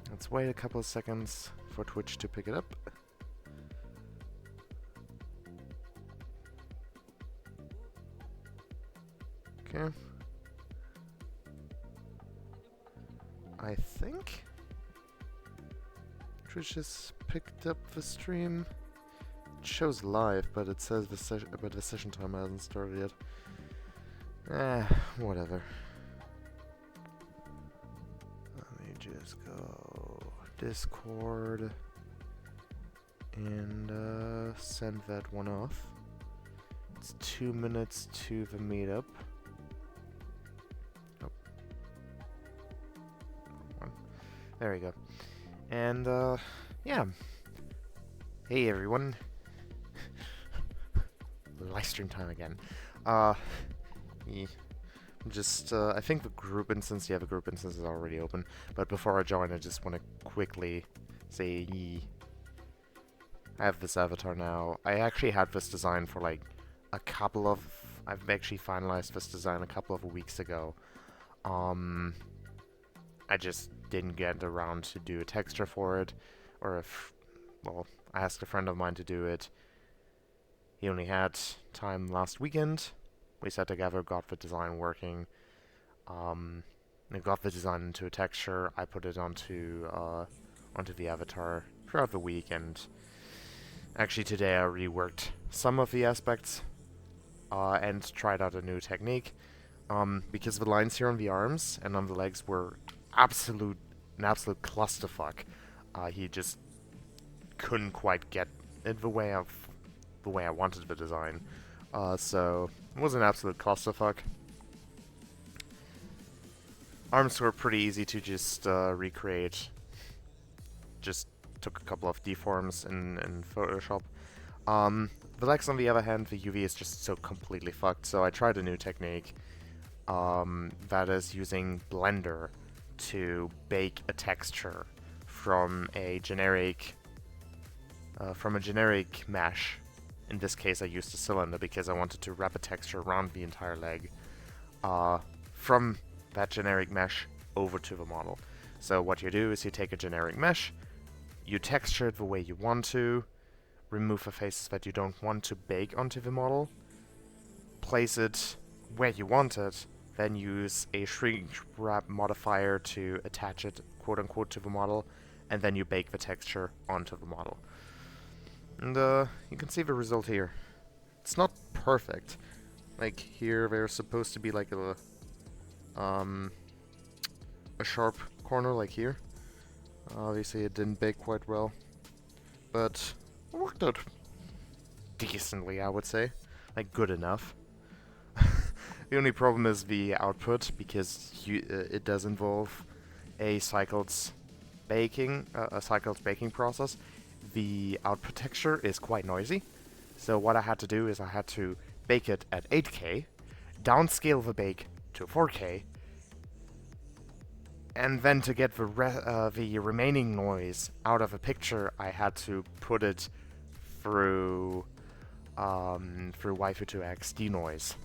Let's wait a couple of seconds for Twitch to pick it up. Okay. I think Twitch has picked up the stream. It shows live, but it says the session time hasn't started yet. Whatever. Let me just go Discord and send that one off. It's 2 minutes to the meetup. Oh. There we go. And yeah. Hey everyone. Livestream time again. Just, I think the group instance, the group instance is already open. But before I join, I just want to quickly say, I have this avatar now. I actually had this design for like I've actually finalized this design a couple of weeks ago. I just didn't get around to do a texture for it, or well, I asked a friend of mine to do it. He only had time last weekend. We sat together, got the design working. I got the design into a texture. I put it onto the avatar throughout the week, and actually today I reworked some of the aspects and tried out a new technique. Because the lines here on the arms and on the legs were an absolute clusterfuck. He just couldn't quite get it the way I wanted the design. So it was an absolute clusterfuck. Arms were pretty easy to just recreate. Just took a couple of deforms in Photoshop. The legs, on the other hand, the UV is just so completely fucked. So I tried a new technique that is using Blender to bake a texture from a generic mesh. In this case, I used a cylinder because I wanted to wrap a texture around the entire leg from that generic mesh over to the model. So what you do is you take a generic mesh, you texture it the way you want to, remove the faces that you don't want to bake onto the model, place it where you want it, then use a shrink wrap modifier to attach it, quote-unquote, to the model, and then you bake the texture onto the model. And you can see the result here. It's not perfect. Like here, there's supposed to be like a sharp corner, like here. Obviously, it didn't bake quite well, but it worked out decently, I would say. Like good enough. The only problem is the output, because it does involve a cycled baking process. The output texture is quite noisy, so what I had to do is I had to bake it at 8K, downscale the bake to 4K, and then to get the remaining noise out of a picture, I had to put it through Wi-Fi 2X denoise.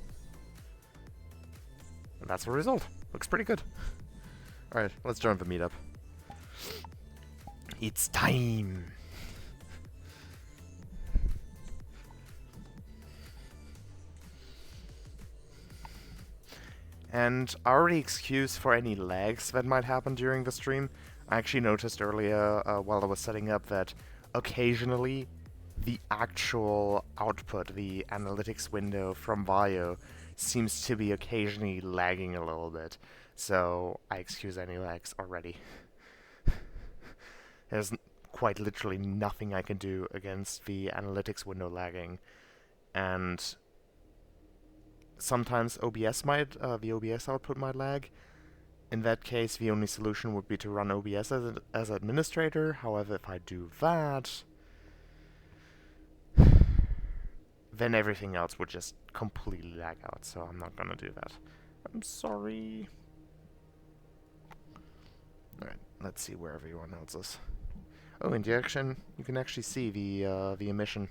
And that's the result. Looks pretty good. Alright, let's join the meetup. It's time! And I already excuse for any lags that might happen during the stream. I actually noticed earlier while I was setting up that occasionally the actual output, the analytics window from Varjo, seems to be occasionally lagging a little bit. So I excuse any lags already. There's quite literally nothing I can do against the analytics window lagging. And sometimes the OBS output might lag. In that case, the only solution would be to run OBS as administrator. However, if I do that, then everything else would just completely lag out, so I'm not gonna do that. I'm sorry. Alright, let's see where everyone else is. Oh, in the action, you can actually see the emission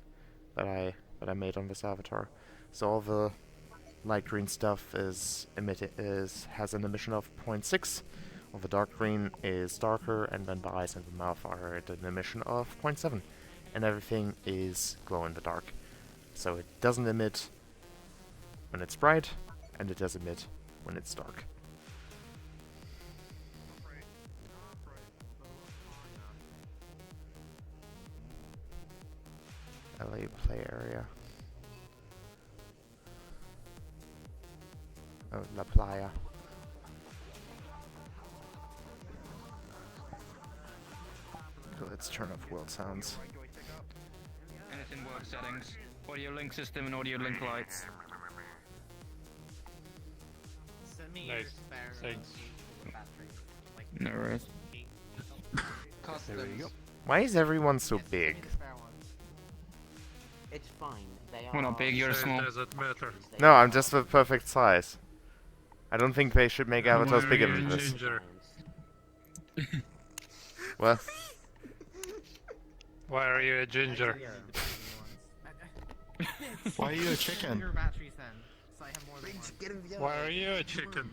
that I made on this avatar. So all the light green stuff has an emission of 0.6, Well, the dark green is darker, and then the eyes and the mouth are at an emission of 0.7. And everything is glow in the dark. So it doesn't emit when it's bright, and it does emit when it's dark. LA play area. Oh, La Playa. So let's turn off world sounds. Anything work settings, audio link system and audio link lights. Nice. Thanks. No worries. There we go. Why is everyone so big? It's fine. They We're not big, you're So small. it doesn't matter. No, I'm just the perfect size. I don't think they should make avatars bigger than this. Ginger. Well, Why are you a ginger? Why are you a chicken? Why are you a chicken?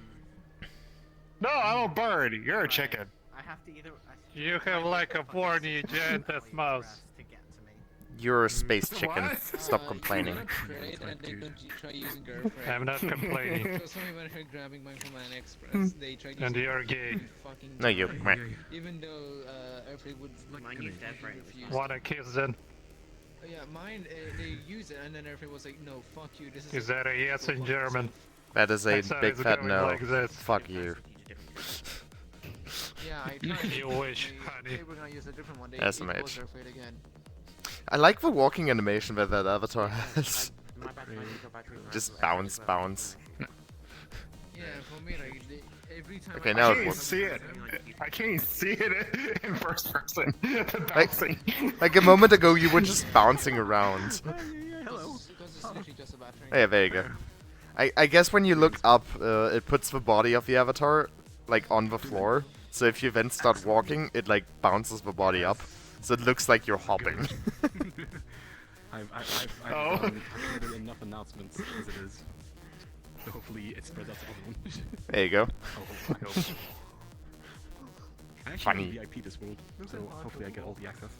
No, I'm a bird. You're a chicken. I have to either. You have like a horny giantess mouse. To get to me. you're a space chicken. Stop complaining. Right, and they don't try using girlfriend. I'm not complaining. So somebody went her grabbing mine from an express. They tried using And you're gay. fucking No, you. Meh. even though Airfree would refuse. Wanna kiss then? Yeah, mine they use it and then Airfree was like, no, fuck you. This is. Is that a yes in German? That is a That's how big it's fat going no. like this. Fuck you. Yeah, I tried. You wish, they, honey. They were gonna use a different one. They SMH. was Airfree again. I like the walking animation that that avatar has. Just bounce, bounce. Yeah, for me, like every time. Okay, I now it can't works. see it. I can't see it in first person. The bouncing. Like a moment ago, you were just bouncing around. Hello. Because it's literally just a battery. Oh, yeah, there you go. I guess when you look up, it puts the body of the avatar like on the floor. So if you then start walking, it like bounces the body up. So it looks like you're hopping. I've Oh. made enough announcements as it is. So hopefully it spreads out to everyone. There you go. I hope. I actually Funny. VIP this world, so hopefully I get all the access.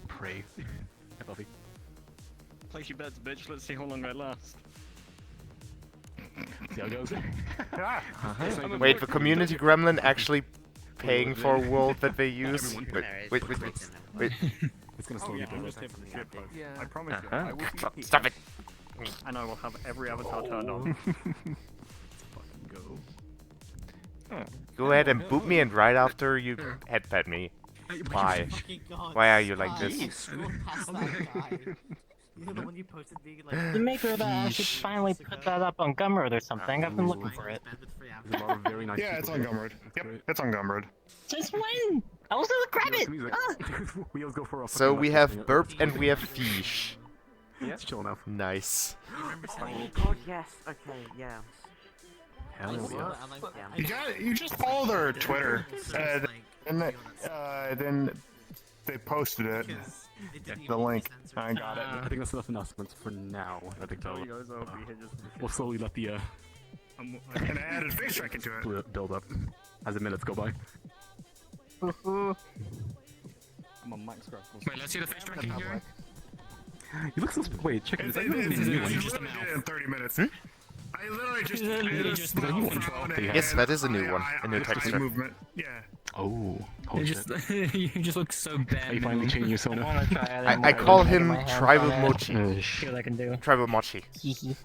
Pray. Hi, Buffy. Place your bets, bitch. Let's see how long I last. See how it goes. Wait, the community gremlin actually paying for a world that they use? Everyone. Wait. It's gonna Oh slowly yeah, build I'm up. just here for the shit post. Yeah. I promise you, I will be Stop it! and I will have every avatar turned on. Fucking go. Go ahead and boot me, and right after you headpad me. Why? Fucking God. Why are you like stop. this? Scroll past that guy. You're the one you posted being like. The maker of that should Yeesh. finally put that up on Gumroad or something. I've been looking for it. There's a lot of very nice Yeah, it's on people. Gumroad. That's Yep, great. it's on Gumroad. Since when? I was gonna grab it! Music. Ah! We always go for a So fucking we nice have thing. burp and we have fish. It's chill enough. Nice. Oh God, yes. Okay, yeah. Hell yeah. You just follow their Twitter, and then they posted it. The link. I got it. I think that's enough announcements for now. I think So yours will be here just we'll slowly let the And I added face tracking to it. build up as the minutes go by. I'm on max graphics. Wait, let's see the face tracking here. You look so wait, check It's this. literally It's a new one. did it in 30 minutes. I literally just Literally did a just small moved. phone and Yes, that is a new one, a new I texture. movement. Yeah. Oh, holy You shit. just, you just look so bad. Are you finally changing your I sona? wanna try it. I call him Tribal Mochi. See what I can do. Tribal Mochi. Hehe.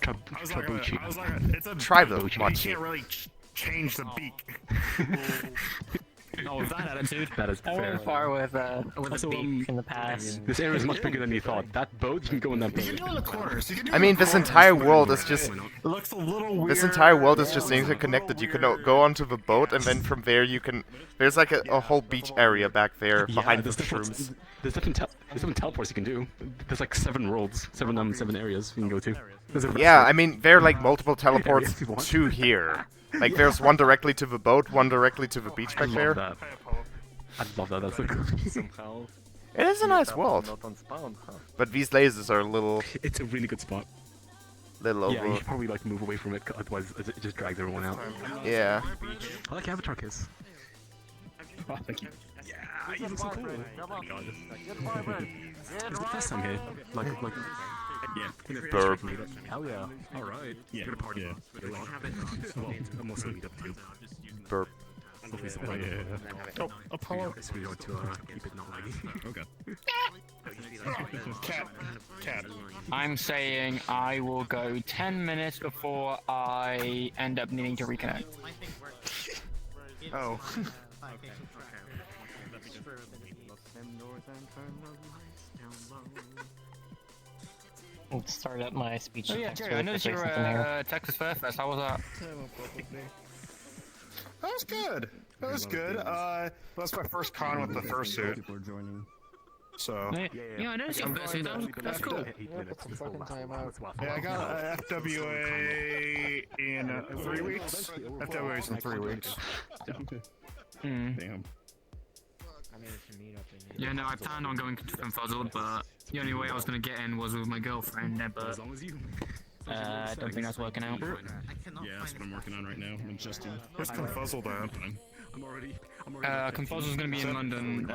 I was like, Trabucci. it's a Tribal You Mochi. can't really change the beak. Oh, with that attitude. That is I fair. went far with Also, the beak in the past. This area is much bigger than you thought. That boat, you can go in that boat. You can do it in the corners. You can do I it in mean, the this corners, entire but world is just... It looks a little weird. This entire world is just interconnected. You can go onto the boat, and then from there you can... There's like a whole beach area back there behind the shrooms. There's different teleports you can do. There's like 7 worlds, 7 areas you can go to. There's a Yeah, I mean, there are like multiple teleports Areas you want. to here. Like, there's one directly to the boat, one directly to the beach I back love there. that. I love that. That's so cool. Somehow. It is a nice world, Not on spawn, huh? but these lasers are a little... It's a really good spot. little Yeah, you over. should probably like move away from it, otherwise it just drags everyone out. Yeah. I like Avatar Kiss. Oh, thank you. Yeah, you look so cool. It's the first time here. Like, yeah. Burp. Hell yeah. Alright. Yeah. We're gonna party. Yeah. Well, I'm also Meetup too. Burp. Oh, yeah. Oh, Apollo. So we want to keep it not laggy. Okay. Cat. I'm saying I will go 10 minutes before I end up needing to reconnect. Oh. I'll start up my speech. Oh yeah, text Jerry, I noticed you were something here. at Texas Fair Fest. How was that? That was good. That was good. That's my first con with the fursuit. People are joining. So. Yeah, I noticed you fursuit. That's cool. Yeah, I got FWA in 3 weeks. FWA's in 3 weeks. Damn. Yeah, no, I planned on going to Confuzzled, but the only way I was going to get in was with my girlfriend, but As long as you. I don't think that's working out. Yeah, that's what I'm working on right now. I'm adjusting. What's Confuzzled at? I'm already. Confuzzle's going to be in London,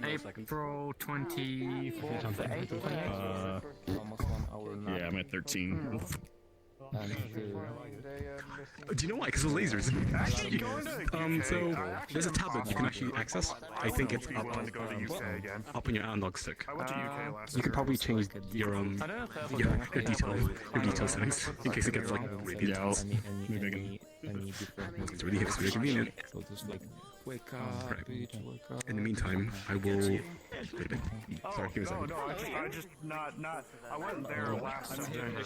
April 24th to April 28th. Yeah, I'm at 13. Do you know why? Because of lasers. So there's a tablet you can actually access. I think it's up on your analog stick. I went to UK last You could year. probably change your detail settings in case it gets like really details. Maybe I can. It's really convenient. Wake up, Right. bitch, wake up. In the meantime, I will. Wait a bit. Sorry, give me a second. No, I just not. I went there last September.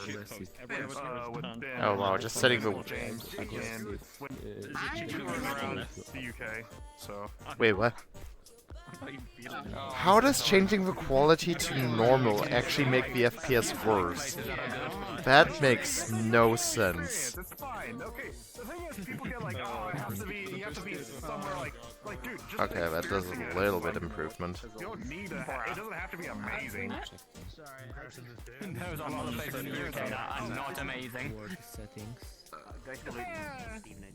With Ben. Oh wow, just setting the. James and when around the UK. So. Wait, what? How does changing the quality to normal actually make the FPS worse? That makes no sense. It's fine. Okay. The thing is, people get like, oh, you have to be somewhere like, dude. Just Okay, that does a little bit improvement. You don't need it doesn't have to be amazing. There's a lot of places in the UK that are not amazing.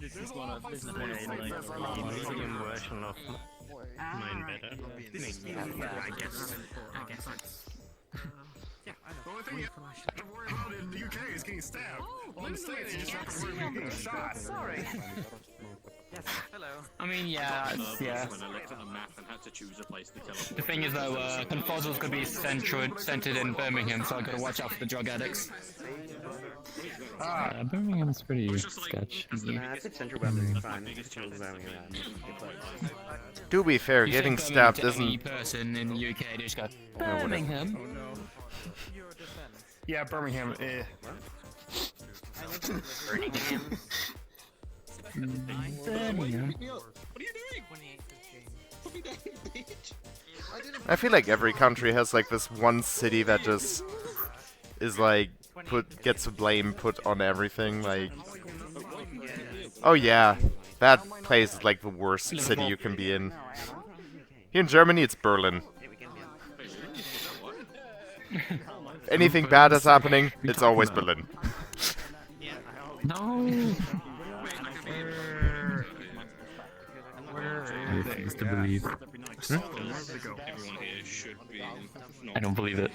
This is one of the medium version of mine better. I guess that's... The only thing you have to worry about in the UK is getting stabbed. On the States, you just have to worry about getting shot. Sorry. Yes, hello. I mean, yeah. When I looked at the map and had to choose a place to teleport. The thing is though, Confuzzle's gonna be centered in Birmingham, so I gotta watch out for the drug addicts. Birmingham's pretty sketch. To be fair, You getting say stabbed Birmingham to any isn't. person in the UK, they just go, whatever. Birmingham? Yeah, Birmingham. Birmingham. I feel like every country has like this one city that just is like gets the blame put on everything. Like, oh yeah, that place is like the worst city you can be in. Here in Germany, it's Berlin. If anything bad is happening, it's always Berlin. No. I refuse to believe. I don't believe it.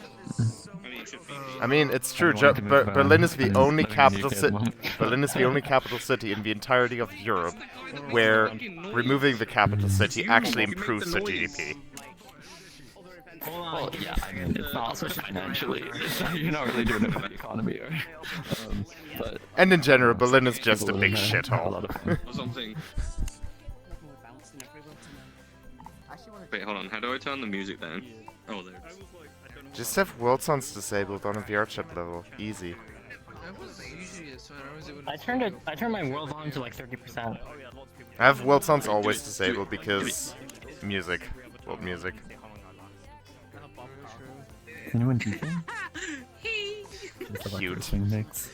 I mean, it's true. I wanted to move, Berlin is the I'm only living in capital the UK at city. the moment. Berlin is the only capital city in the entirety of Europe where removing the capital city actually improves the GDP. Well, yeah, I mean, it's not so financially. You're not really doing it for the economy, or, but And in general, Berlin is just a big have a lot shithole. of fun. Or something. Wait, hold on. How do I turn the music down? Oh, there it is. Just have world sounds disabled on a VRChat level. Easy. I turned my world volume to like 30%. I have world sounds always disabled because music. World music. Anyone drinking? Cute. Mix.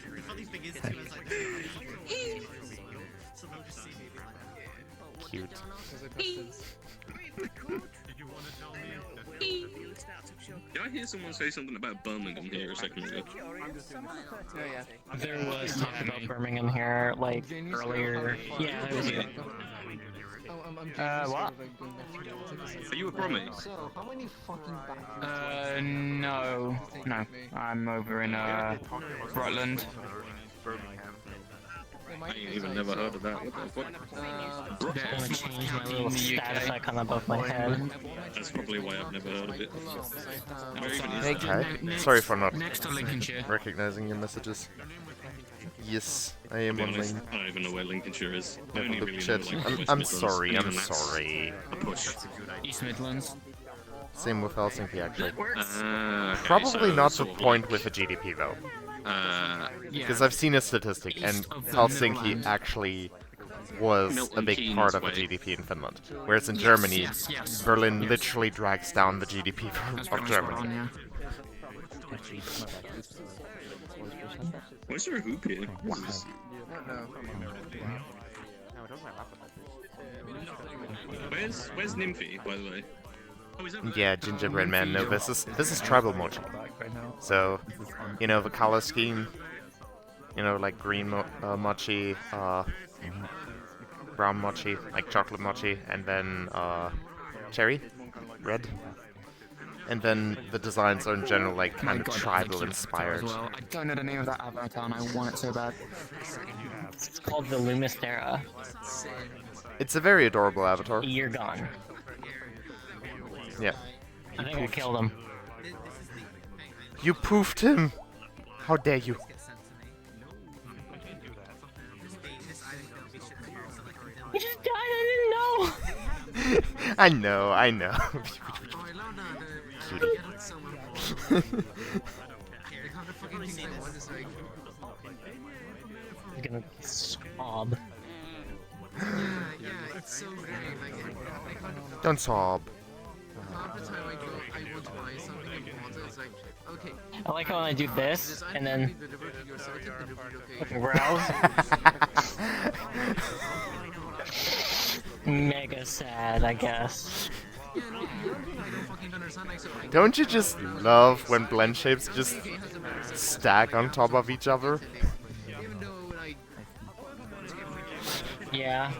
Cute. Did I hear someone say something about Birmingham here a second ago? There was talk about Birmingham here, like, earlier. Yeah, it was you. What? Are you a Brummy? So, how many fucking No. No. I'm over in, Rutland. I ain't even never heard of that. What the fuck? I'm gonna change my little status icon above my head. That's probably why I've never heard of it. Where even is Hey that? Kai, sorry for not Next to Lincolnshire. recognizing your messages. Yes, I am To be on honest, link. I don't even know where Lincolnshire is. I only Never really looked know, at. like, West I'm Midlands, sorry, and I'm even that's sorry. a push. East Midlands. Same with Helsinki actually. Okay, Probably so not the sort of point like, with the GDP though. Yeah. Because I've seen a statistic, and East of the Helsinki Midlands. actually was Milton a big Keynes part of the way. GDP in Finland. Whereas in Germany, yes, Berlin yes. literally drags down the GDP That's of probably spot Germany. on, yeah. Why is there a hoop here? What is this? Where's Nymphy, by the way? Oh, is that Yeah, gingerbread man. No, this is tribal mochi. So, you know the color scheme. You know, like green mochi, brown mochi, like chocolate mochi, and then cherry, red. And then the designs are in general like kind of tribal inspired. Well. I don't know the name of that avatar and I want it so bad. It's called the Lumistera. It's a very adorable avatar. You're gone. Yeah. I think I killed him. You poofed him! How dare you? He just died, I didn't know! I know, I know. Cutie. I'm gonna sob. Yeah, it's so great. Like, Don't sob. half the time I want to buy something important, it's like, okay. I like how when I do this, and then Be delivered to your site, delivered, okay. browse. Mega sad, I guess. Yeah, no, you know, I don't fucking understand, like, so I Don't you just love when blend shapes just stack on top of each other? even though, like, Yeah.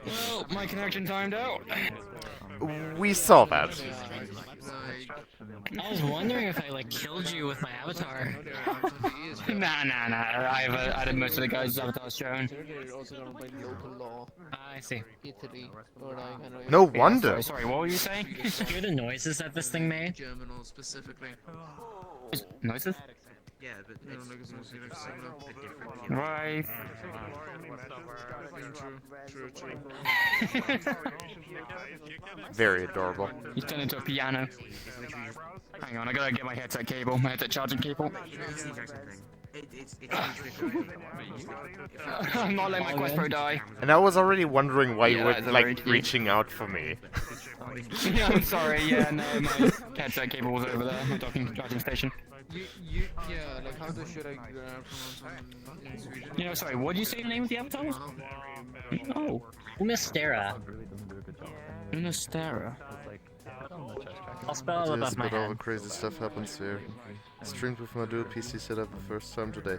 Well, my connection timed out. We saw that. I was wondering if I like killed you with my avatar. Nah. I had most of the guys' avatars shown. they're also governed by local law, I see. Italy, or like, I know, No wonder. Sorry, what were you saying? Hear the noises that this thing made? Germinal specifically. Noises? Yeah, but it's like similar. Right. Very adorable. He's turned into a piano. Hang on, I gotta get my headset cable, my headset charging cable. I'm not letting my Quest Pro die. And I was already wondering why you Yeah, were that's very like cute. reaching out for me. Yeah, I'm sorry, yeah, no, my headset cable was over there, my docking charging station. Yeah, like, how the shit I pronounce in Sweden? You know, sorry, what did you say the name of the avatar was? Oh, Lumistera. Lunastera. I'll spell it above my but all the head. crazy stuff happens here. Streamed with my dual PC setup the first time today.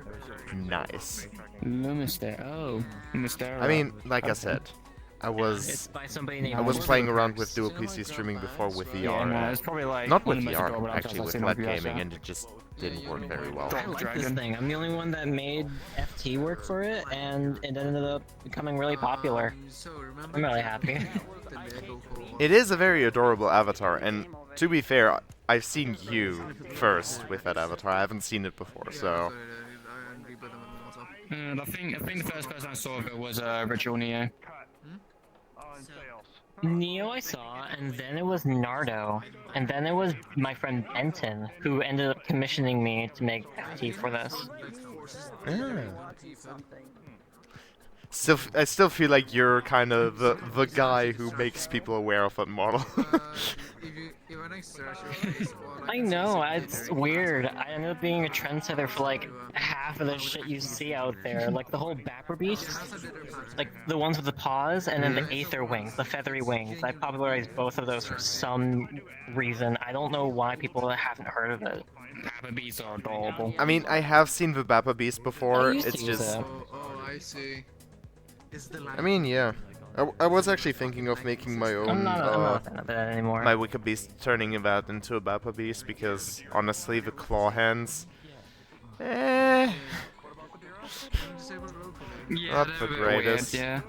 Nice. Lumistera. Oh, Lumistera. I mean, like I said, I It's was by somebody named. playing around with dual PC streaming before with VR. Yeah, no, it's probably like Not one with of the most adorable VR, avatars actually I've with seen on LED VRChat. gaming, and it just didn't work very well. I like this Dragon. thing. I'm the only one that made FT work for it, and it ended up becoming really popular. So remember I'm really happy. the Lego It is a very adorable avatar, and to be fair, I've seen you first with that avatar. I haven't seen it before, so I think the first person I saw of it was Ritual Neo. Neo I saw, and then it was Nardo, and then it was my friend Benton, who ended up commissioning me to make FT for this. I still feel like you're kind of the guy who makes people aware of that model. I know, it's weird. I ended up being a trendsetter for like half of the shit you see out there. Like the whole Bapper Beasts, like the ones with the paws, and then the Aether wings, the feathery wings. I popularized both of those for some reason. I don't know why people haven't heard of it. Bapper Beasts are adorable. I mean, I have seen the Bapper Beast before. used to It's use just. it. Oh, I see. I mean, yeah. I was actually thinking of making my own. I'm not a fan of that anymore. My Wicked Beast, turning that into a Bapper Beast, because honestly, the claw hands. Yeah, Not they're the a bit greatest. weird, yeah.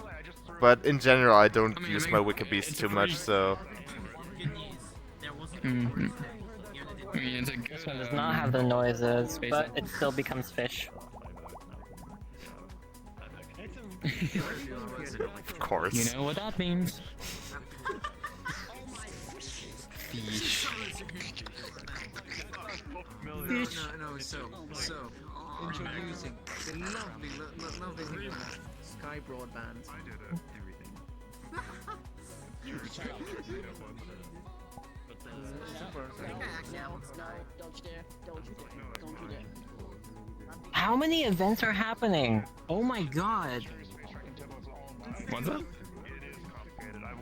But in general, I don't use my Wicked Beast too much, so. I mean, it's a good, This one does not have the noises, but it still becomes fish. Of course. You know what that means. Fish. No, so, introducing the lovely Sky Broadband. How many events are happening? Oh my god. What's that?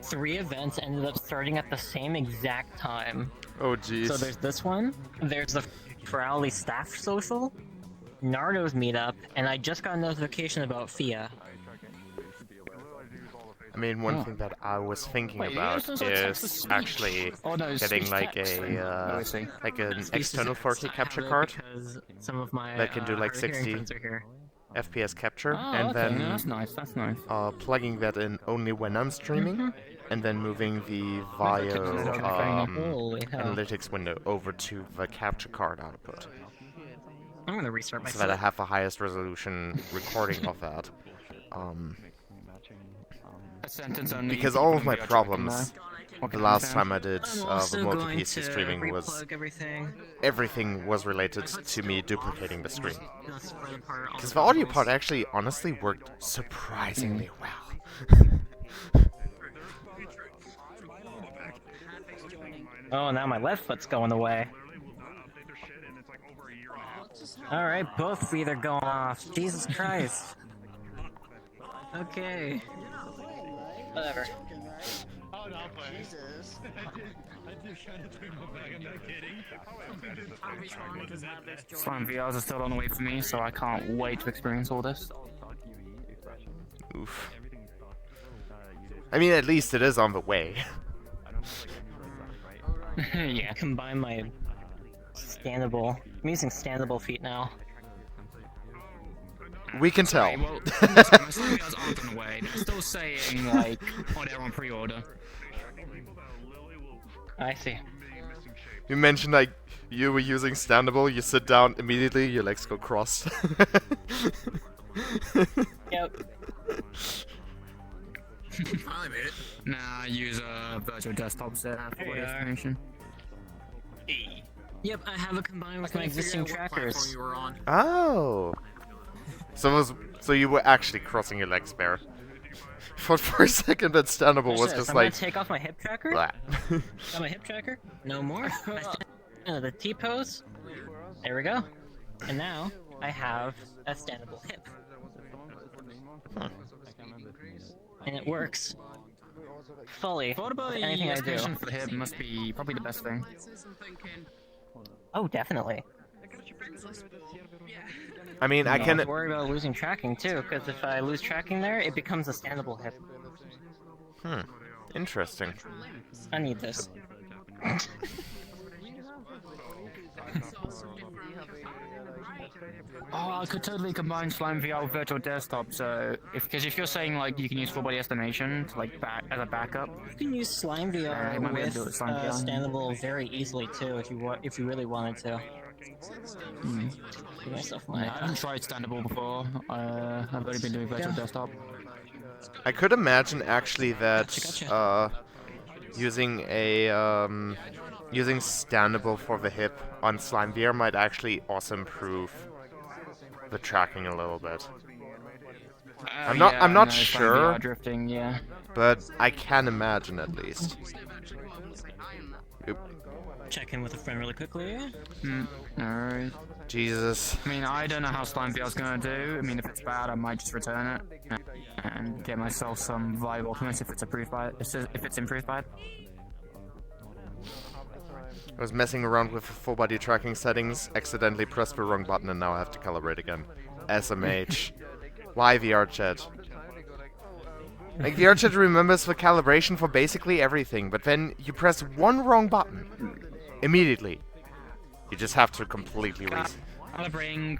3 events ended up starting at the same exact time. Oh jeez. So there's this one, there's the Crowley staff social, Nardo's meetup, and I just got a notification about FIA. I mean, one thing that I was thinking Wait, about this is like text to is speech. actually Oh, no, getting speech like text. Oh, I see. like an Speech external to 4K text, I capture have it card because some of my that can do like hard of hearing 60 friends are here. FPS capture, Oh, and okay, then no, that's nice, that's nice. plugging that in only when I'm streaming, and then moving the Varjo Holy hell. analytics window over to the capture card output, I'm gonna restart my so that I have the highest resolution recording of that. A sentence only. Because all of my problems the last time I did I'm the also going multi-PC to streaming was replug everything was related to me duplicating the screen. Let's spread apart all Because the the audio voice. part actually honestly worked surprisingly well. Oh, now my left foot's going away. Alright, both feet are going off. Jesus Christ. Okay. Whatever. Jesus. Slime VRs are still on the way for me, so I can't wait to experience all this. Oof. I mean, at least it is on the way. Yeah. Combine my standable. I'm using standable feet now. We can tell. Sorry, well, my Slime VRs aren't on the way. They're still saying, like, oh, they're on pre-order. I see. You mentioned like you were using standable, you sit down immediately, your legs go crossed. Yep. Finally made it. Nah, I use a virtual desktop set for you are. destination. Yep, I have it combined with my existing trackers. You were on. Oh. So you were actually crossing your legs there. For a second, that standable was Watch this, just I'm like. gonna take off my hip tracker. Blah. Got my hip tracker? No more. I stand the T pose. There we go. And now I have a standable hip. Huh. And it works fully. Fullbody Anything I do. extension for the hip must be probably the best thing. Oh, definitely. I mean, I don't can. have to worry about losing tracking too, because if I lose tracking there, it becomes a standable hip. Interesting. I need this. Oh, I could totally combine Slime VR with virtual desktop. So, because if you're saying like you can use Fullbody estimation to like as a backup, You can use Slime you VR might be able with to do it with Slime VR. standable very easily too, if you really wanted to. Give myself my. I haven't tried standable before. I've only been doing virtual desktop. I could imagine actually that Gotcha. using using standable for the hip on Slime VR might actually also improve the tracking a little bit. I'm not Yeah, I'm not no, it's fine, sure, VR drifting, yeah. but I can imagine at least. Oop. Check in with a friend really quickly. Alright. Jesus. I mean, I don't know how Slime VR's gonna do. I mean, if it's bad, I might just return it and get myself some Vive ultimates if it's improved by it. I was messing around with full body tracking settings, accidentally pressed the wrong button, and now I have to calibrate again. SMH. Why VRChat? Like, VRChat remembers the calibration for basically everything, but then you press one wrong button. Immediately. You just have to completely reset. Calibrating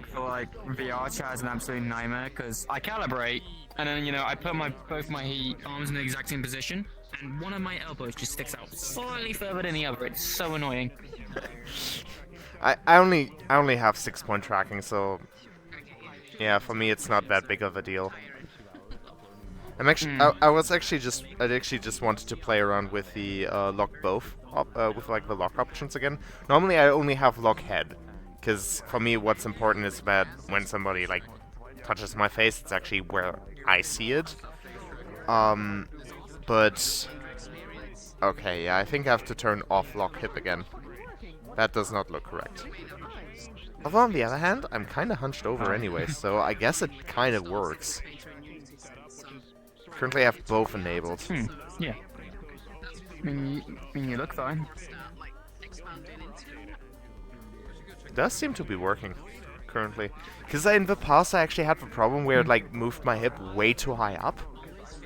for like VRChat is an absolute nightmare because I calibrate and then I put both my arms in the exact same position and one of my elbows just sticks out slightly further than the other. It's so annoying. I only have 6-point tracking, so yeah, for me it's not that big of a deal. I'm actually I actually just wanted to play around with the lock both with like the lock options again. Normally I only have lock head, because for me what's important is that when somebody like touches my face, it's actually where I see it. But okay, yeah, I think I have to turn off lock hip again. That does not look correct. Although on the other hand, I'm kind of hunched over anyway, so I guess it kind of works. Currently I have both enabled. Yeah. I mean, you look fine. It does seem to be working currently. Because in the past I actually had the problem where it like moved my hip way too high up,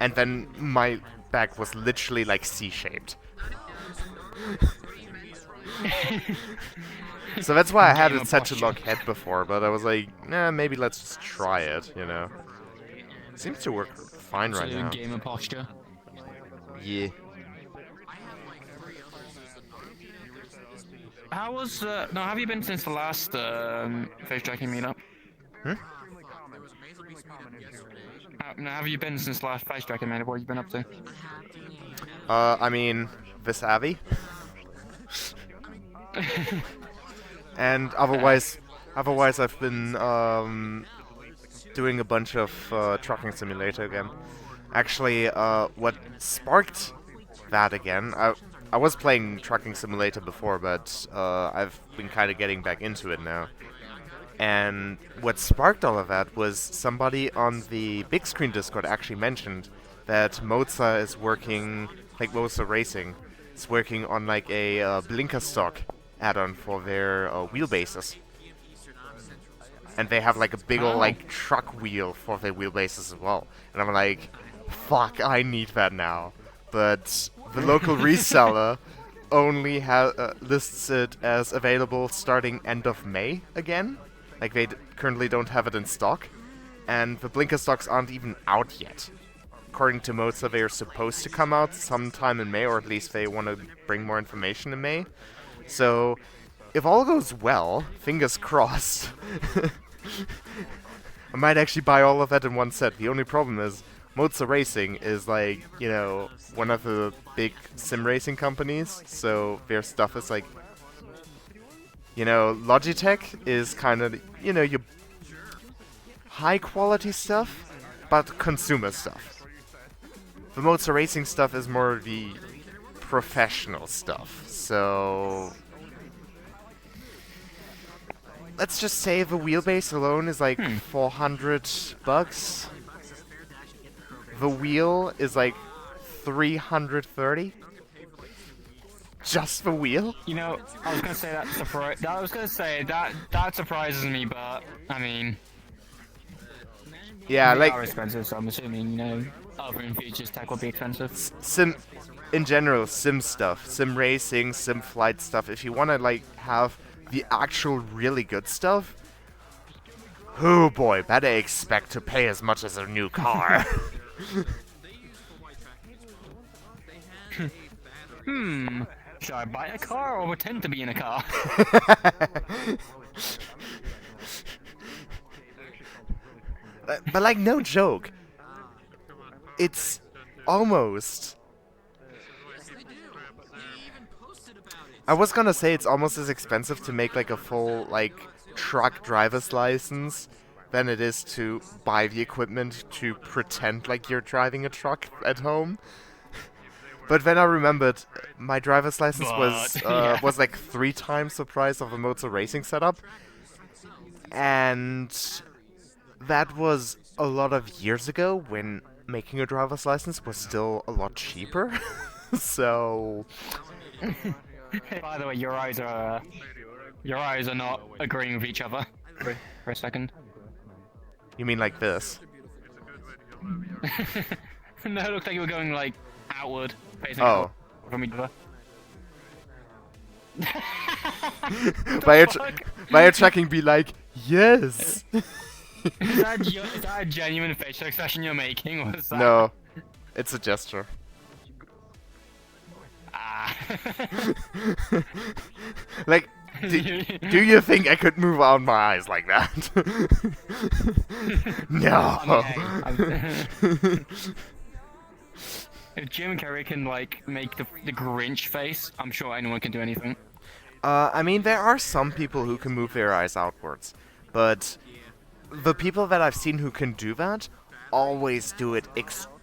and then my back was literally like C-shaped. So that's why I had it set to lock head before, but I was like, nah, maybe let's just try it, you know. Seems to work fine right now. Gamer posture. Yeah. How was no? Have you been since the last face tracking meetup? No, have you been since the last face tracking meetup? What have you been up to? I mean, this Avi. And otherwise I've been doing a bunch of trucking simulator again. Actually, what sparked that again, I was playing trucking simulator before, but I've been kind of getting back into it now. And what sparked all of that was somebody on the big screen Discord actually mentioned that Moza is working, like Moza Racing, is working on like a blinker stock add-on for their wheelbases. And they have like a big old like truck wheel for their wheelbases as well. And I'm like, fuck, I need that now. But the local reseller only lists it as available starting end of May again. Like they currently don't have it in stock. And the blinker stocks aren't even out yet. According to Moza, they are supposed to come out sometime in May, or at least they want to bring more information in May. So, if all goes well, fingers crossed, I might actually buy all of that in one set. The only problem is, Moza Racing is like, you know, one of the big sim racing companies, so their stuff is like, you know, Logitech is kind of, you know, your high quality stuff, but consumer stuff. The Moza Racing stuff is more the professional stuff, so let's just say the wheelbase alone is like $400. The wheel is like $330. Just the wheel? You know, I was gonna say that surprises me, but I mean, yeah, they like are expensive, so I'm assuming, you know, other in futures tech will be expensive. In general, sim stuff, sim racing, sim flight stuff. If you want to like have the actual really good stuff, oh boy, better expect to pay as much as a new car. Should I buy a car or pretend to be in a car? But like, no joke, it's almost... I was gonna say it's almost as expensive to make like a full like truck driver's license than it is to buy the equipment to pretend like you're driving a truck at home. But then I remembered my driver's license was like 3 times the price of a motor racing setup, and that was a lot of years ago when making a driver's license was still a lot cheaper. So. By the way, your eyes are not agreeing with each other for a second. You mean like this? No, it looked like you were going like outward, facing Oh. from each other. By your tracking, be like, yes. Is that a genuine facial expression you're making? Or is that... No, it's a gesture. Ah. Like, do you think I could move out my eyes like that? No. If Jim Carrey can like make the Grinch face, I'm sure anyone can do anything. I mean, there are some people who can move their eyes outwards, but the people that I've seen who can do that always do it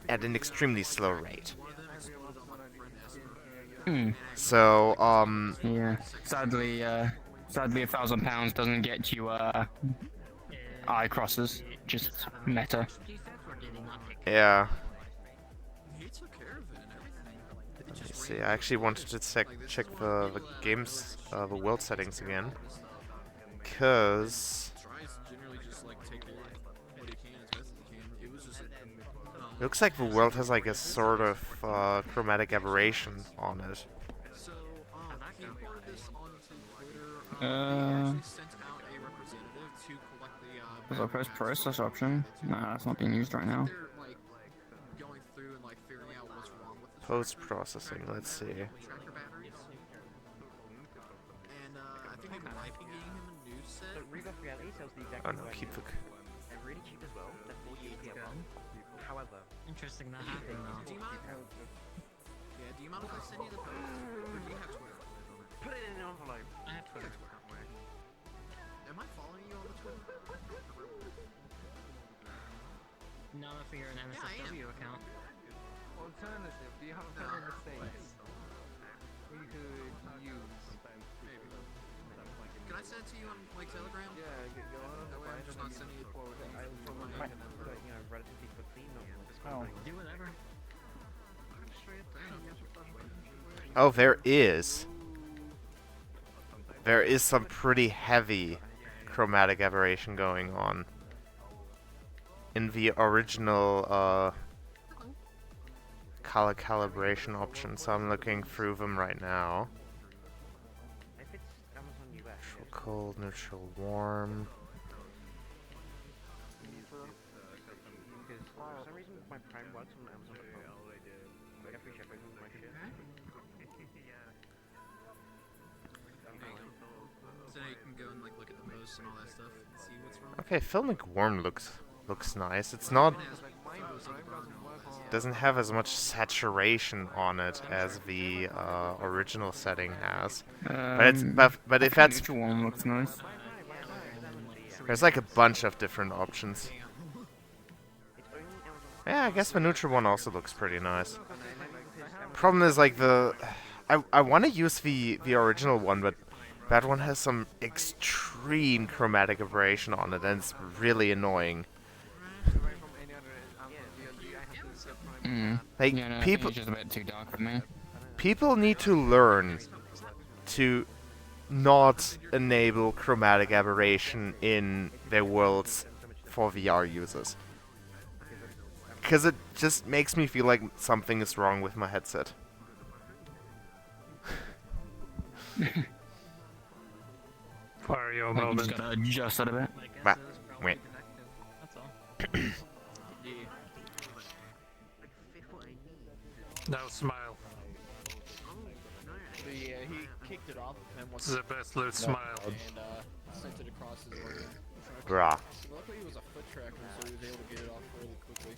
at an extremely slow rate. So, yeah. Sadly, 1,000 pounds doesn't get you eye crosses. Just meta. Yeah. Let me see. I actually wanted to check the games, the world settings again, because looks like the world has like a sort of chromatic aberration on it. There's a post-process option. Nah, that's not being used right now. Post-processing, let's see. Oh no, keep the... They're really cheap as well. They're 40 a month. However... Interesting that happening now. Do you mind if I send you the post? Or do you have Twitter? Put it in an envelope. I have Twitter. Am I following you on the Twitter? No, if you're an MSFW account. Alternative, do you have a pen in the States? We could use. Maybe. Can I send it to you on like Telegram? Yeah, go on. That way I'm just not sending it forward. Relatively quickly, Do whatever. Oh, there is. There is some pretty heavy chromatic aberration going on in the original color calibration options, so I'm looking through them right now. If it's Amazon US, Neutral cold, neutral warm. because for some reason my Prime works on Amazon.com. I get free shipping with my shit. So now you can go and like look at the posts and all that stuff and see what's wrong. Okay, filmic warm looks nice. It's not... doesn't have as much saturation on it as the original setting has. But if that's... Neutral one looks nice. There's like a bunch of different options. Yeah, I guess the neutral one also looks pretty nice. Problem is like the... I want to use the original one, but that one has some extreme chromatic aberration on it, and it's really annoying. Like, Yeah, no, people... it's just a bit too dark for me. People need to learn to not enable chromatic aberration in their worlds for VR users. Because it just makes me feel like something is wrong with my headset. Varjo Like, you moment. just gotta adjust it a bit. Bah, wait. That's all. Now smile. Yeah, he kicked it off of him once The best loot smile. and sent it across his work. Bruh. Luckily, he was a foot tracker, so he was able to get it off really quickly.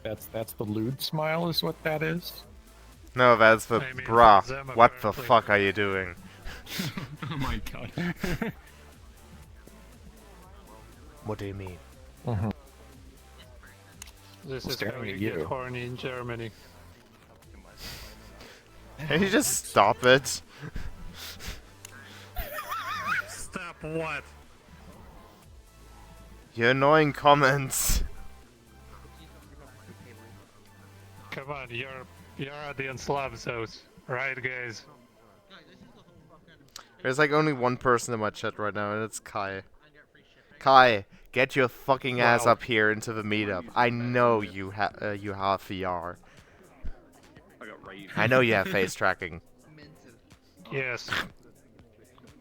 That's the lewd smile, is what that is. No, that's the... I mean, bruh, for them, what the apparently. fuck are you doing? Oh my god. What do you mean? This is Staring how at you you. get horny in Germany. Can you just stop it? Stop what? Your annoying comments. Come on, your audience loves those, right, guys? There's like only one person in my chat right now, and it's Kai. Kai, get your fucking ass Wow. up here into the meetup. I know you have VR. I know you have face tracking. Yes.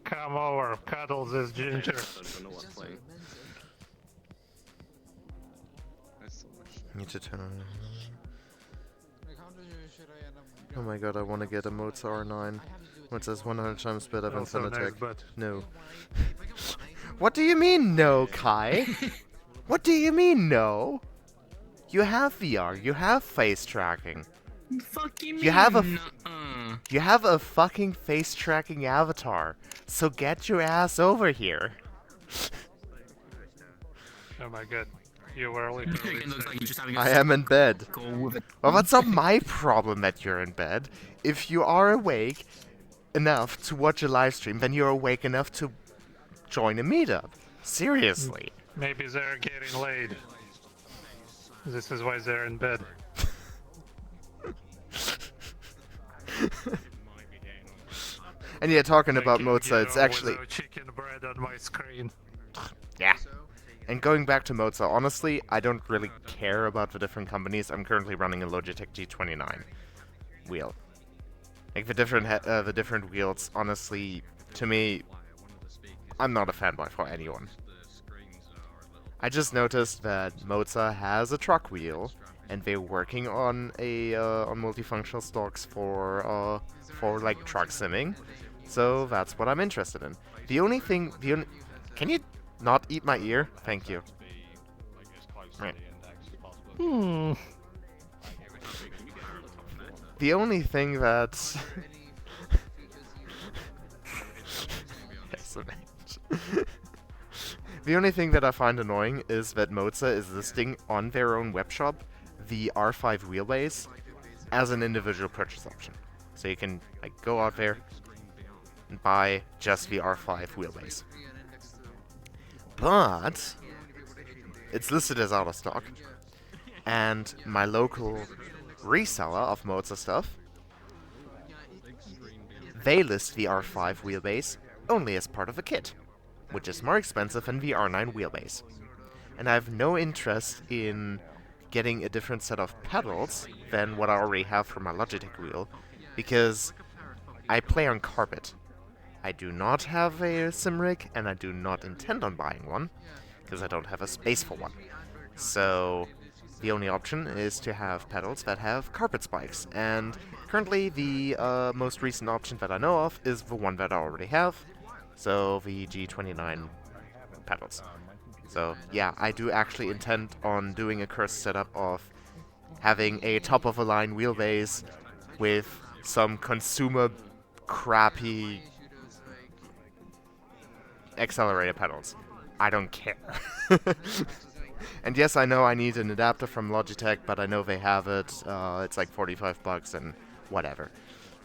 Come over, cuddles this ginger. Need to turn on. Oh my god, I want to get a Mozart R9. What says 100 times better than Also Fanatec? nice, but- No. What do you mean no, Kai? What do you mean no? You have VR. You have face tracking. Fuck you mean? You have a nuh-uh. you have a fucking face tracking avatar. So get your ass over here. Oh my god. You were literally It looks like you're just having a I am in bed. Go with it. Well, that's not my problem that you're in bed. If you are awake enough to watch a live stream, then you're awake enough to join a meetup. Seriously. Maybe they're getting laid. This is why they're in bed. And yeah, talking about Mozart, it's actually... Chicken bread on my screen. Yeah. And going back to Mozart, honestly, I don't really care about the different companies. I'm currently running a Logitech G29 wheel. Like the different wheels, honestly, to me, I'm not a fanboy for anyone. I just noticed that Mozart has a truck wheel, and they're working on a on multifunctional stalks for like truck simming. So that's what I'm interested in. The only thing, can you not eat my ear? Thank you. Right. The only thing that... The only thing that I find annoying is that Mozart is listing on their own webshop the R5 wheelbase as an individual purchase option. So you can like go out there and buy just the R5 wheelbase. But it's listed as out of stock. And my local reseller of Mozart stuff, they list the R5 wheelbase only as part of a kit, which is more expensive than the R9 wheelbase. And I have no interest in getting a different set of pedals than what I already have for my Logitech wheel, because I play on carpet. I do not have a sim rig, and I do not intend on buying one, because I don't have a space for one. So the only option is to have pedals that have carpet spikes, and currently the most recent option that I know of is the one that I already have, so the G29 pedals. So yeah, I do actually intend on doing a cursed setup of having a top-of-the-line wheelbase with some consumer crappy accelerator pedals. I don't care. And yes, I know I need an adapter from Logitech, but I know they have it. It's like $45 and whatever.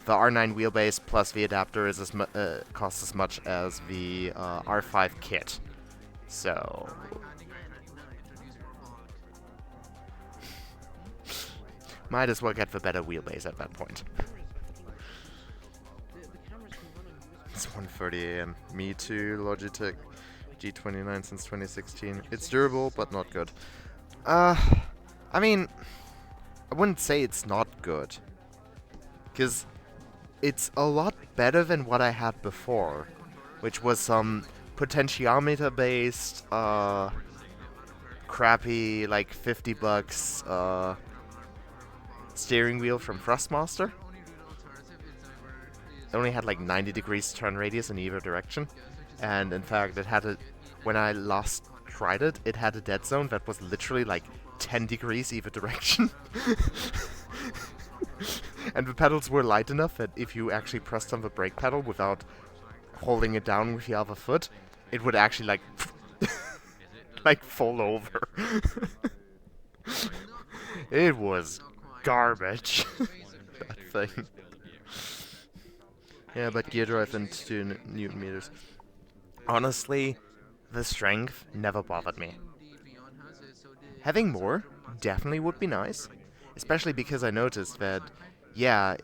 The R9 wheelbase plus the adapter is costs as much as the R5 kit. So might as well get the better wheelbase at that point. It's 1:30 AM. Me too, Logitech G29 since 2016. It's durable, but not good. I mean, I wouldn't say it's not good, because it's a lot better than what I had before, which was some potentiometer-based, crappy, like $50 steering wheel from Thrustmaster. It only had like 90 degrees turn radius in either direction, and in fact it had when I last tried it, it had a dead zone that was literally like 10 degrees either direction. And the pedals were light enough that if you actually pressed on the brake pedal without holding it down with the other foot, it would actually like like fall over. It was garbage. That thing. Yeah, but gear drive and 2 Newton meters. Honestly, the strength never bothered me. Having more definitely would be nice, especially because I noticed that, yeah,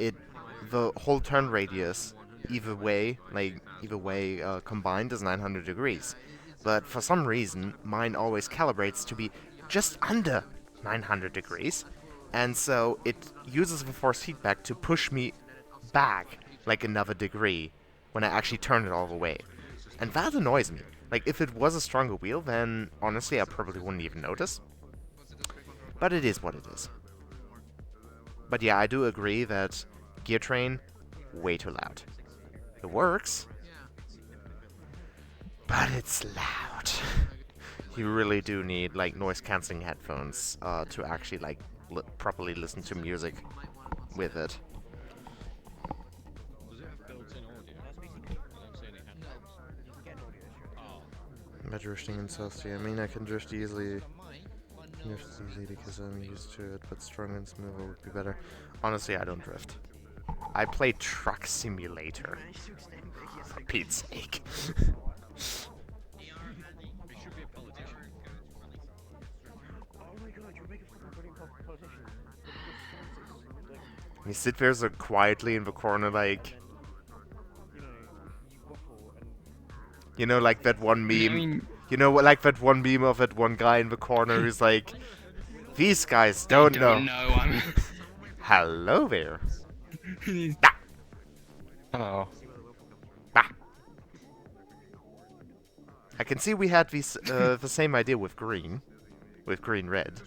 the whole turn radius either way combined is 900 degrees, but for some reason mine always calibrates to be just under 900 degrees, and so it uses the force feedback to push me back like another degree when I actually turn it all the way, and that annoys me. Like, if it was a stronger wheel, then honestly I probably wouldn't even notice. But it is what it is. But yeah, I do agree that Gear Train, way too loud. It works, but it's loud. You really do need, like, noise-canceling headphones to actually, like, properly listen to music with it. By drifting in Celestia, I mean I can drift easily. Because I'm used to it, but strong and smoother would be better. Honestly, I don't drift. I play Truck Simulator. For Pete's sake. You sit there so quietly in the corner, like... You know, like that one meme. You know, like that one meme of that one guy in the corner who's like, these guys don't know. Hello there. Ah. Hello. Ah. I can see we had these, the same idea with green. With green-red.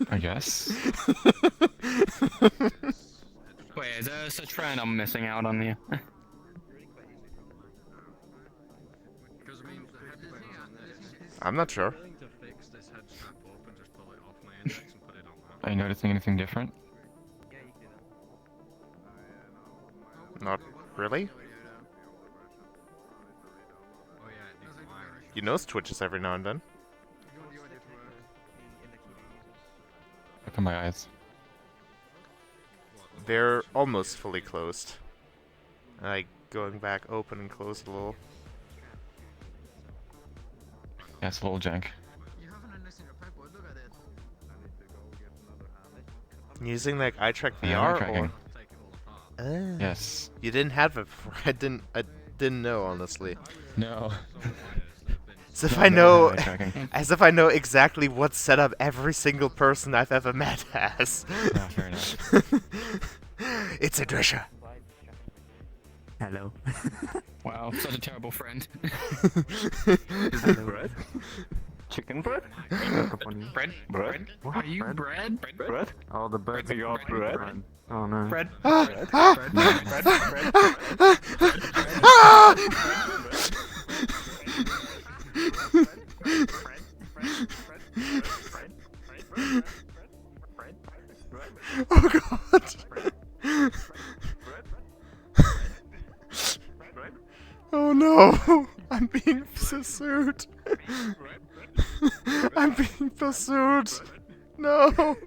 I guess. Wait, is there such a trend I'm missing out on here? I'm not sure. Are you noticing anything different? Not really. You nose twitches every now and then. Look at my eyes. They're almost fully closed. Like, going back open and closed a little. Yeah, it's a little jank. Using like eye track Yeah, VR tracking. or Yes. You didn't have it before. I didn't know, honestly. No. As if No, I never know had eye tracking. as if I know exactly what setup every single person I've ever met has. Yeah, fair enough. It's a Drescher. Hello. Wow, such a terrible friend. Is that bread? Chicken bread? Bread? Bread? Are you bread? Bread? Oh, the birds are your bread. Oh no. Bread? Oh god. Oh no. I'm being pursued. I'm being pursued. No.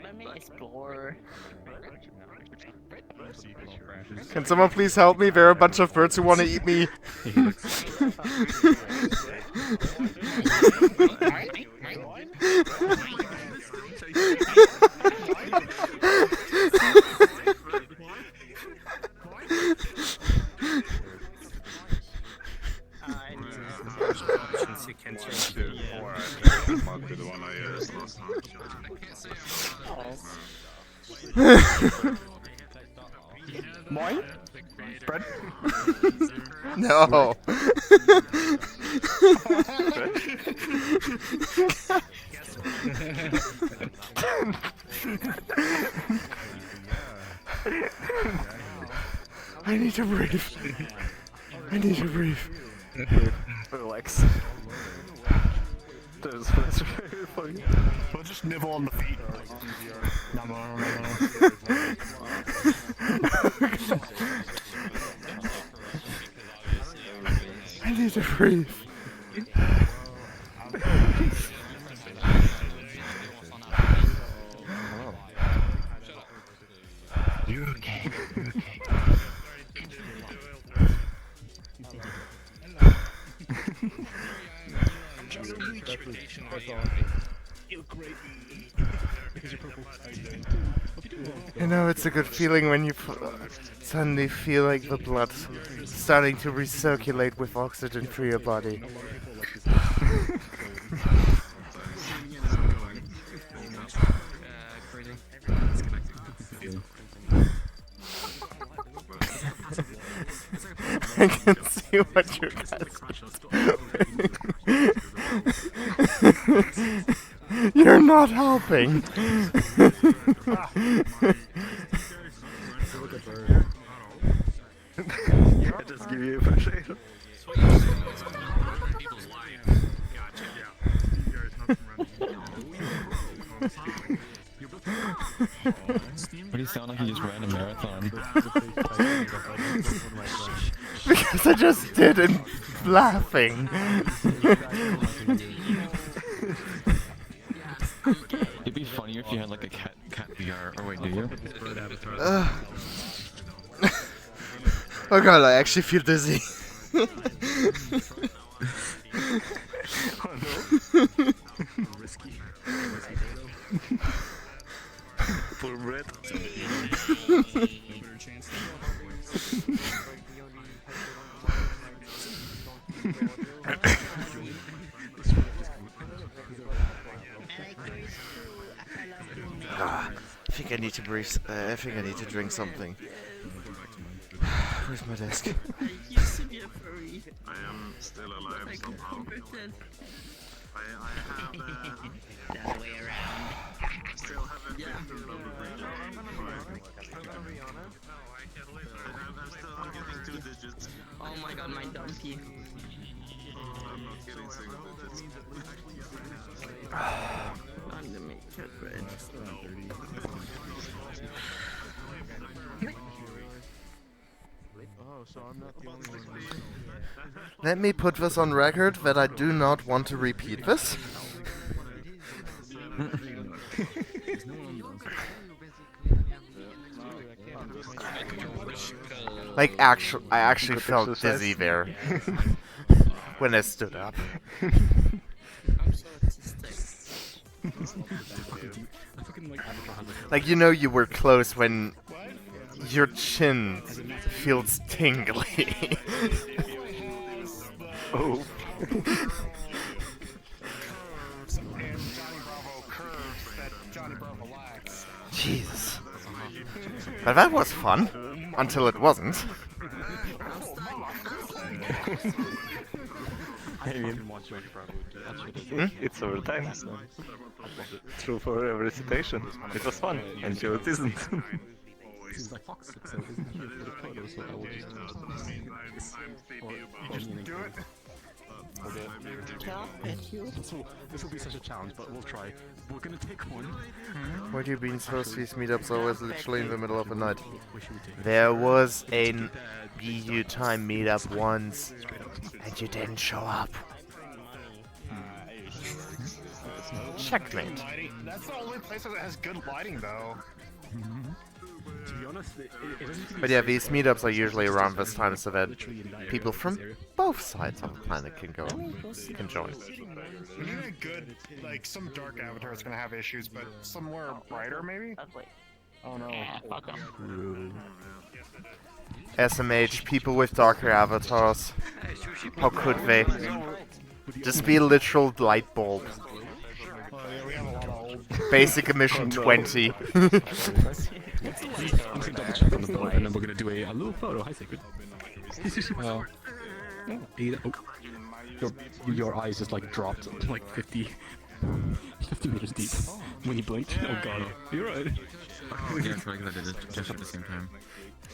Let me explore. Can someone please help me? There are a bunch of birds who want to eat me. Moin? Bread? No. I need to breathe. I need to breathe. Relax. There's That's very funny. We'll just nibble on the feet. No. I need to breathe. You're okay. You're okay. You know, it's a good feeling when you suddenly feel like the blood starting to recirculate with oxygen through your body. I can see what you guys are doing. You're not helping. I just give you a appreciation. What do you sound like you just ran a marathon? Because I just did and laughing. It'd be funnier if you had like a cat VR. Or wait, do you? Oh god, I actually feel dizzy. Oh no. Poor Brett. I think I need to breathe. I think I need to drink something. Where's my desk? I am still alive somehow. I have The other way around. still haven't been through the I'm getting 2 digits. Oh my god, my donkey. I'm not getting single digits. I'm the meat cut bread. Oh, so I'm not the only one. Let me put this on record that I do not want to repeat this. Like, I actually felt dizzy there when I stood up. Like, you know you were close when your chin feels tingly. Oh. Jesus. But that was fun. Until it wasn't. It's over time. True for every situation. It was fun, and so it isn't. Seems like Fox, so isn't here for the photo, so I will just do it. This will be such a challenge, but we'll try. We're gonna take one. Where do you been supposed to these meetups always literally in the middle of the night? There was a BU time meetup once, and you didn't show up. Checkmate. That's the only place that has good lighting, though. To be honest, it doesn't But yeah, these meetups are usually around this time so that people from both sides of the planet can join. We need a good, like, some dark avatar is gonna have issues, but somewhere brighter, maybe? Oh no. SMH, people with darker avatars. How could they? Just be a literal light bulb. Basic emission 20. I'm just gonna double check on the board, and then we're gonna do a little photo. Hi, Sacred. Your eyes just like dropped like 50 meters deep when you blinked. Oh god, you're right. Yeah, it's like I did it just at the same time.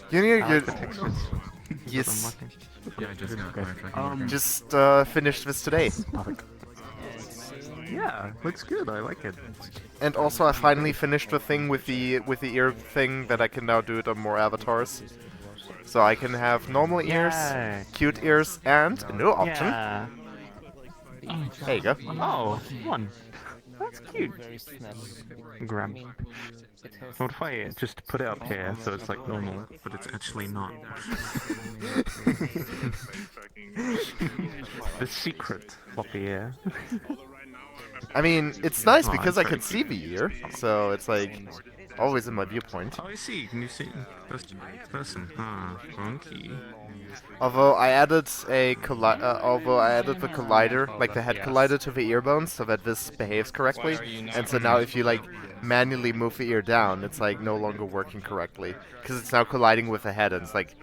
You know, yes. Yeah, I just got my Just finished this today. Yeah, looks good. I like it. And also, I finally finished the thing with the ear thing that I can now do it on more avatars. So I can have normal ears, Yay. cute ears, and a new option. Yeah. There you go. Oh, one. That's cute. Grab. What if I just put it up here so it's like normal, but it's actually not? The secret of the ear. I mean, it's nice because I can see the ear, so it's like always in my viewpoint. Oh, I see. Can you see first person? Ah, funky. Although I added the collider, like the head collider, to the ear bones so that this behaves correctly. And so now if you like manually move the ear down, it's like no longer working correctly because it's now colliding with the head and it's like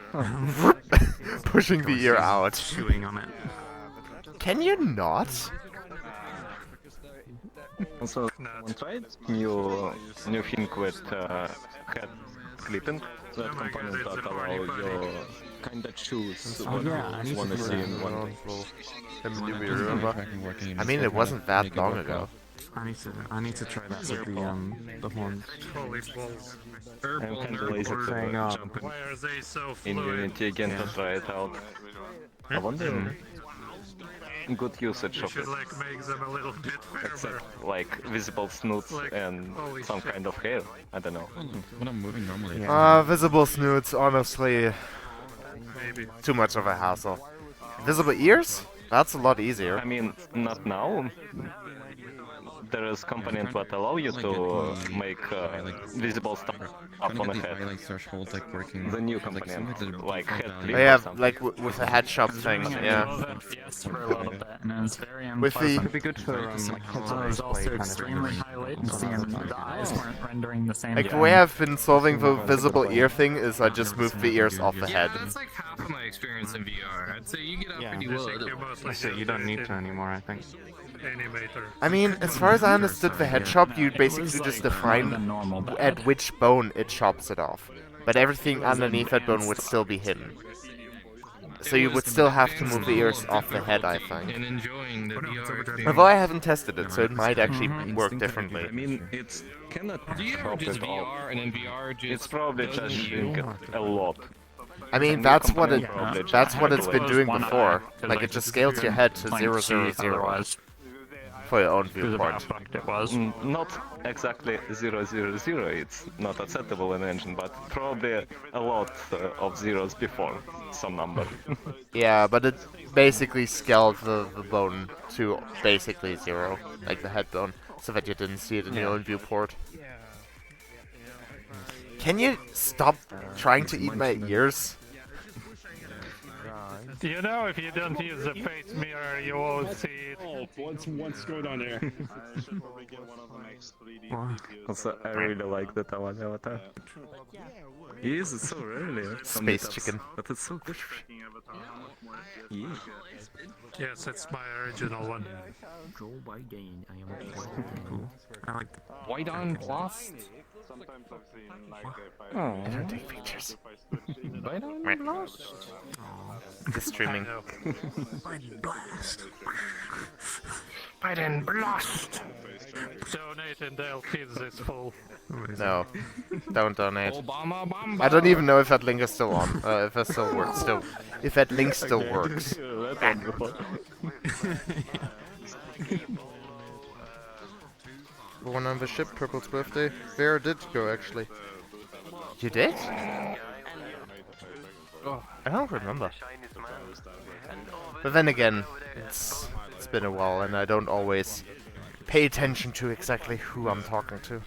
pushing the ear out. Chewing on it. Can you not? Also, one tried new thing with head clipping. That component that allow you kinda choose what you wanna see in one. I mean, it wasn't that long ago. I need to try that with the horn. I'm kinda lazy to Hang on. Why are they so in fluid? Unity again to try it out. I wonder good usage You of should it. like make them a little bit firmer. Except like visible snoots Like, and holy some shit. kind of hair. I don't know. When I'm moving normally. Visible snoots, honestly, Maybe. too much of a hassle. Visible ears? That's a lot easier. I mean, not now. There is component that allow you to make visible stuff up on the head. Threshold, like working. The new component, like head clip Yeah, or something. like with the head shop thing, yeah. With the Could be good for like heads up display kind of high latency and the eyes weren't rendering the same. like the way I've been solving the visible ear thing is I just move the ears off the head. That's like half of my experience in VR. I'd say you get out pretty well. I say you don't need to anymore, I think. Animator. I mean, as far as I understood the head chop, you basically just define at which bone it chops it off. But everything underneath that bone would still be hidden. So you would still have to move the ears off the head, I think. And enjoying the VR. Although I haven't tested it, so it might actually work differently. I mean, it's cannot Do you ever chop just it all. VR and in VR just It's probably doesn't just you? doing a lot. I mean, that's what it's been doing before. Like, it just scales your head to 000 for your own viewpoint. Not exactly 000, it's not acceptable in engine, but probably a lot of zeros before some number. Yeah, but it basically scaled the bone to basically 0, like the head bone, so that you didn't see it in your own viewport. Can you stop trying to eat my ears? You know, if you don't use the face mirror, you won't see it. Oh, what's going on there? Also, I really like the Tawan avatar. He is so early. from Space Meetups, chicken. But it's so good. Yeah. Yes, it's my original one. Joe Biden, I am Cool. I like White on plus. I don't take pictures. Just streaming. Biden blast. Biden blast. Donate and they'll feed this fool. No, don't donate. Obama bomba. I don't even know if that link is still on. If that still works. If that link still works. The one on the ship, Purple's birthday. There did go actually. You did? I don't remember. But then again, it's been a while, and I don't always pay attention to exactly who I'm talking to.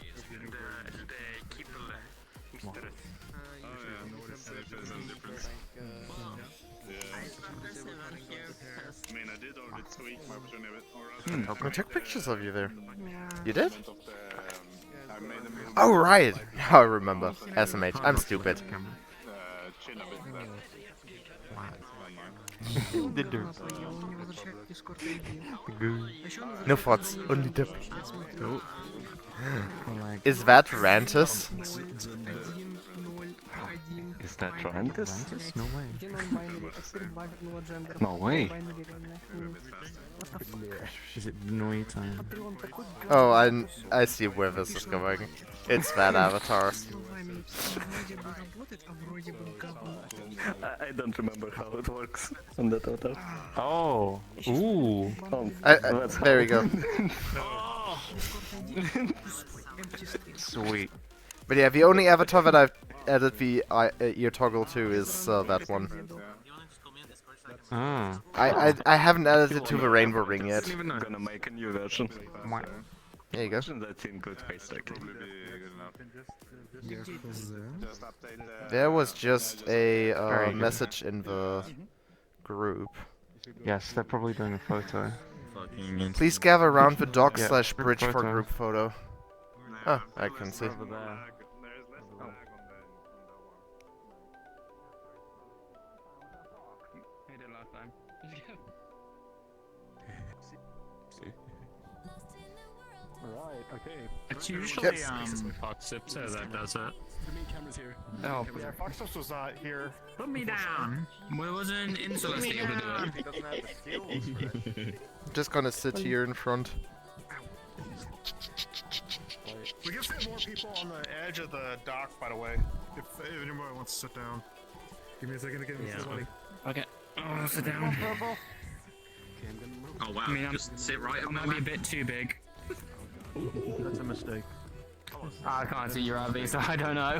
I took pictures of you there. You did? Oh right! Now I remember. SMH. I'm stupid. No thoughts, only dip. Is that Rantus? Is Is that Randus? No way. No way. Is it Noita? Oh, I see where this is going. It's bad avatars. I don't remember how it works on that avatar. Oh, ooh. That's there we go. Sweet. But yeah, the only avatar that I've added the ear toggle to is that one. Ah. I haven't added it to the rainbow ring yet. I'm gonna make a new version. There you go. That's in good face tracking. There was just a message in the group. Yes, they're probably doing a photo. Please gather around the dock/bridge group for photo. group photo. Oh, I can see. Over there. I did last time. Alright, okay. It's usually Fox Sipsa that does it. The main camera's here. Oh, Yeah, Fox Tips was not here. put me down. Well, it wasn't Insulas able to do it. Just gonna sit here in front. We can fit more people on the edge of the dock, by the way. If anybody wants to sit down. Give me a second to get Yeah. somebody. Okay. Oh, sit down. Oh wow, I mean, just sit right it on might be a bit too big. That's a mistake. I can't see your RV, so I don't know.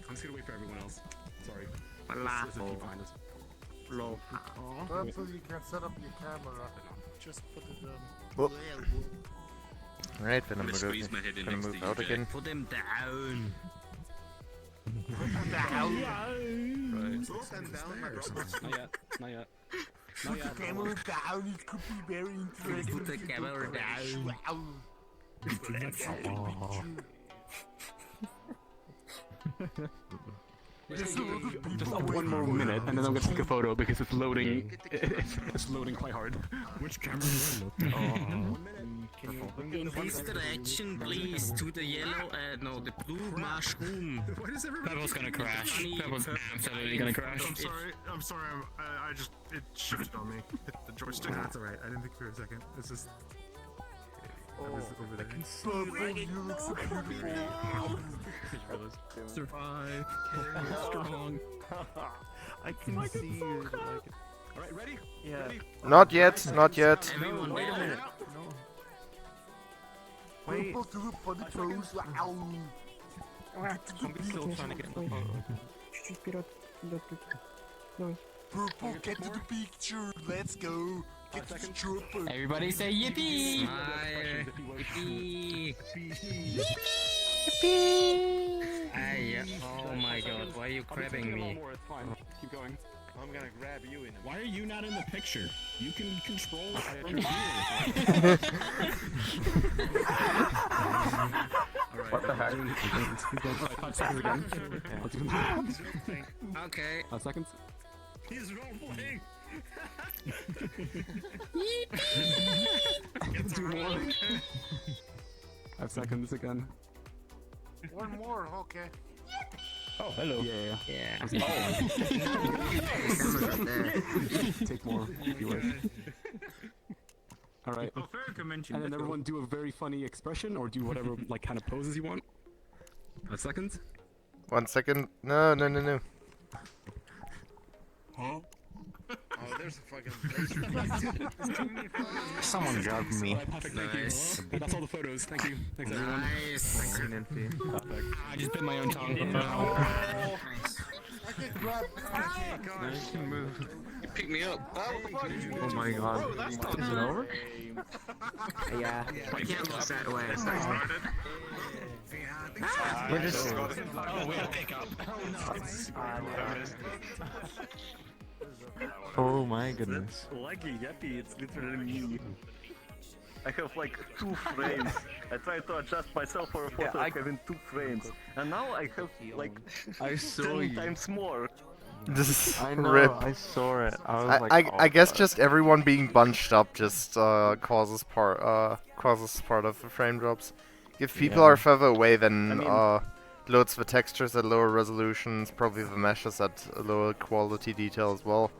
I'm just gonna wait for everyone else. Sorry. Voila. There's a few behind us. Perhaps you can set up your camera. Just put it Whoop. Alright, then I'm gonna gonna squeeze my head in gonna next move to out you, again. Put them down. Right. Not yet. Not yet. Not yet. camera down, it could be very interesting. Put the camera down. Just one more minute, and then I'm gonna take a photo because it's loading. It's loading quite hard. Which camera do I look? In this direction, please, to the yellow, no, the blue mushroom. Why does everybody? That was gonna crash. That was absolutely gonna crash. I'm sorry, I just, it shifted on me. Hit the joystick. That's alright. I didn't think for a second. It's just. That was over there. Purple, you look so beautiful. Survive. Strong. I can see you. Alright, ready? Yeah. Ready? Not yet, not yet. Everyone, Wait a minute. No. Wait. Purple, do it for the toes. Wow. I'm still trying to get in the photo. Purple, get to the picture. Let's go. Get to the trooper. everybody say yippee! Yippee! Yippee! Oh my god, why are you grabbing me? It's fine. Keep going. I'm gonna grab you in. Why are you not in the picture? You can control What the heck? 5 seconds again. Let's do that. Okay. 5 seconds. He's rolling. Let's do more. 5 seconds again. One more, okay. Oh, hello. Yeah. Take more if you wish. Alright. And then everyone do a very funny expression or do whatever like kind of poses you want. 5 seconds. 1 second. No. Huh? Oh, there's a fucking. Someone grabbed me. Perfect, thank Nice. you. That's all the photos. Thank you. Thanks everyone. Nice. Perfect. I just bit my own tongue. Now you can move. You pick me up. Oh my god. Is it over? Yeah. I can't look that way. We're just. Oh, we have pickup. Oh my goodness. Lucky Yappy, it's literally me. I have like 2 frames. I tried to adjust myself for a photo having 2 frames. And now I have like I saw 10 you. times more. I know, Rip. I saw it. I was like, I guess just everyone being bunched up just causes part of the frame drops. If people Yeah. are further away, then I mean- loads the textures at lower resolutions, probably the meshes at a lower quality detail as well.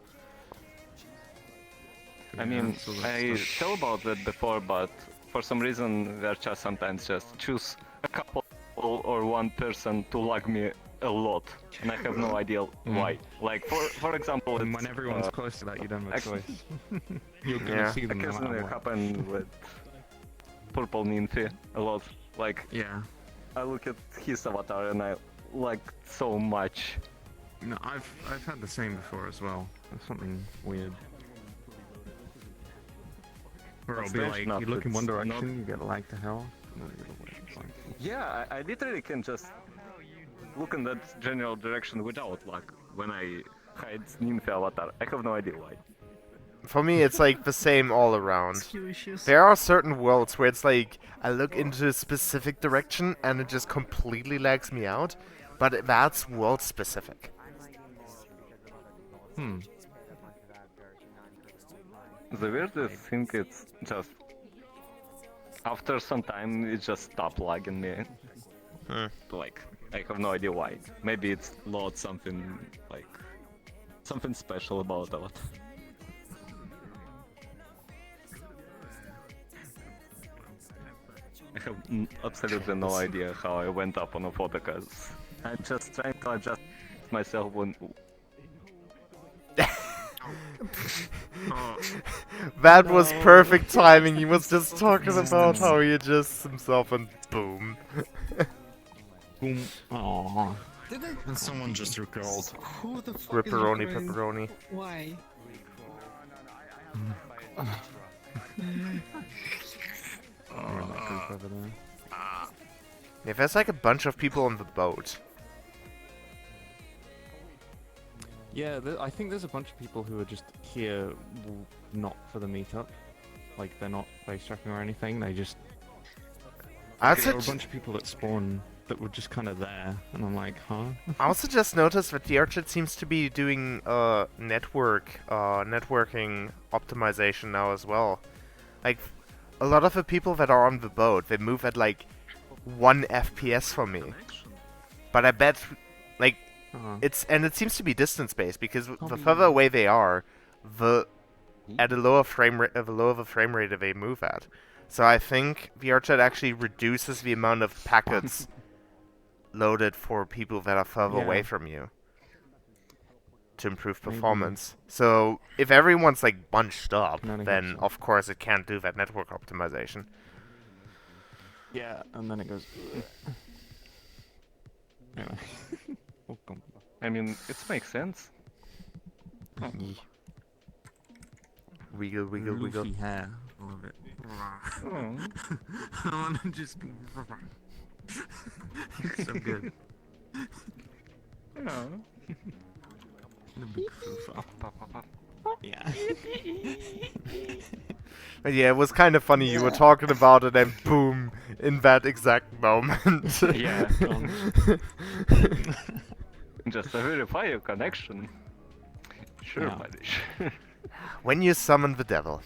I mean, I thought about that before, but for some reason VRChat sometimes just choose a couple or one person to lag me a lot, and I have no idea why. Like for example, And it's, when everyone's close to that, you don't have a choice. You're gonna Yeah. see them no matter occasionally what. happen with Purple Nymphy a lot. Like, Yeah. I look at his avatar and I like so much. No, I've had the same before as well. There's something weird. Or I'll be Strange like, enough, you look in one it's direction, not- you get lagged to hell. And then you go away. It's like, Yeah, I literally can just look in that general direction without lag when I hide Nymphy avatar. I have no idea why. For me, it's like the same all around. There are certain worlds where it's like, I look into a specific direction and it just completely lags me out, but that's world specific. The weirdest thing is just after some time it just stopped lagging me. Like, I have no idea why. Maybe it's load something like something special about it. I have absolutely no idea how I went up on a photo, cause I'm just trying to adjust myself when. That was perfect timing. He was just talking about how he adjusts himself and boom. boom. Aww. And someone just recalled. Who the fuck is Ripperoni, recording? pepperoni. Why? If there's like a bunch of people on the boat. Yeah, I think there's a bunch of people who are just here not for the meetup. Like, they're not base tracking or anything, they just... I There were a also, bunch of people that spawn that were just kind of there, and I'm like, huh? I also just noticed that VRChat seems to be doing networking optimization now as well. Like, a lot of the people that are on the boat, they move at like 1 FPS from me. But I bet, like, it seems to be distance based because the further away they are, at a lower frame rate, the lower the frame rate they move at. So I think VRChat actually reduces the amount of packets loaded for people that are further away from you to improve performance. So if everyone's like bunched up, then of course it can't do that network optimization. Yeah, and then it goes... Anyway. Welcome. I mean, it makes sense. Wiggle, wiggle, wiggle. Goofy hair. I love it. I want to just be... It's so good. The big foofa. Yeah. But yeah, it was kind of funny. You were talking about it and boom, in that exact moment. Yeah. Just verify your connection. Sure, Yeah. buddy. When you summon the devil.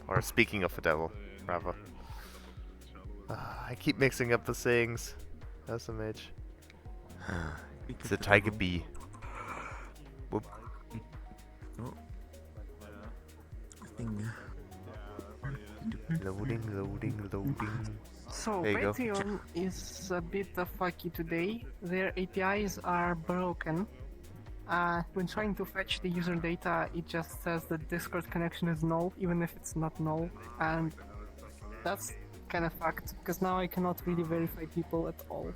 Or speaking of the devil, rather. I keep mixing up the sayings. SMH. It's a tiger bee. Whoop. Loading, loading, loading. So There you go. Patreon is a bit fucky today. Their APIs are broken. When trying to fetch the user data, it just says the Discord connection is null, even if it's not null. And that's kind of fucked, because now I cannot really verify people at all.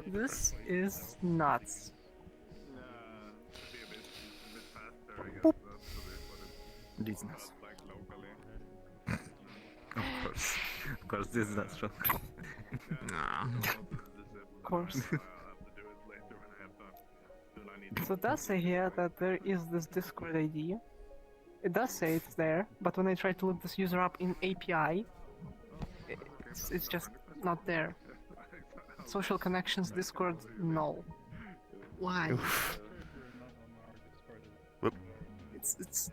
This is nuts. Business. Of course, this is not strong. Of course. So it does say here that there is this Discord ID. It does say it's there, but when I try to look this user up in API, it's just not there. Social connections, Discord, null. Why? Oof. Whoop.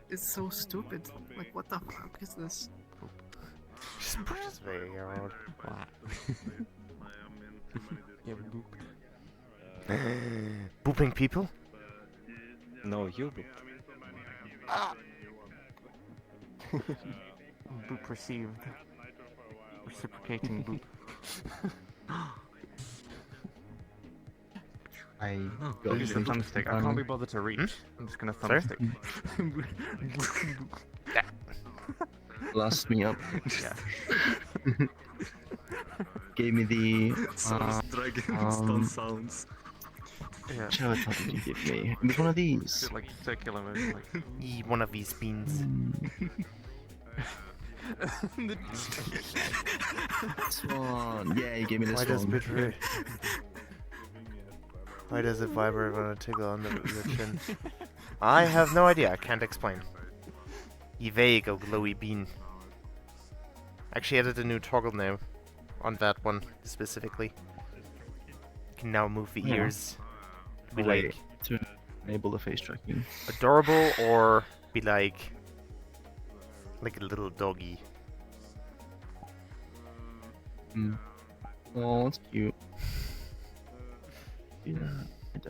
It's so stupid. Like, what the fuck is this? Just push his way around. Yeah, Booping people? No, you booped. Ah. Boop received. Reciprocating boop. I I'll use the thumbstick. I can't be bothered to reach. I'm just gonna thumbstick. Last meetup. Yeah. Gave me the Dragon stun sounds. Yeah. Which avatar did you give me? It was one of these. Like circular motion, like. Eat one of these beans. This one. Yeah, you gave me this Why does one. betray? Why does it vibrate when I tickle on the chin? I have no idea. I can't explain. Evade a glowy bean. Actually added a new toggle now on that one specifically. You can now move the Yeah. ears. Be Wait, like to enable the face tracking. adorable or be like a little doggy. Oh, that's cute. Yeah.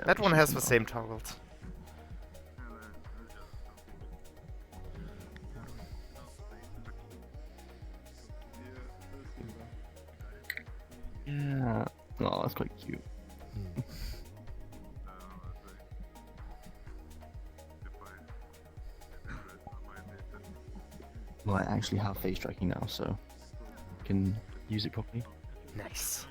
That one has the same toggles. Yeah. Oh, that's quite cute. Well, I actually have face tracking now, so I can use it properly. Nice.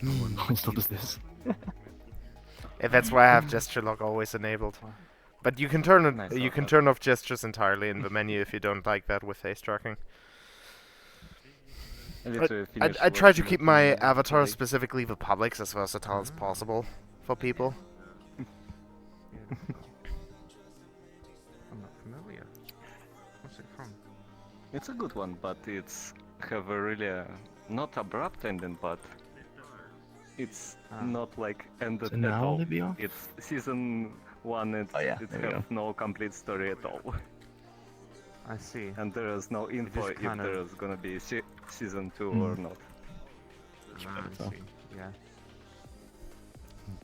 No one still does this. Yeah, that's why I have gesture lock always enabled. But you can turn it. You can turn off gestures entirely in the menu if you don't like that with face tracking. I try to keep my avatar, specifically the publics, as versatile as possible for people. I'm not familiar. What's it from? It's a good one, but it's have a really not abrupt ending, but it's not like ended So at now all. they be off? It's season 1. It there we have go. no complete story at all. I see. And there is no info if kind of- there is gonna be season 2 or not. Ah, I see. Yeah.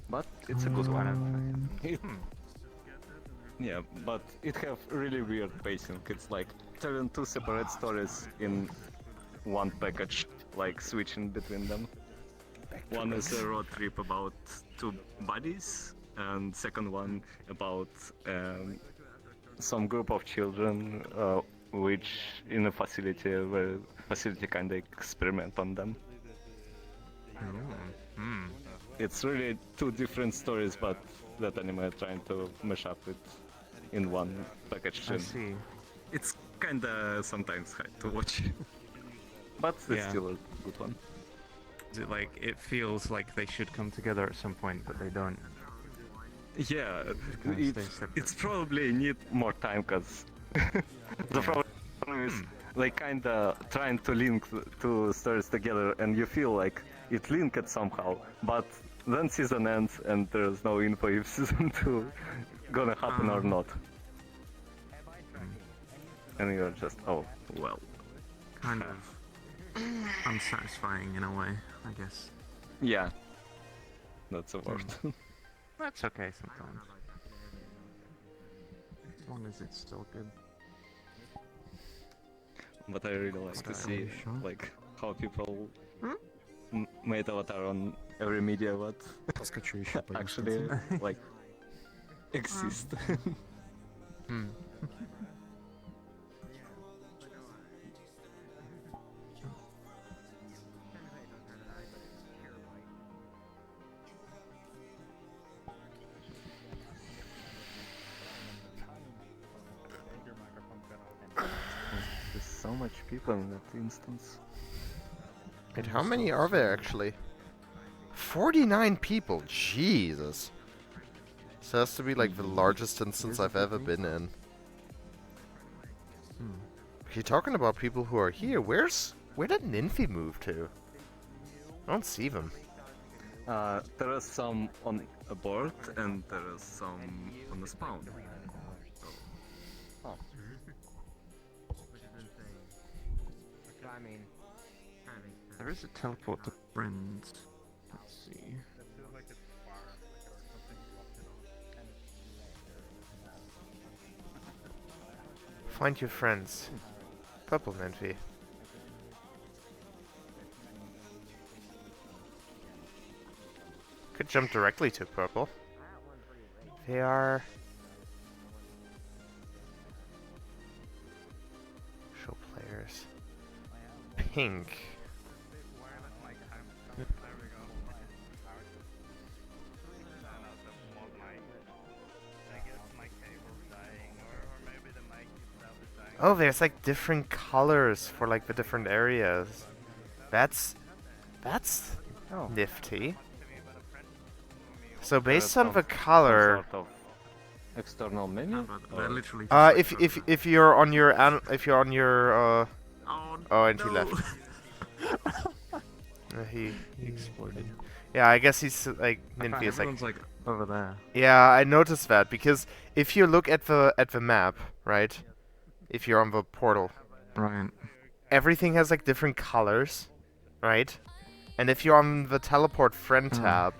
But it's a good one. Kind Yeah, but it have really weird pacing. It's like telling 2 separate stories in one package, like switching between them. One is a road trip about 2 buddies, and second one about some group of children which in a facility where facility kinda experiment on them. It's really 2 different stories, but that anime are trying to mash up it in one package. I and see. It's kinda sometimes hard to watch, but it's Yeah. still a good one. Is it like it feels like they should come together at some point, but they don't? Yeah, kinda stay separate. it's probably need more time, cause the problem is like kinda trying to link 2 stories together, and you feel like it linked somehow, but then season ends and there's no info if season 2 gonna happen or not. And you're just, oh, well. Kind of unsatisfying in a way, I guess. Yeah, that's a word. That's okay sometimes. As long as it's still good. But I really like to see like how people made avatar on every media what actually like exist. There's so much people in that instance. Wait, how many are there actually? 49 people. Jesus. This has to be like the largest instance I've ever been in. You're talking about people who are here. Where did Ninfi move to? I don't see them. There are some on a board and there are some on the spawn. There is a teleport to friends. Let's see. Find your friends. Purple Nymphy. Could jump directly to purple. They are... Show players. Pink. Oh, there's like different colors for like the different areas. That's nifty. So based on the color, external menu. if you're on your oh, and he left. He exploded. Yeah, I guess he's like Nymphy is like over there. Yeah, I noticed that because if you look at the map, right? If you're on the portal, right? Everything has like different colors, right? And if you're on the teleport friend tab,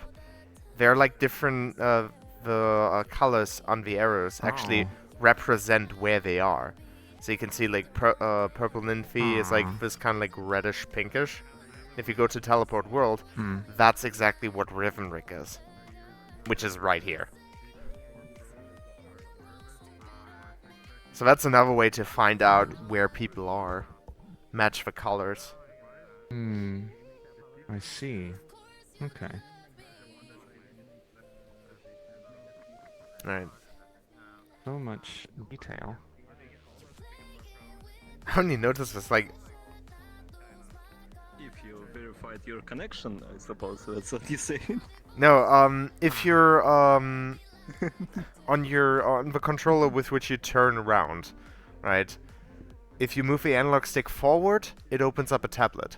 they're like different. The colors on the arrows actually represent where they are. So you can see like purple Nymphy is like this kind of like reddish pinkish. If you go to teleport world, that's exactly what Rivenrick is, which is right here. So that's another way to find out where people are. Match the colors. I see. Okay. Alright. So much detail. I only noticed this like... If you verified your connection, I suppose that's what you say. No, if you're on the controller with which you turn around, right? If you move the analog stick forward, it opens up a tablet.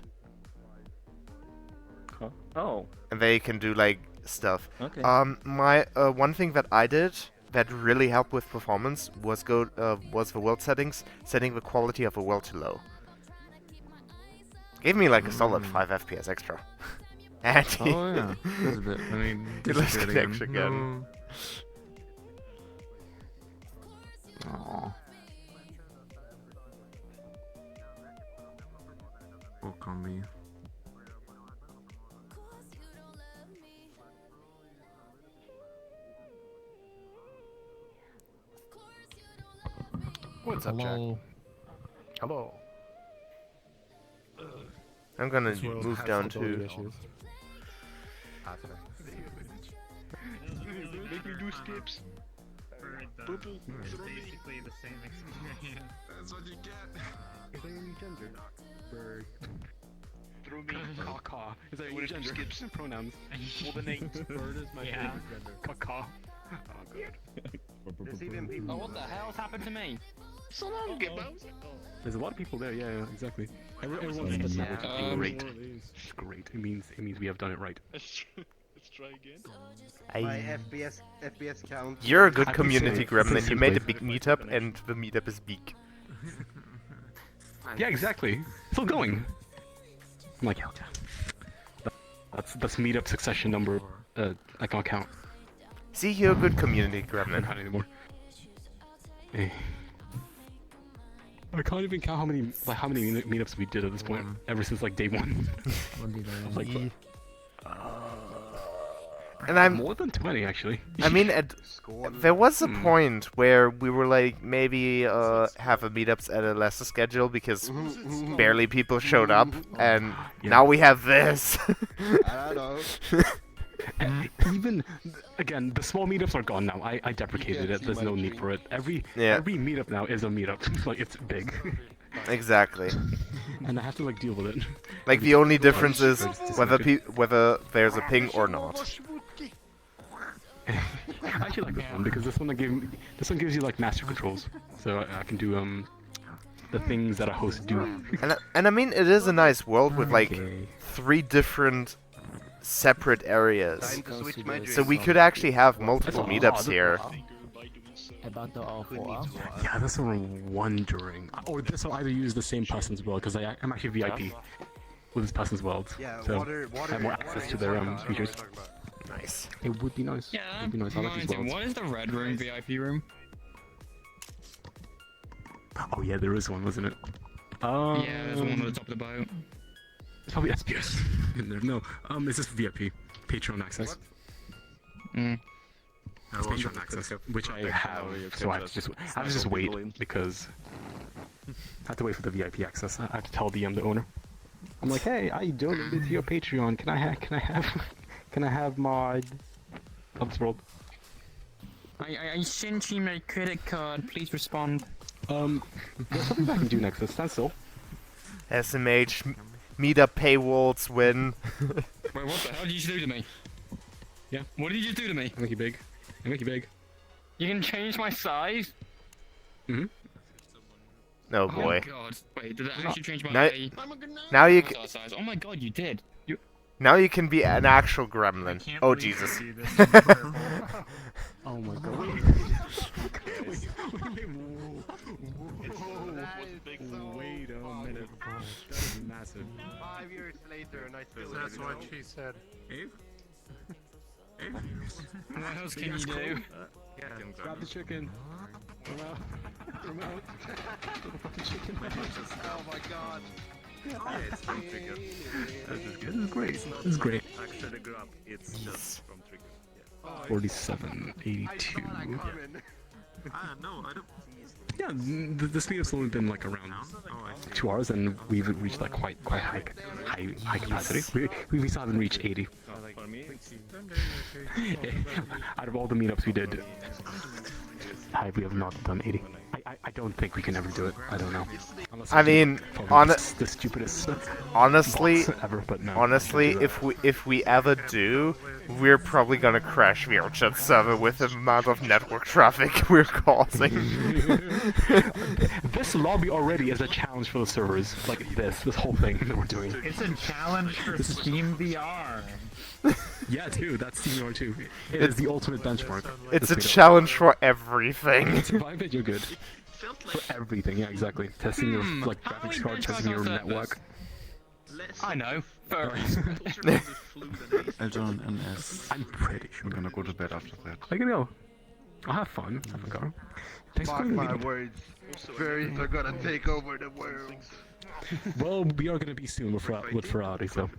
Huh? Oh. And they can do like stuff. Okay. My one thing that I did that really helped with performance was was the world settings, setting the quality of the world to low. Gave me like a solid 5 FPS extra. And oh yeah, that's a bit. I mean, let's connect again. Aww. Walk on me. What's up, Jack? Hello. I'm gonna move down to... Make me do skips. Purple, basically the same experience. That's what you get. Same gender. Bird. Through me, caw. Is that your gender? Skips and pronouns. Well, the names. Bird is my favorite gender. Caw. Oh, good. There's even people. Oh, what the hell's happened to me? So long, Gibbo. There's a lot of people there. Yeah, exactly. Everyone's great. It's great. It means we have done it right. Let's try again. My FPS count. You're a good community gremlin. You made a big meetup, and the meetup is big. Yeah, exactly. Still going. I'm like, that's meetup succession number. I can't count. See, you're a good community gremlin. Not anymore. Hey. I can't even count how many meetups we did at this point. Ever since like day one. Like, and I'm more than 20 actually. I mean, there was a point where we were like maybe have a meetups at a lesser schedule because barely people showed up, and now we have this. I don't know. And even again, the small meetups are gone now. I deprecated it. There's no need for it. Every meetup now is a meetup. Like it's big. Exactly. And I have to like deal with it. Like the only difference is whether there's a ping or not. I actually like this one because this one gives you like master controls, so I can do the things that a host do. And I mean, it is a nice world with like 3 different separate areas, so we could actually have multiple meetups here. About the all Yeah, that's what I'm wondering. Or this will either use the same person as well, because I'm actually VIP. with this person's world. So have more access to their features. Nice. It would be nice. Yeah, it would be nice. I like these worlds. what is the red room VIP room? Oh yeah, there is one, wasn't it? Yeah, there's one at the top of the boat. It's probably SPS in there. No, it's just VIP, Patreon access. Mm. It's Patreon access, which I have, so I have to just wait because I have to wait for the VIP access. I have to tell the owner. I'm like, hey, I donated to your Patreon. Can I have my World? I sent you my credit card. Please respond. There's something I can do next. Stand still. SMH, Meetup paywalls win. Wait, what the hell did you do to me? Yeah. What did you do to me? I make you big. I make you big. You can change my size? Mm-hmm. Oh boy. Oh god. Wait, did that actually change my now you can. size? Oh my god, you did. Now you can be an actual gremlin. Oh Jesus. Oh my god. Wait a minute. That is massive. 5 years later and I still That's what she said. Abe? What else can you do? Grab the chicken. Remote. Chicken. Oh my god. Yeah, it's from trigger. This is great. This is great. Actually, grab. It's just from trigger. Yeah. 47, 82. No, I don't. Yeah, the speed has only been like around 2 hours, and we've reached like quite high capacity. We still haven't reached 80. Out of all the meetups we did, we have not done 80. I don't think we can ever do it. I don't know. I mean, the stupidest honestly, ever, but no. Honestly, if we ever do, we're probably gonna crash VRChat server with the amount of network traffic we're causing. This lobby already is a challenge for the servers. Like this whole thing that we're doing. It's a challenge for Steam VR. Yeah, too. That's Steam VR too. It's the ultimate benchmark. It's a challenge for everything. Survive it, you're good. For everything, yeah, exactly. Testing your like graphics card, testing your network. I know. Elton and S. I'm pretty sure. I'm gonna go to bed after that. I can go. I'll have fun. Have a go. Thanks for coming. my words. Furries are gonna take over the world. Well, we are gonna be soon with Ferrari, so.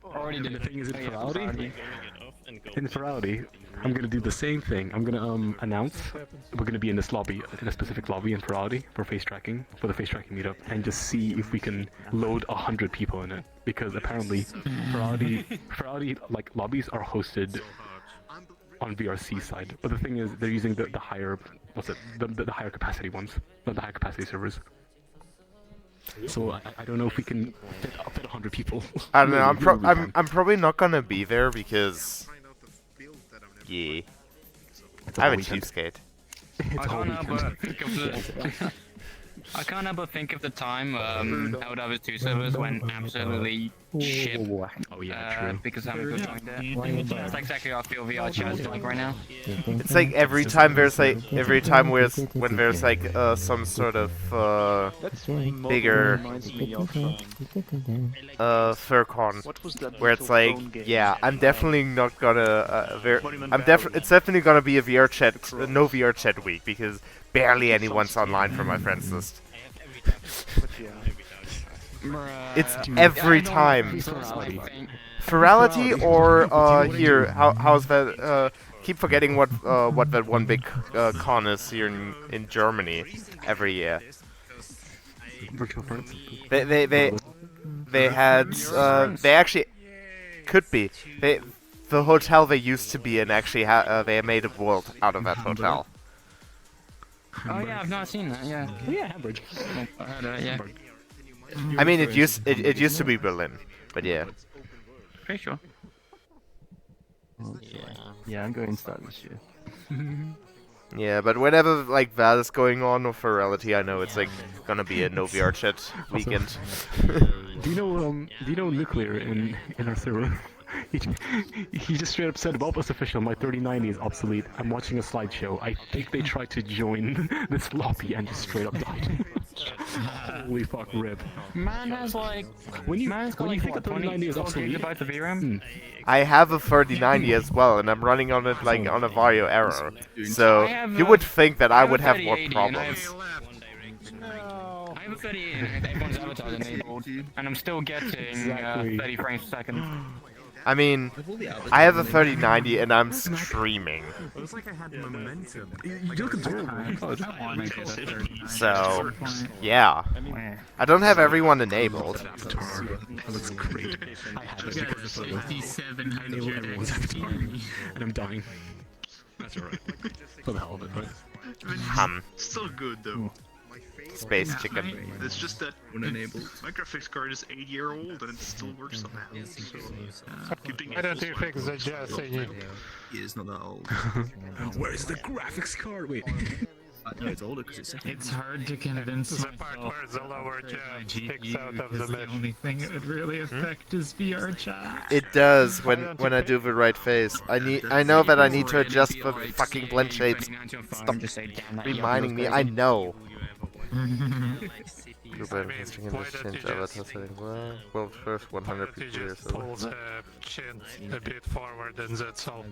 Already did. The thing is, in Ferrari, I'm gonna do the same thing. I'm gonna announce we're gonna be in this lobby, in a specific lobby in Ferrari for face tracking, for the face tracking meetup, and just see if we can load 100 people in it. Because apparently, Ferrari like lobbies are hosted on VRC side, but the thing is, they're using the higher, the higher capacity ones, not the higher capacity servers. So I don't know if we can fit 100 people. I don't know. I'm probably not gonna be there because yeah, I'm a cheapskate. I can't help but think of the time held over 2 servers when absolutely shit. Oh yeah, true. Because I haven't joined it. That's exactly how I feel VRChat is like right now. It's like every time there's like when there's like some sort of bigger FurCon where it's like, yeah, I'm definitely not gonna it's definitely gonna be a VRChat no VRChat week because barely anyone's online from my friends list. It's every time. Ferality or here, how's that? Keep forgetting what that one big con is here in Germany every year. They had they actually could be the hotel they used to be in actually they made a world out of that hotel. Oh yeah, I've not seen that. Yeah. Oh, yeah, Hamburg. I heard yeah. I mean, it used to be Berlin, but yeah. Pretty sure. Yeah, I'm going to start this year. Yeah, but whenever like that is going on with Ferality, I know it's like gonna be a no VRChat weekend. Do you know Nuclear in our server? He just straight up said, "Bulbous official, my 3090 is obsolete. I'm watching a slideshow. I think they tried to join this lobby and just straight up died." Holy fuck, rip. Man has like When you man's got when you like think a what, 3090 is 24 obsolete, gigabytes of VRAM. I have a 3090 as well, and I'm running on it like on a Varjo Aero. So I have you a- would think that I have a would have more 3080 and I have- problems. I have a 30 and everyone's avatar enabled, and I'm still getting Exactly. 30 frames per second. I mean, I have a 3090 and I'm streaming. It was like I had momentum. you look adorable. So, yeah. I don't have everyone enabled. That looks great. I have it because of the 5700 and I'm dying. That's alright. For the hell of it, right? Still good though. Space chicken. It's just that my graphics card is 8-year-old and it still works somehow. So, keeping Why don't you fix the jazz thingy? He is not that old. Where's the graphics card? Wait. No, it's older because It's hard to convince The part where the lower jazz sticks out of the mesh. only thing that would really affect is VRChat. It does when I do the right face. I know that I need to adjust the fucking blend shapes. Stop reminding me. I know. Well, first 100 people here, Just pull the chin a bit forward and that's all.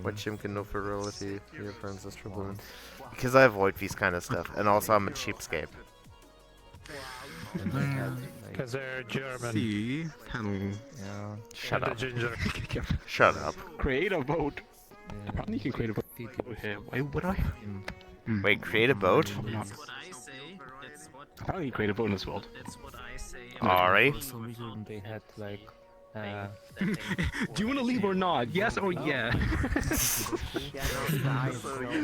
What chimp can no virility? Your friends is trouble. Because I avoid these kind of stuff, and also I'm a cheapskate. Because they're German. See, panel. Shut And up. the ginger. Shut up. Create a vote. Apparently you can create a vote here. Why would I? Wait, create a boat? Apparently you create a vote in this world. Alright. They had like. Do you want to leave or not? Yes or yeah?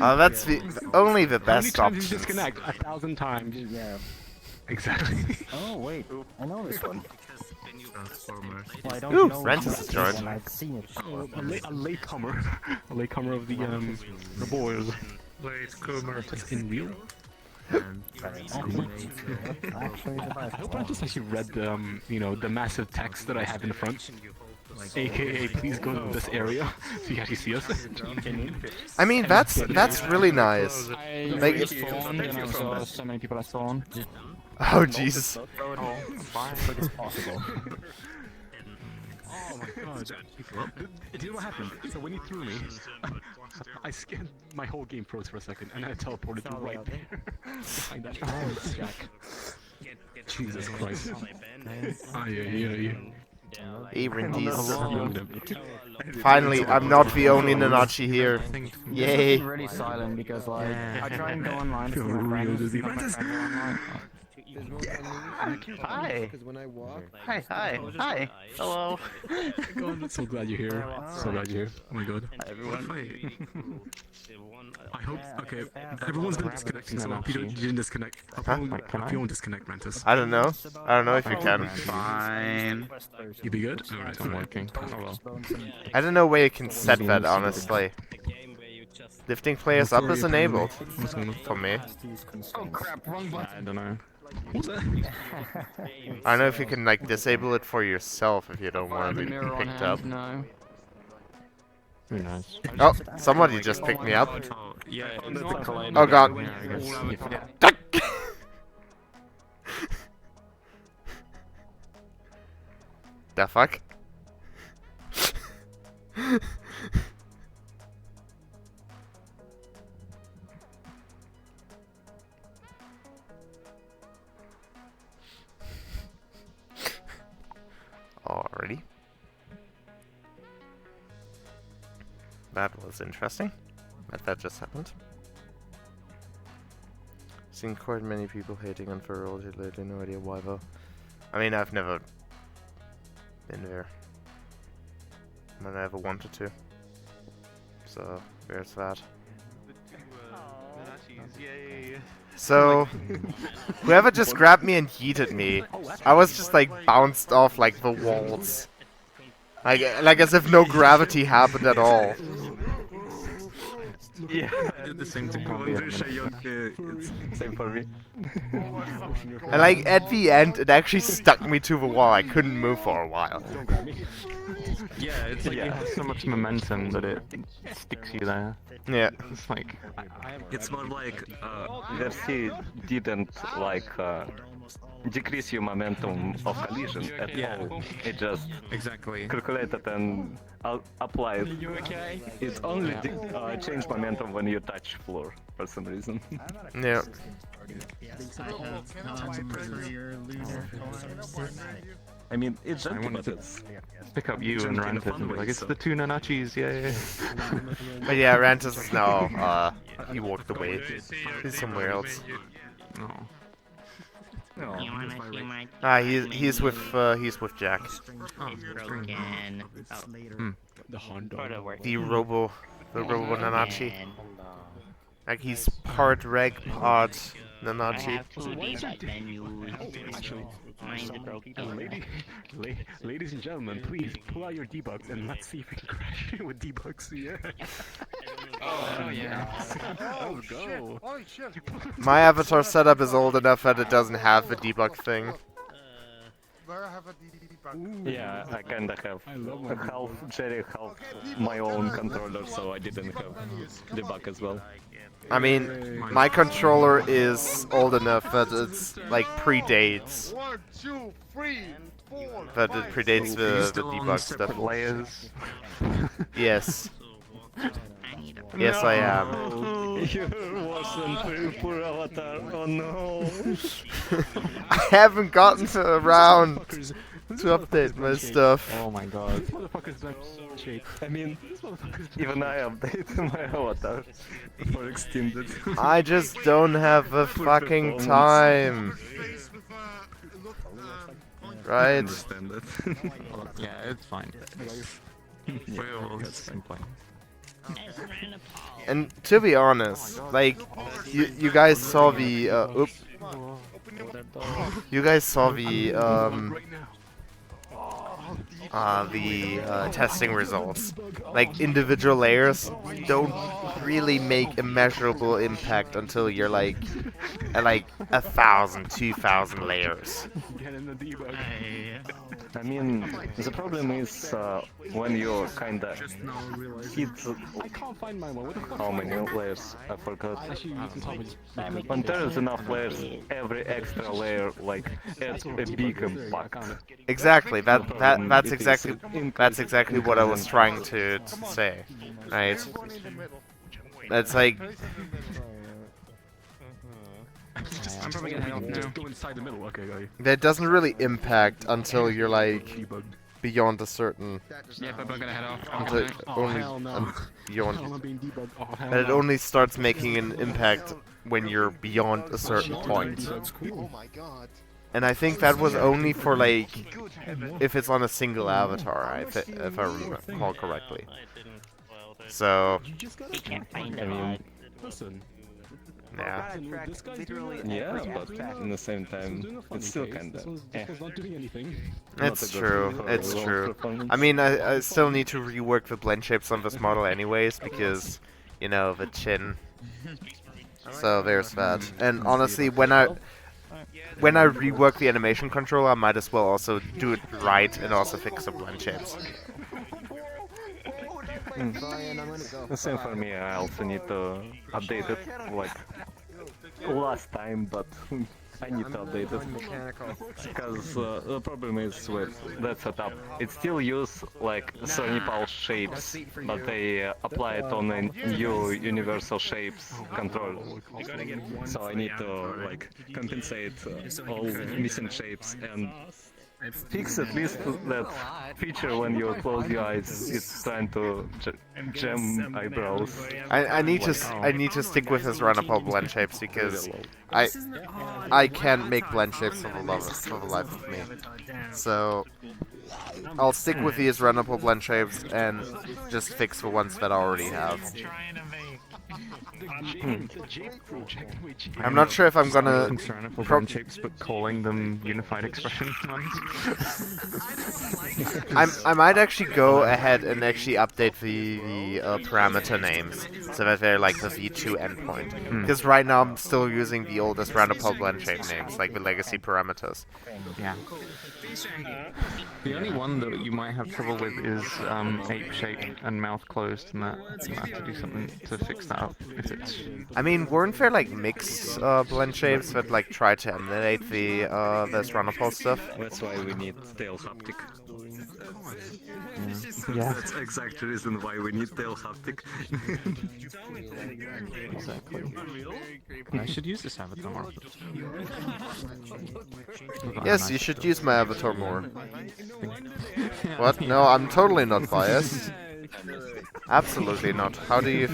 Oh, that's only the How many best times did you option. disconnect? 1,000 times. Yeah. Exactly. Oh wait, I know this one. Well, I don't Ooh, know Francis which is joined. one, I've seen it. Oh, a latecomer. A latecomer of the boys. Late Coomer. That's in real? I hope I just actually read the, you know, the massive text that I have in the front. AKA, please go to this area so you can actually see us. I mean, that's really nice. I Like, respawned and I saw so many people at spawn. oh Jesus. Oh my god. Do you know what happened? So when you threw me, I scanned my whole game froze for a second and I teleported to right there. Behind that jack. Jesus Christ. Yeah. Finally, I'm not the only Nanachi here. Yay. I'm really silent because like I try and go online to my friends. Hi. Hi. Hello. So glad you're here. So glad you're here. Oh my god. Hi, everyone. I hope. Okay, everyone's been disconnecting now. You didn't disconnect. Huh? You won't disconnect, Mantis. I don't know. I don't know if you can. Fine. You be good? Alright, I'm working. Oh well. I don't know where you can set that, honestly. Lifting players up is enabled. For me. Oh crap, wrong button. I don't know. What's that? I don't know if you can, like, disable it for yourself if you don't want to be Mirror on picked up. hand, no. Very nice. Oh, somebody just picked me up. Yeah, Oh god. The fuck? Alrighty. That was interesting. That just happened. Seen quite many people hating on virology lately, no idea why though. I mean, I've never been there. I never wanted to. So, there's that. So, whoever just grabbed me and yeeted me, I was just like bounced off like the walls. Like as if no gravity happened at all. Yeah, I did the same thing. It's same for me. And like at the end, it actually stuck me to the wall. I couldn't move for a while. Yeah, it's like you have so much momentum that it sticks you there. Yeah. It's like... It's more like VRC didn't like decrease your momentum of collision at all. It just calculated and applied. It only changed momentum when you touch floor for some reason. Yeah. I mean, it's I gentle, wanted but to it's pick up you and Rantis and be like, it's the two Nanachis, yeah. But yeah, Rantis is now, he walked away. He's somewhere else. No. He's with Jack. Broken. The Honda. The Robo Nanachi. Like he's part reg, part Nanachi. I have 2 debug menus. Mine's broken. Ladies and gentlemen, please pull out your debugs and let's see if we can crash it with debugs. Yeah. Oh yeah. Oh, Let's shit. go. Oh, shit. My avatar setup is old enough that it doesn't have the debug thing. I have a debug. yeah, I kinda have half Jerry, half my own controller, so I didn't have debug as well. I mean, my controller is old enough that it's like predates. 1, 2, 3, 4. That it predates the debug stuff. Layers. Yes. Yes, I am. You wasn't very poor avatar. Oh no. I haven't gotten around to update my stuff. Oh my god. This motherfucker's like shape. I mean, even I updated my avatar for extended. I just don't have the fucking time. Right? I understand that. Yeah, it's fine. We'll complain. And to be honest, like, you guys saw the, you guys saw the, testing results. Like, individual layers don't really make a measurable impact until you're like at like 1,000, 2,000 layers. I mean, the problem is when you kinda hit how many layers? I forgot. When there's enough layers, every extra layer like adds a big impact. Exactly. That's exactly what I was trying to say. Right. That's like. I'm probably gonna head off now. Go inside the middle. Okay, got you. That doesn't really impact until you're like beyond a certain. Yeah, but I'm gonna head off. And it only starts making an impact when you're beyond a certain point. Oh my god. And I think that was only for like if it's on a single avatar, if I recall correctly. So. Listen. Yeah. Yeah, but in the same time, it's still kinda. It's true. It's true. I mean, I still need to rework the blend shapes on this model anyways because, you know, the chin. So there's that. And honestly, when I rework the animation control, I might as well also do it right and also fix the blend shapes. The same for me, I also need to update it, like, last time, but I need to update it. Because the problem is with that setup, it still use, like, Sony shapes, but they apply it on a new universal shapes controller. So I need to, like, compensate all missing shapes and fix at least that feature when you close your eyes, it's trying to jam eyebrows. I need to stick with this run-up blend shapes because I can't make blend shapes for the life of me. So I'll stick with these run-up blend shapes and just fix the ones that I already have. I'm not sure if I'm gonna. Concern for blend shapes, but calling them unified expression ones. I might actually go ahead and actually update the parameter names so that they're like the v2 endpoint. Because right now I'm still using the oldest roundabout blend shape names, like the legacy parameters. Yeah. The only one that you might have trouble with is ape shape and mouth closed, and that you might have to do something to fix that up if it's. I mean, weren't there like mixed blend shapes that like try to emulate the this roundabout stuff? That's why we need tail haptic. Yeah. That's exact reason why we need tail haptic. Exactly. I should use this avatar more. Yes, you should use my avatar more. What? No, I'm totally not biased. Absolutely not. How do you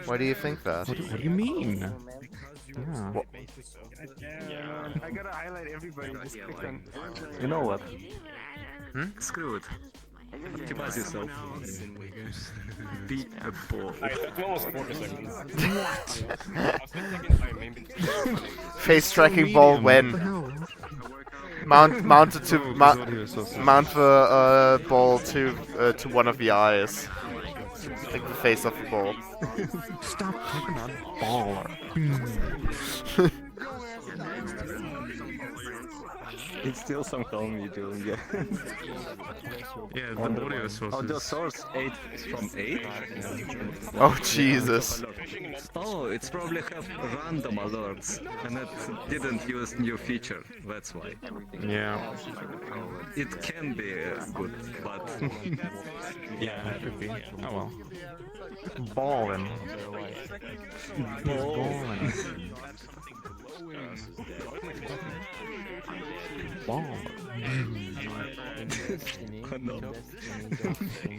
why do you think that? What do you mean? Yeah. I gotta highlight everybody. Just click on. You know what? Screw it. Optimize yourself. Be a ball. Face tracking ball when? Mount the ball to one of the eyes, like the face of the ball. Stop talking about baller. It's still somehow me doing it. Yeah, the audio source. Oh, the source 8 is from 8? Oh, Jesus. Oh, it's probably have random alerts, and it didn't use new feature, that's why. Yeah. It can be good, but... Yeah, it could be. Oh well. Ballin'. Ballin'.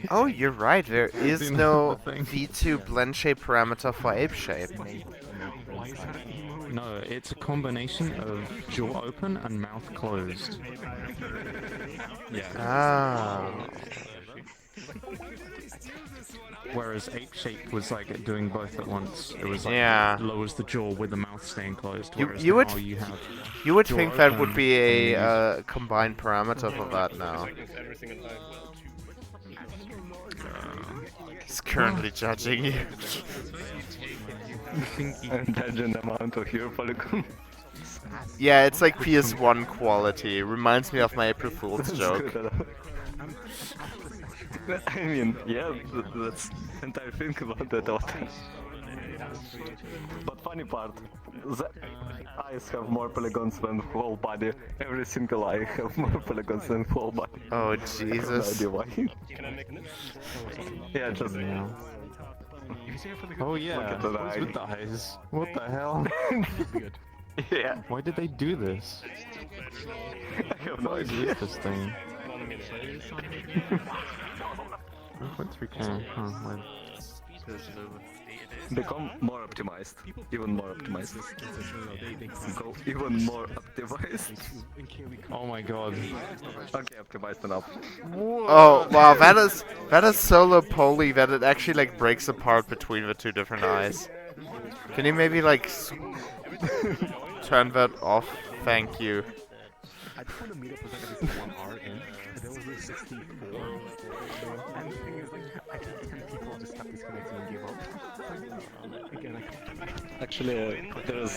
Oh, you're right. There is no v2 blend shape parameter for ape shape. No, it's a combination of jaw open and mouth closed. Yeah. Ah. Whereas ape shape was like doing both at once. It was like lowers the jaw with the mouth staying closed. You whereas would now you have you would jaw think that open would be a combined parameter for that now. He's currently judging you. I'm judging the amount of your polygon. Yeah, it's like PS1 quality. Reminds me of my April Fool's joke. I mean, yeah, that's entire thing about that author. But funny part, the eyes have more polygons than whole body. Every single eye have more polygons than whole body. Oh Jesus! I have no idea why. Yeah, just. Oh yeah, look at the what's with the eyes? What the hell? Yeah. Why did they do this? I have no idea. This thing. 1.3K. Huh, Become more optimized. Even more optimized. Go even more optimized. Oh my god. Okay, optimized enough. Oh wow, that is so low poly that it actually like breaks apart between the two different eyes. Can you maybe like turn that off? Thank you. I just want to meet up with like this 1R in, and there was a 64. And the thing is, like, I think 10 people just stopped disconnecting and gave up. Again, actually, there's.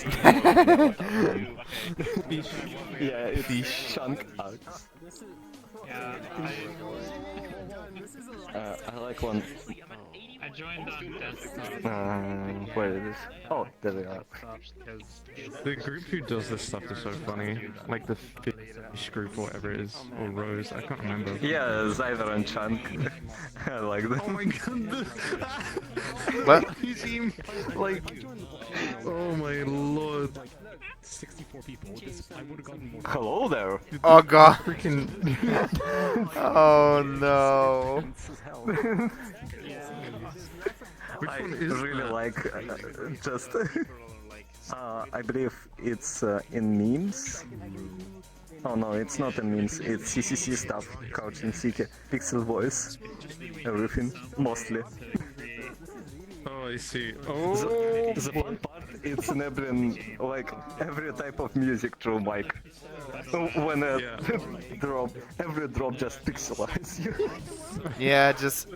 Yeah, it's chunk arcs. I like one. I joined on desktop. Where it is? Oh, there they are. The group who does this stuff is so funny. Like the fish group or whatever it is, or Rose, I can't remember. Yeah, Zyver and Chunk. I like that. Oh my god! What? Like, oh my lord. 64 people. I would have gotten more. Hello there. Oh god. Freaking. Oh no. I really like just. I believe it's in memes. Oh no, it's not in memes. It's CCC stuff. Couch in City, Pixel Voice, everything mostly. Oh Oh, I see. The fun part is enabling like every type of music through mic. When a drop, every drop just pixelize you. Yeah, just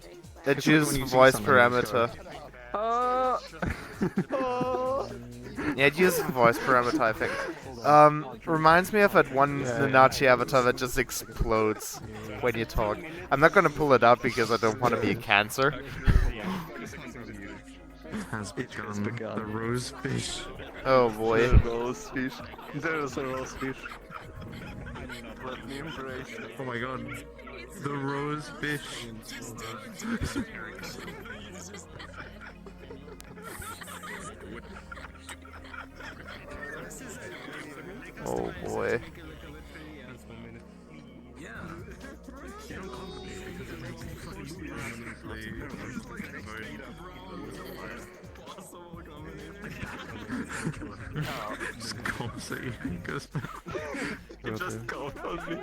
choose voice parameter. Yeah, it uses voice parameter, I think. Reminds me of that one Nanachi avatar that just explodes when you talk. I'm not gonna pull it up because I don't want to be a cancer. Has begun the rose fish. Oh boy. The rose fish. There's a rose fish. Let me embrace it. Oh my god. The rose fish. Oh boy. Just coughs at you. Goes Just cough on me.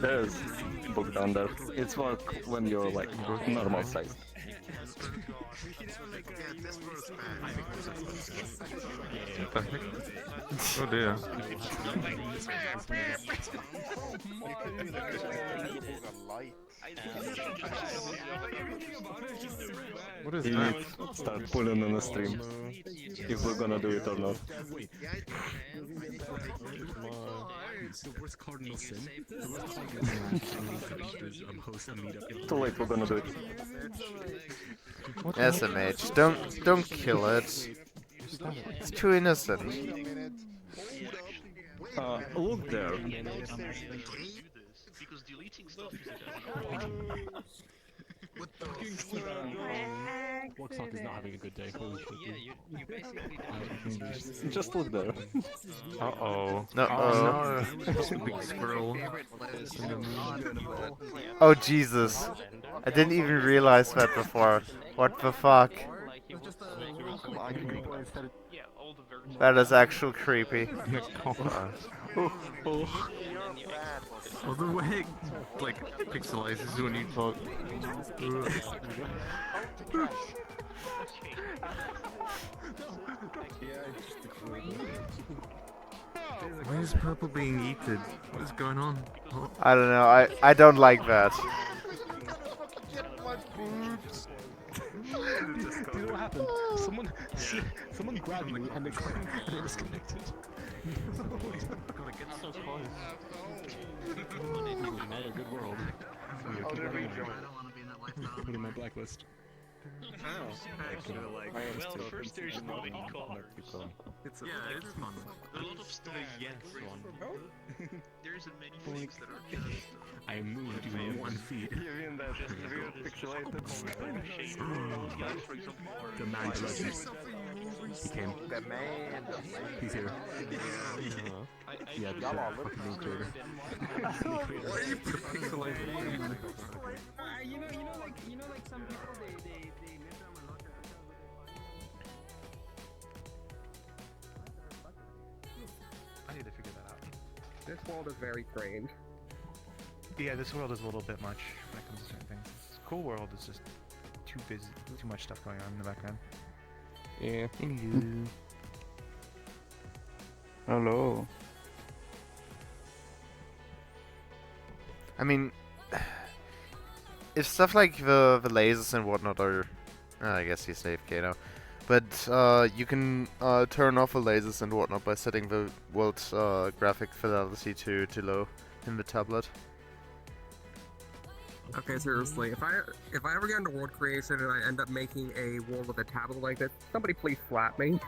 There's book down there. It's work when you're like normal size. Oh dear. What is that? Start pulling on the stream. If we're gonna do it or not. Too late, we're gonna do it. SMH, don't kill it. It's too innocent. Look there. Worksock is not having a good day. Holy shit. Just look there. Uh-oh. No. Big squirrel. Oh Jesus. I didn't even realize that before. What the fuck? That is actually creepy. Oh, the way it, like, pixelizes when you talk. Why is purple being eaten? What is going on? Oh. I don't know, I don't like that. Do you know what happened? Someone grabbed me and they disconnected. God, it gets so close. Another good world. Put in my blacklist. Well, first there's no e-collar. It's fun. A lot of stuff. There's many things that are just... I moved even 1 feet. You mean that weird pixelated? The man just he came. The man. He's here. Yeah, the fucking new creator. You know, like some people they live down a lot. I need to figure that out. This world is very strange. Yeah, this world is a little bit much when it comes to certain things. This cool world is just too busy, too much stuff going on in the background. Yeah. Hello. I mean, if stuff like the lasers and whatnot are, I guess he's AFK now, but you can turn off the lasers and whatnot by setting the world graphic fidelity to low in the tablet. Okay, seriously, if I ever get into world creation and I end up making a world with a tablet like this, somebody please slap me.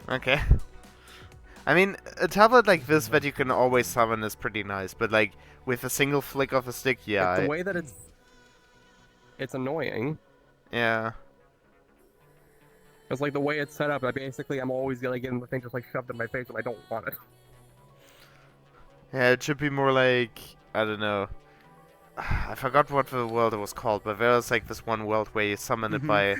Okay. I mean, a tablet like this that you can always summon is pretty nice, but like with a single flick of a stick, yeah. But the way that it's annoying. Yeah. It's like the way it's set up. I'm always gonna get the thing just like shoved in my face and I don't want it. Yeah, it should be more like, I don't know. I forgot what the world it was called, but there was like this one world where you summon it by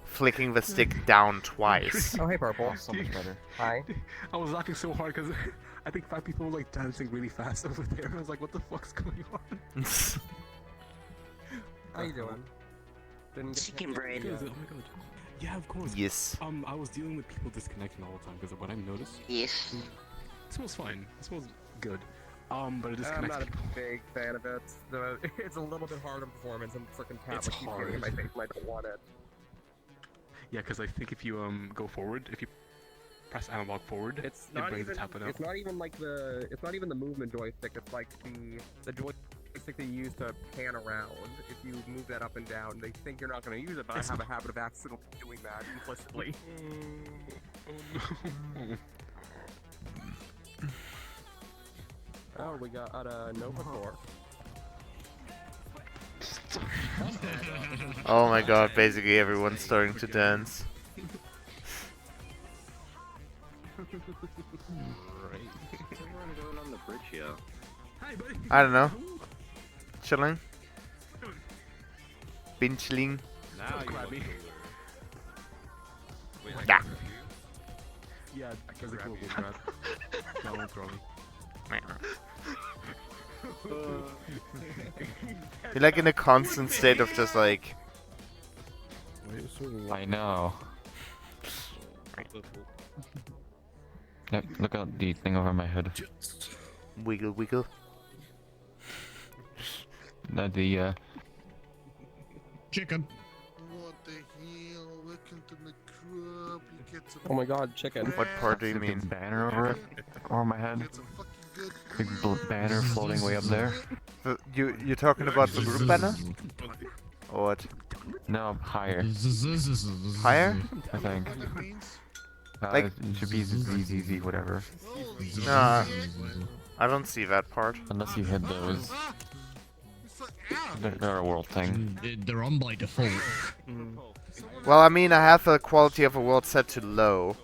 flicking the stick down twice. Oh, hey, Purple. So much better. Hi. I was laughing so hard because I think 5 people were like dancing really fast over there. I was like, what the fuck's going on? How you doing? Chicken bread. Good, oh my god. Yeah, of course. Yes. I was dealing with people disconnecting all the time because of what I've noticed. Yes. It smells fine. It smells good. But it I'm disconnects not people. a big fan of it. It's a little bit hard on performance, and the frickin' It's tablet keeps getting in my hard. face, and I don't want it. Yeah, because I think if you go forward, if you press analog forward, it brings the tablet up. It's not even like the. It's not even the movement joystick. It's like the joystick they use to pan around. If you move that up and down, they think you're not going to use it, but I have a habit of accidentally doing that implicitly. Oh, we got a Nova Core. Oh my god, basically everyone's starting to dance. What's everyone doing on the bridge here? I don't know. Chilling. Binchling. Now you grab me. Yeah. Yeah, because it will grab. No, won't throw me. You're like in a constant state of just like. I know. Look at the thing over my head. Wiggle, wiggle. The chicken. What the hell? Welcome to my crib. You get some Oh my god, chicken. What part do you mean? big banner over it, over my head. Big banner floating way up there. You're talking about the group banner? Or what? No, higher. Higher? I think. Like it should be ZZZ, whatever. Nah, I don't see that part. Unless you hit those. They're a world thing. They're on by default. Well, I mean, I have the quality of a world set to low.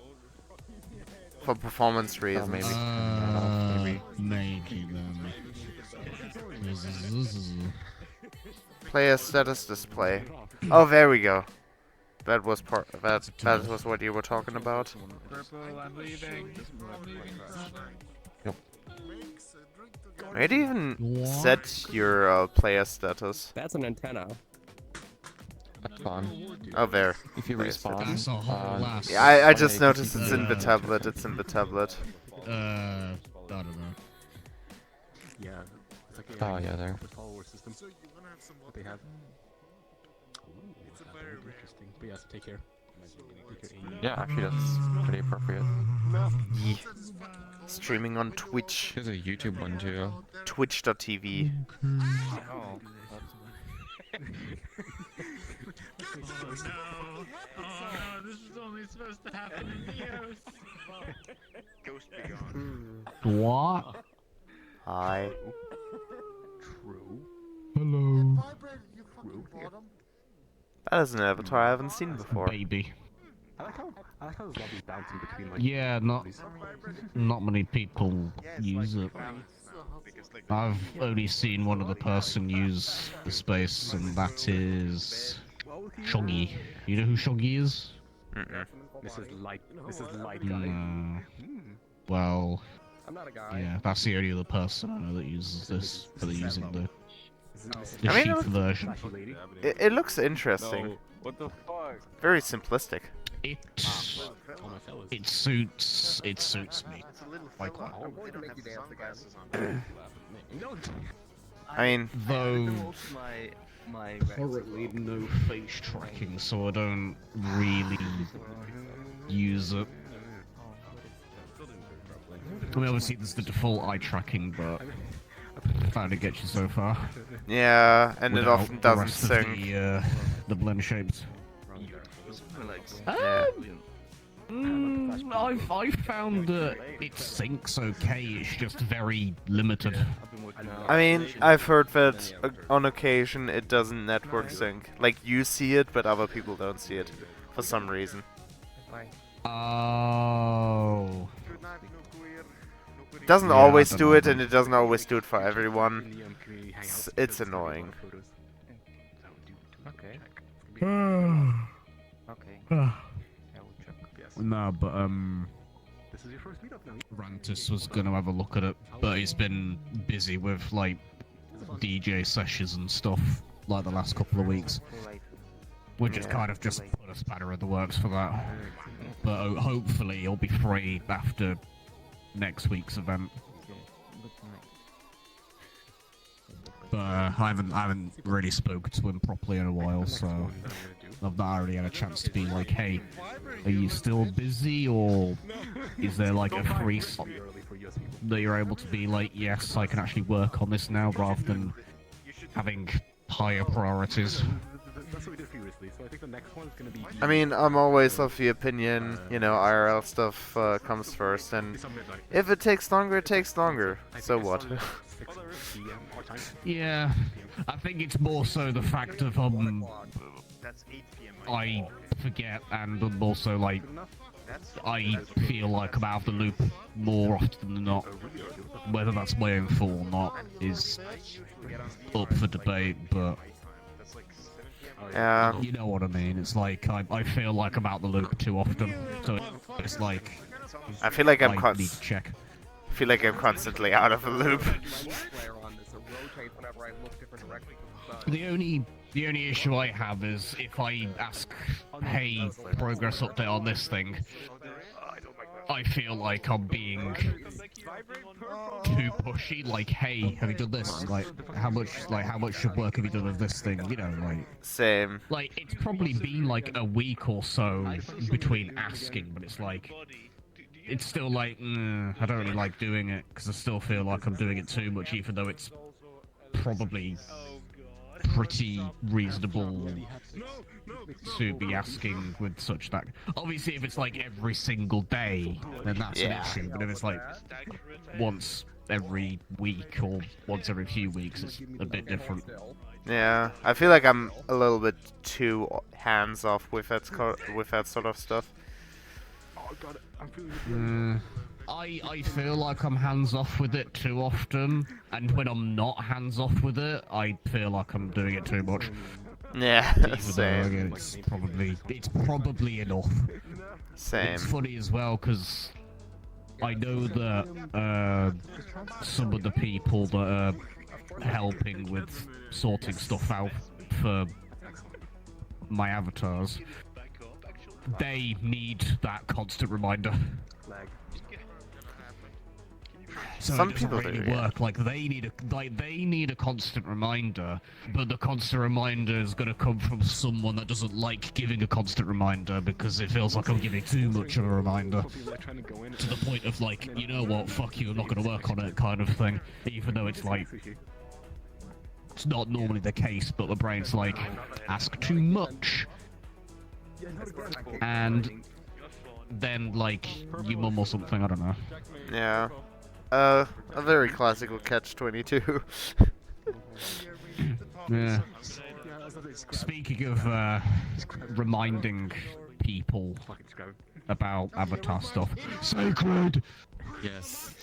For performance reasons. Maybe then. Player status display. Oh, there we go. That was that was what you were talking about. Purple, I'm leaving. Yep. Where do you even set your player status? That's an antenna. That's fun. Oh, there. If you respawn. Yeah, I just noticed it's in the tablet. It's in the tablet. I don't know. Yeah. It's like Oh yeah, there. follower system. What they have. It's very interesting. But yes, take care. Yeah, actually that's pretty appropriate. Yeah. Streaming on Twitch. There's a YouTube one too. Twitch.tv. Oh. Oh no! Oh, this is only supposed to happen in Neos. Ghost Beyond. What? Hi. True. Hello. That is an avatar I haven't seen before. Baby. I like how this lobby's bouncing between like. Yeah, not many people use it. I've only seen one other person use the space, and that is Shoggy. You know who Shoggy is? This is light guy. Well, I'm not a guy. yeah, that's the only other person I know that uses this, but they're using the I mean, cheap version. It looks interesting. No, what the fuck? Very simplistic. It suits me. Like, I'm going to make you dance again. I mean, though My currently no face tracking, so I don't really use it. I mean, obviously there's the default eye tracking, but found it gets you so far. yeah, and it Without often the doesn't rest of sync. the blend shapes. Yeah. I found that it syncs okay. It's just very limited. I mean, I've heard that on occasion it doesn't network sync. Like, you see it, but other people don't see it. For some reason. Oh. Doesn't Yeah, always I don't do know. it, and it doesn't always do it for everyone. It's annoying. Okay. Okay. No, but This is your first meetup now. Rantis was gonna have a look at it, but he's been busy with like DJ sessions and stuff. like the last couple of weeks, which has kind of just put a spanner in the works for that. But hopefully he'll be free after next week's event. But I haven't really spoken to him properly in a while, so I've not really had a chance to be like, hey, are you still busy, or is there like a free slot that you're able to be like, yes, I can actually work on this now, rather than having higher priorities. That's what we did previously, so I think the next one's gonna be... I mean, I'm always of the opinion, you know, IRL stuff comes first, and if it takes longer, it takes longer. So what? Yeah, I think it's more so the fact of I forget, and also like I feel like I'm out of the loop more often than not. Whether that's my own fault or not is up for debate, but you know what I mean. It's like I feel like I'm out the loop too often, so it's like I feel like I need to check. I feel like I'm constantly out of the loop. The only issue I have is if I ask, hey, progress update on this thing, I feel like I'm being too pushy. Like, hey, have you done this? Like, how much work have you done of this thing? You know, like. Same. Like, it's probably been like a week or so between asking, but it's like. It's still like, I don't really like doing it, because I still feel like I'm doing it too much, even though it's probably pretty reasonable to be asking with such that. Obviously, if it's like every single day, then that's an issue, but if it's like once every week or once every few weeks, it's a bit different. Yeah, I feel like I'm a little bit too hands-off with that sort of stuff. I feel like I'm hands-off with it too often, and when I'm not hands-off with it, I feel like I'm doing it too much. Yeah, same. It's probably enough. Same. It's funny as well, because I know that some of the people that are helping with sorting stuff out for my avatars, they need that constant reminder. So some it doesn't people really do, work. Like they need a constant reminder, but the constant reminder is going to come from someone that doesn't like giving a constant reminder because it feels like I'm giving too much of a reminder. To the point of like, you know what, fuck you, I'm not going to work on it kind of thing. Even though it's like, it's not normally the case, but the brain's like, ask too much. And then like you mum or something, I don't know. Yeah. A very classical catch-22. Yeah. Speaking of reminding people about Avatar stuff, Sacred! Yes.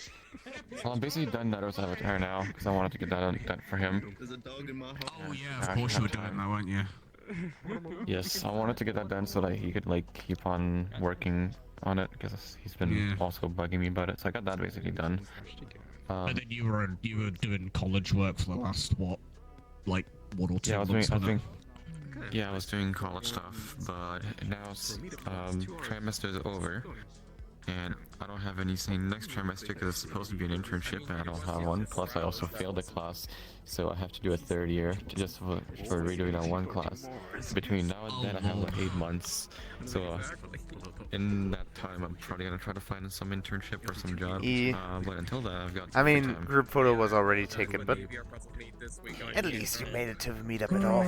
Well, I'm basically done Neto's Avatar now, because I wanted to get that done for him. Oh yeah, of course you were doing that, weren't you? Yes, I wanted to get that done so that he could like keep on working on it, because he's been also bugging me about it. So I got that basically done. And then you were doing college work for the last like 1 or 2 months. I was doing college stuff, but now trimester is over, and I don't have anything next trimester because it's supposed to be an internship, and I don't have one. Plus, I also failed a class, so I have to do a 3rd year just for redoing that one class. Between now and then, I have like 8 months. So in that time, I'm probably gonna try to find some internship or some job. But until then, I've got. I mean, group photo was already taken, but at least you made it to the meetup at all.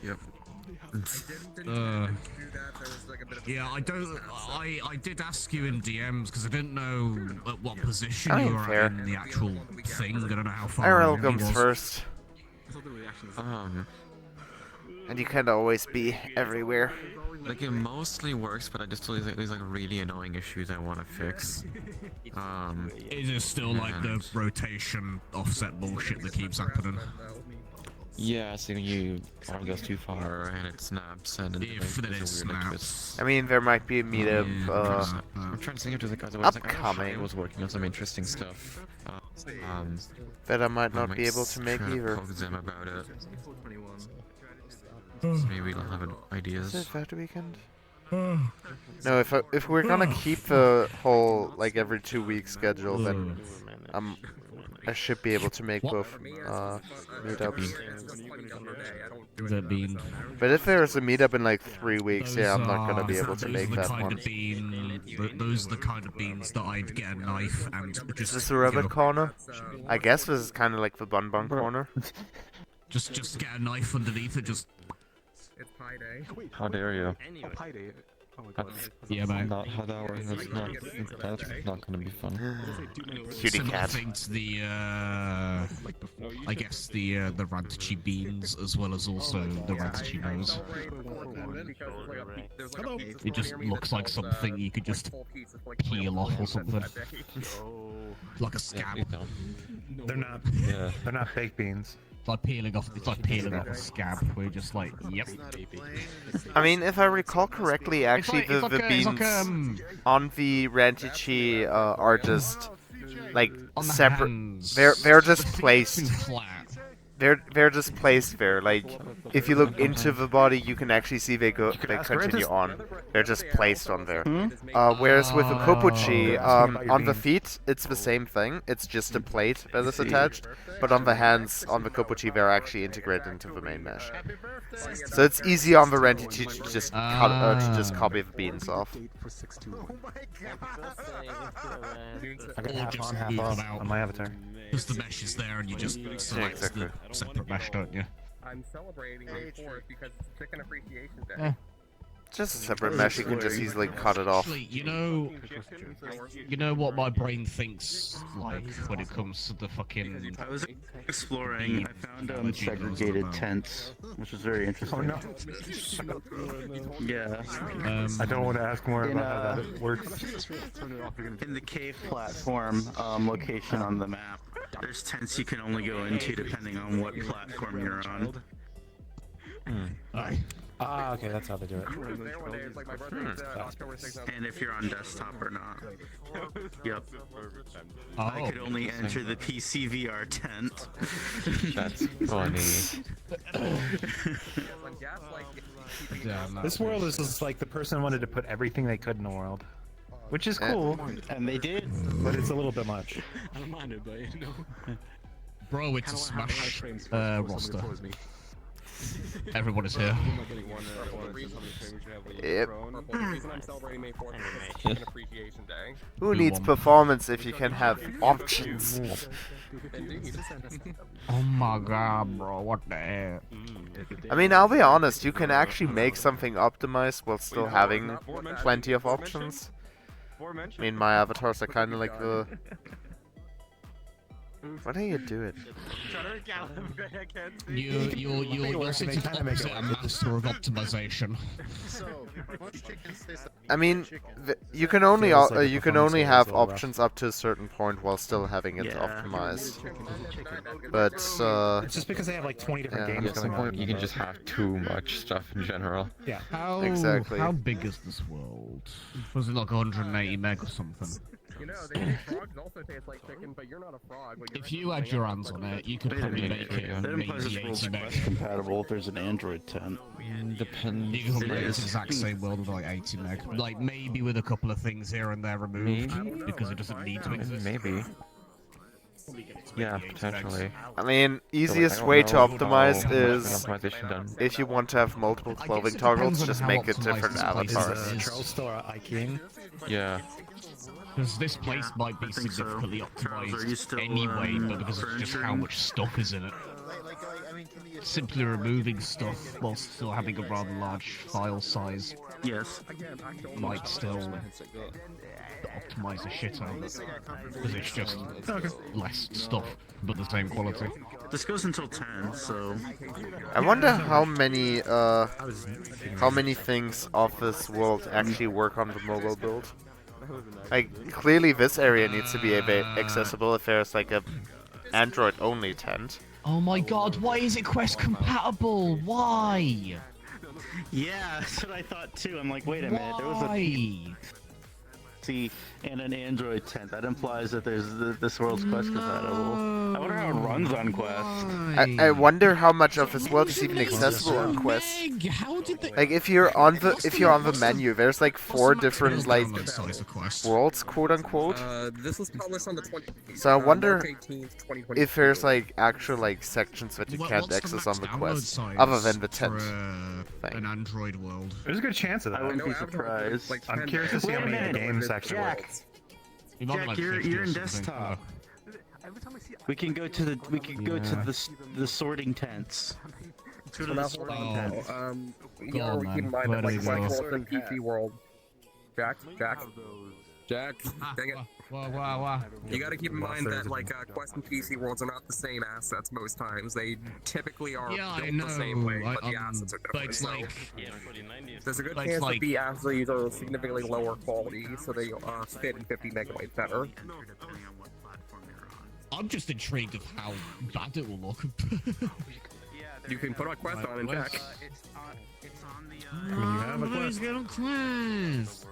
Yep. Yeah, I did ask you in DMs because I didn't know at what position you were at in the actual thing. I don't know how far. IRL comes first. And you can't always be everywhere. Like, it mostly works, but I just feel like there's like really annoying issues I want to fix. Is it still like the rotation offset bullshit that keeps happening? Yeah, so you arm goes too far and it snaps and then If then it there's a weird twist. snaps. I mean, there might be a meetup I'm trying to think of the guys. I was like, I know Shai upcoming was working on some interesting stuff. that I might not be able to make try either. poke them about it. So maybe they'll have ideas. Is it that weekend? No, if we're gonna keep the whole like every 2 week schedule, then I should be able to make both meetups. That bean. But if there's a meetup in like 3 weeks, yeah, I'm not gonna be able to those make are the that kind one. of bean. Those are the kind of beans that I'd get a knife and Is just. this the rabbit corner? I guess this is kind of like the bun corner. Just get a knife underneath it. Just. It's Pi Day. How dare you? Oh, Pi Day. Oh my god. Yeah, man. Not how that works. That's not gonna be fun. Cutie cat. Similar thing to the, I guess the Rantachi beans as well as also the Rantachi nose. It just looks like something you could just peel off or something. Like a scab. They're not. Yeah. They're not baked beans. It's like peeling off a scab. We're just like, yep. I mean, if I recall correctly, actually the beans on the Rantichi are just like separate. They're just placed. They're just placed there. Like, if you look into the body, you can actually see they continue on. They're just placed on there. Whereas with the kopuchi, on the feet, it's the same thing. It's just a plate that is attached. But on the hands, on the kopuchi, they're actually integrated into the main mesh. So it's easy on the Rantichi to just copy the beans off. I got half on, half off on my avatar. Because the mesh is there and you just select the separate mesh, don't you? I'm celebrating May 4th because it's Chicken Appreciation Day. Just a separate mesh, you can just easily cut it off. Actually, you know what my brain thinks like when it comes to the fucking. I was exploring. I found segregated tents, which was very interesting. Oh no. Yeah. I don't want to ask more about how that works. In the cave platform location on the map, there's tents you can only go into depending on what platform you're on. Ah, okay, that's how they do it. And if you're on desktop or not. Yep. Oh. I could only enter the PC VR tent. That's funny. This world is just like the person wanted to put everything they could in the world. Which is cool. And they did. But it's a little bit much. I don't mind it, but you know. Bro, it's a Smash roster. Everyone is here. Yep. Chicken Appreciation Day. Who needs performance if you can have options? Oh my god, bro, what the heck? I mean, I'll be honest, you can actually make something optimized while still having plenty of options. I mean, my avatars are kind of like the... What are you doing? You're such a master of optimization. I mean, you can only have options up to a certain point while still having it optimized. But it's just because they have like 20 different games At some going on. point, you can just have too much stuff in general. Yeah. Exactly. How big is this world? Was it like 180 meg or something? You know, they say frogs also taste like chicken, but you're not a frog. If you had your hands on it, you could probably make it maybe 80 meg. Compatible if there's an Android tent. Depends. You can probably make this exact same world with like 80 meg. Like maybe with a couple of things here and there removed because it doesn't need to exist. Maybe. Yeah, potentially. I mean, easiest way to optimize is if you want to have multiple clothing toggles, just make it different avatars. Control store IKing. Yeah. Because this place might be significantly optimized anyway, but because of just how much stuff is in it. Simply removing stuff while still having a rather large file size. Yes. Might still optimize the shit out of it. Because it's just less stuff, but the same quality. This goes until 10, so... I wonder how many things of this world actually work on the mobile build. Like, clearly this area needs to be accessible if there's like a Android-only tent. Oh my god, why is it Quest compatible? Why? Yeah, that's what I thought too. I'm like, wait a minute, there was a PC and an Android tent. That implies that this world's Quest compatible. I wonder how it runs on Quest. I wonder how much of this world is even accessible on Quest. How did they... Like if you're on the menu, there's like 4 different like worlds, quote unquote. This was published on the 20th. So I wonder March 18th, 2022. if there's like actual like sections that you can't access on the Quest, other than the tent thing. An Android world. There's a good chance of that. I wouldn't be surprised. Like, I'm curious to see how many games actually work. Jack, you're in desktop. We can go to the sorting tents. So now, hold on. You gotta keep in mind that, like, World and PC World. Jack, dang it. Wow. You gotta keep in mind that, like, Quest and PC Worlds are not the same assets most times. They typically are built the same way, but the assets are different. But it's like... There's a good chance that the assets are significantly lower quality, so they fit in 50 megabytes better. I'm just intrigued of how bad it will look. You can put a Quest on and check. I mean, you have a Quest. Get on Quest.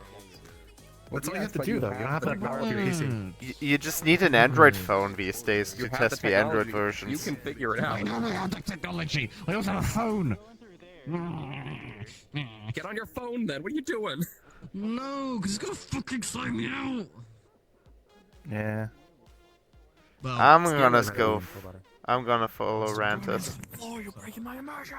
What's all you have to do, though? You don't have to power up your PC. You just need an Android phone these days to test the Android versions. You can figure it out. I don't have the technology. I also have a phone. Get on your phone, then. What are you doing? No, because it's gonna fucking sign me out. Yeah. Well, I'm gonna follow Rantus. Oh, you're breaking my immersion!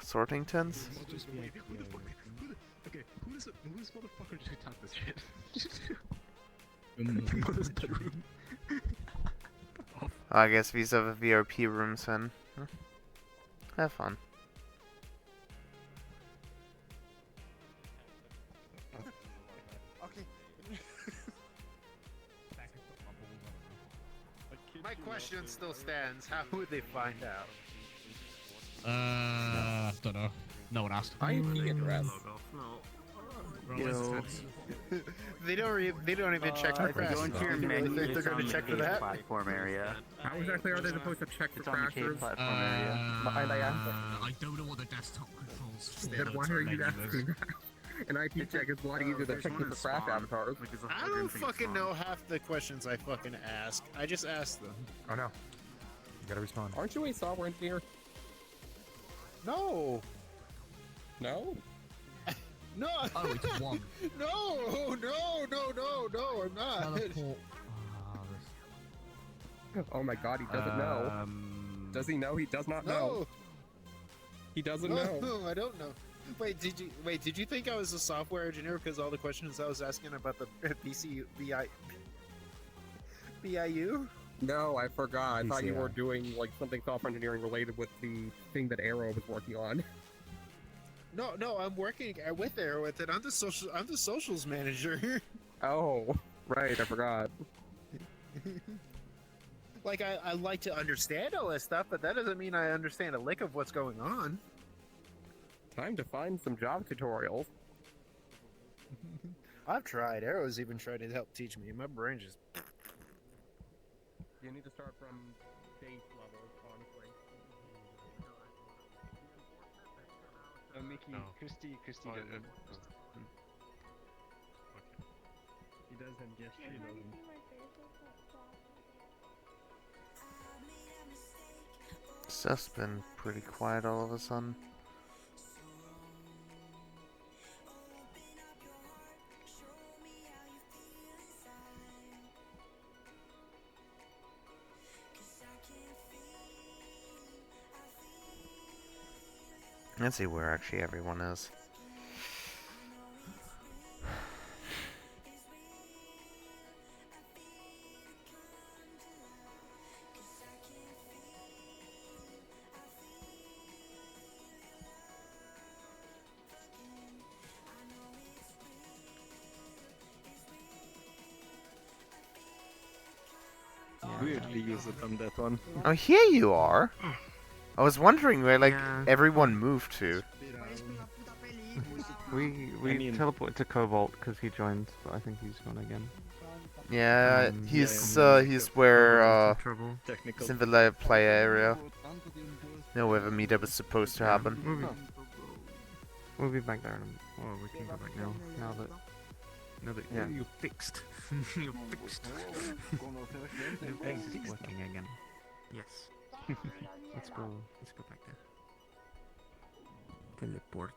Sorting tents? Okay, who this motherfucker just type this shit? I guess these are the VRP rooms then. Have fun. My question still stands. How would they find out? Don't know. No one asked. IP address. You know, they don't even check for crash. Go into your menu, They're going to check for that. Platform area. How exactly are they supposed to check for crashers? Platform area. I don't know what the desktop controls. Then why are you asking that? An IP check is a lot easier than checking for crash avatars. I don't fucking know half the questions I fucking ask. I just ask them. Oh no. You gotta respond. Aren't you a software engineer? No. No? No. Oh, it's one. No, I'm not. Oh my god, he doesn't know. Does he know? He does not know. He doesn't know. No, I don't know. Wait, did you think I was a software engineer because all the questions I was asking about the PC BIU? No, I forgot. I thought you PCI. were doing like something software engineering related with the thing that Aero was working on. No, I'm working with Aero with it. I'm the socials manager. Oh, right, I forgot. Like I like to understand all this stuff, but that doesn't mean I understand a lick of what's going on. Time to find some job tutorials. I've tried. Aero's even tried to help teach me. My brain just... You need to start from base level, honestly. Mickey, No. Christy doesn't. Okay. He does have gesture, he doesn't. Stuff's been pretty quiet all of a sudden. Let's see where actually everyone is. Weirdly use it on that one. Oh, here you are. I was wondering where, like, everyone moved to. We I mean- teleported to Cobalt because he joined, but I think he's gone again. Yeah, he's where he's in the live player area. You know where the meetup is supposed to happen. We'll be back there. Oh, we can go back now. Now that Yeah. you fixed. You fixed. It's working again. Yes. Let's go back there. Teleport.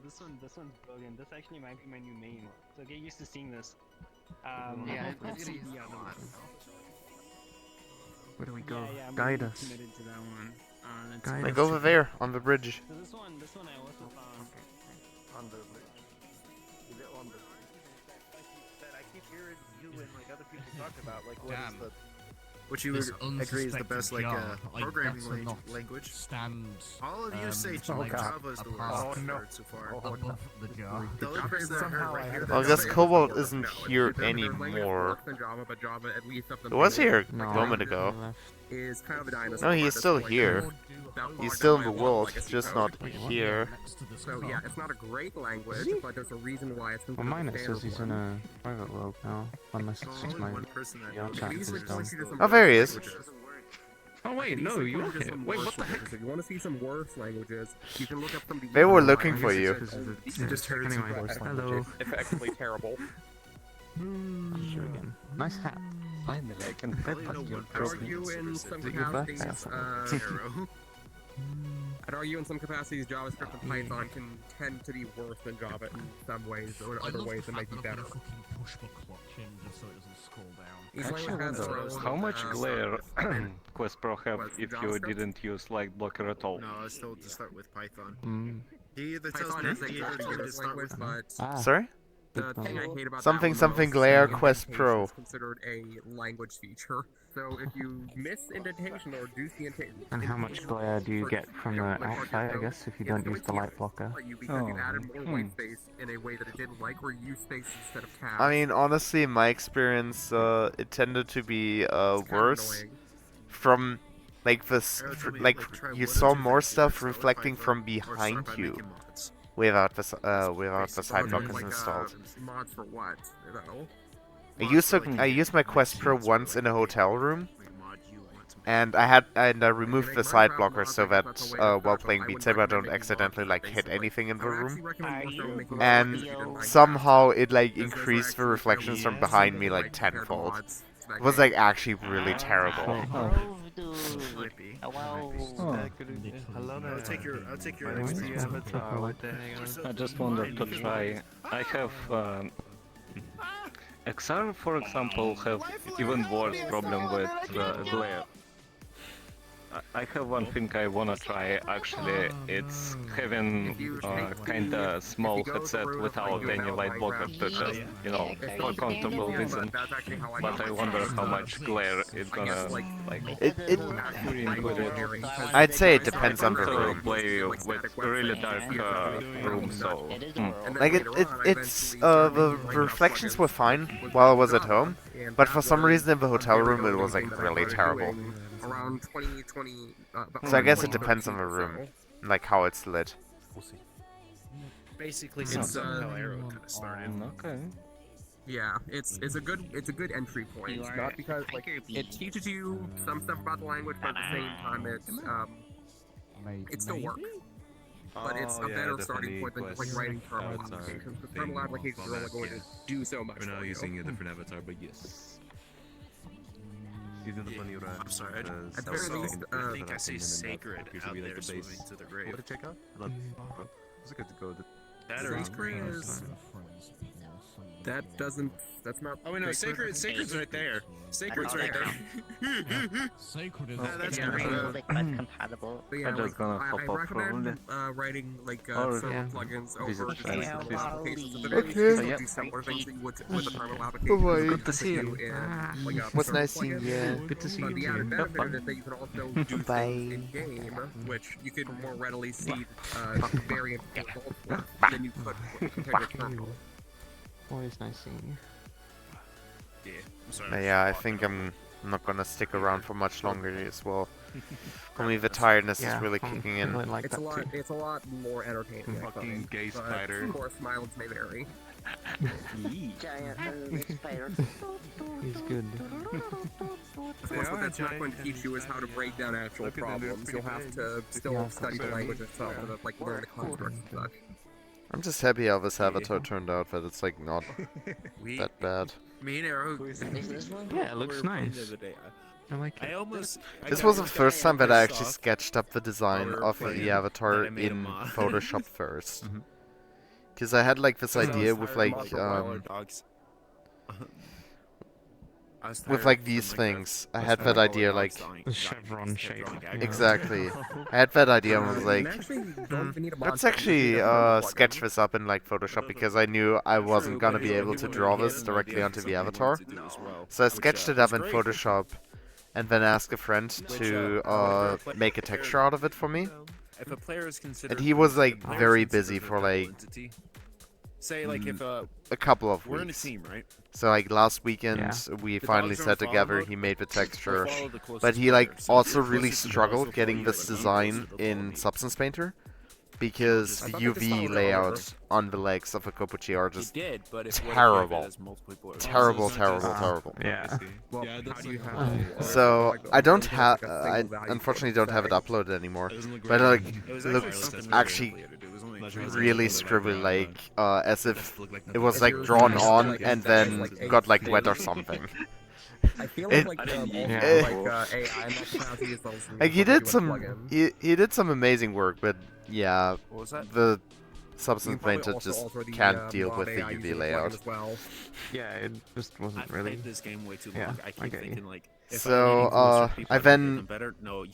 This one's brilliant. This actually might be my new name. So get used to seeing this. Yeah, let's see. Where do we go? Yeah, I'm Guide really us. committed to that one. Guide Like us. over there on the bridge. So this one I also found. On the bridge. Is it on the that I keep hearing you and like other people talk about, like what is the what you This agree is the best like unsuspected jar, programming better not language. Stand. All of you say like Java is the apart worst word so far. above the jar. The only person that I heard right here Well, I that guess say Cobalt Java isn't no, here it's anymore. Java, but Java at least up It was here a No. moment ago. is kind of a dinosaur. No, he's still here. He's still in the world, Legacy just code. not here. So yeah, it's not a great language, but there's a reason why it's Well, considered mine the it says standard he's in one. a private world now. Unless it's just my VRChat Usually is points you to down. some Oh, there he worse is. languages. Oh wait, These no, point you you are to here. some Wait, worse what the heck? languages. If you want to see some worse languages, you can look up some. They were looking for you. You just heard some Anyway, worse hello. languages. Effectively terrible. Sure again. Nice hat. Finally, I can pet you. I'd argue in some Is it your birthday or capacities, something? I'd argue in some capacities JavaScript and Python can tend to be worse than Java in some ways, or in other ways it might be better. Each Actually, language has its wonder, own, how much glare Quest Pro have What, if you JavaScript? didn't use light blocker at all? No, I was told to start with Python. Mm. He either tells Python me is a he good either told me to start language, with but Sorry? the thing I hate about Something that one the something most glare is Quest indentation Pro. is considered a language feature. So if you miss indentation or reduce the indentation, And how much glare do you get from the outside, I guess, if you don't use the light blocker? because you added more white space in a way that it didn't like, or use space instead of tabs. I mean, honestly, in my experience, it tended to be worse from like this, like you saw more stuff reflecting from behind you without the side blockers installed. Mods for what? Though? I used my Quest Pro once in a hotel room, and I removed the side blocker so that while playing Beat Saber I don't accidentally like hit anything in the room. And somehow it like increased the reflections from behind me like tenfold. It was like actually really terrible. I'll take your I just wanted to try. I have XR, for example, have even worse problem with glare. I have one thing I wanna try. Actually, it's having kinda small headset without any light blocker to just, you know, for comfortable reason. But I wonder how much glare it's gonna like. I'd say it depends on the to room. play with really dark room, so. Like it's the reflections were fine while I was at home, but for some reason in the hotel room it was like really terrible. Around 2020. So I guess it depends on the room, like how it's lit. Basically, since Varjo Aero kind of started. Okay. Yeah, it's a good entry point. Not because like it teaches you some stuff about the language, but at the same time it still works. But it's a better starting point than just like writing terminal applications. Because terminal applications are only going to do so much. We're now for using you. a different avatar, but yes. I'm sorry. At the very least, I think I see sacred out there swimming to the grave. What to check out? It's good to go. That or Sacred is. That doesn't. That's not. Oh wait, no, sacred's right there. Sacred's right there. Sacred is. That's Yeah, compatible. But yeah, I'm just gonna hop I up recommend writing like Or server plugins visit over China, terminal please. applications. At the very least, Okay. you can do similar things that you would with a terminal application. Bye-bye. Good to see you. Like a Was server nice seeing plugin. you. Good to see But you the too. added benefit is that you can also do Bye. things in game, which you can more readily see variant results with than you could compared to terminal. Always nice seeing you. Yeah, I'm sorry. Yeah, I think I'm not gonna stick around for much longer as well. For me, the tiredness Yeah, is really I kicking in. really like It's a that lot. too. It's a lot more entertaining. I Fucking think, gay but spider. Of course, mileage may vary. Giant ugly spider. He's good. Of course, what that's not going to teach you is how to break down actual problems. You'll have to still study the language itself, to, like learn the constructs and such. I'm just happy how this avatar turned out, that it's like not that bad. Me and Arrow. Yeah, it looks nice. I like it. This was the first time that I actually sketched up the design of the avatar in Photoshop first. Because I had like this idea with like these things. I had that idea like The chevron shape. exactly. I had that idea and was like, let's actually sketch this up in like Photoshop because I knew I wasn't gonna be able to draw this directly onto the avatar. So I sketched it up in Photoshop and then asked a friend to make a texture out of it for me. And he was like very busy for like Say like if a couple of weeks. we're in a team, right? So like last weekend we finally sat together, he made the texture, but he like also really struggled getting this design in Substance Painter because the UV layout on the legs of a Kopuchi are just terrible. Terrible. Yeah. So I don't have, I unfortunately don't have it uploaded anymore, but like it looks actually really scribbly, like as if it was like drawn on and then got like wet or something. I feel It- like like he did some amazing work, but yeah, the Substance Painter just can't deal with the UV layout. Yeah, it just wasn't really. This game way too long. Yeah, I keep I get you. thinking like. So I then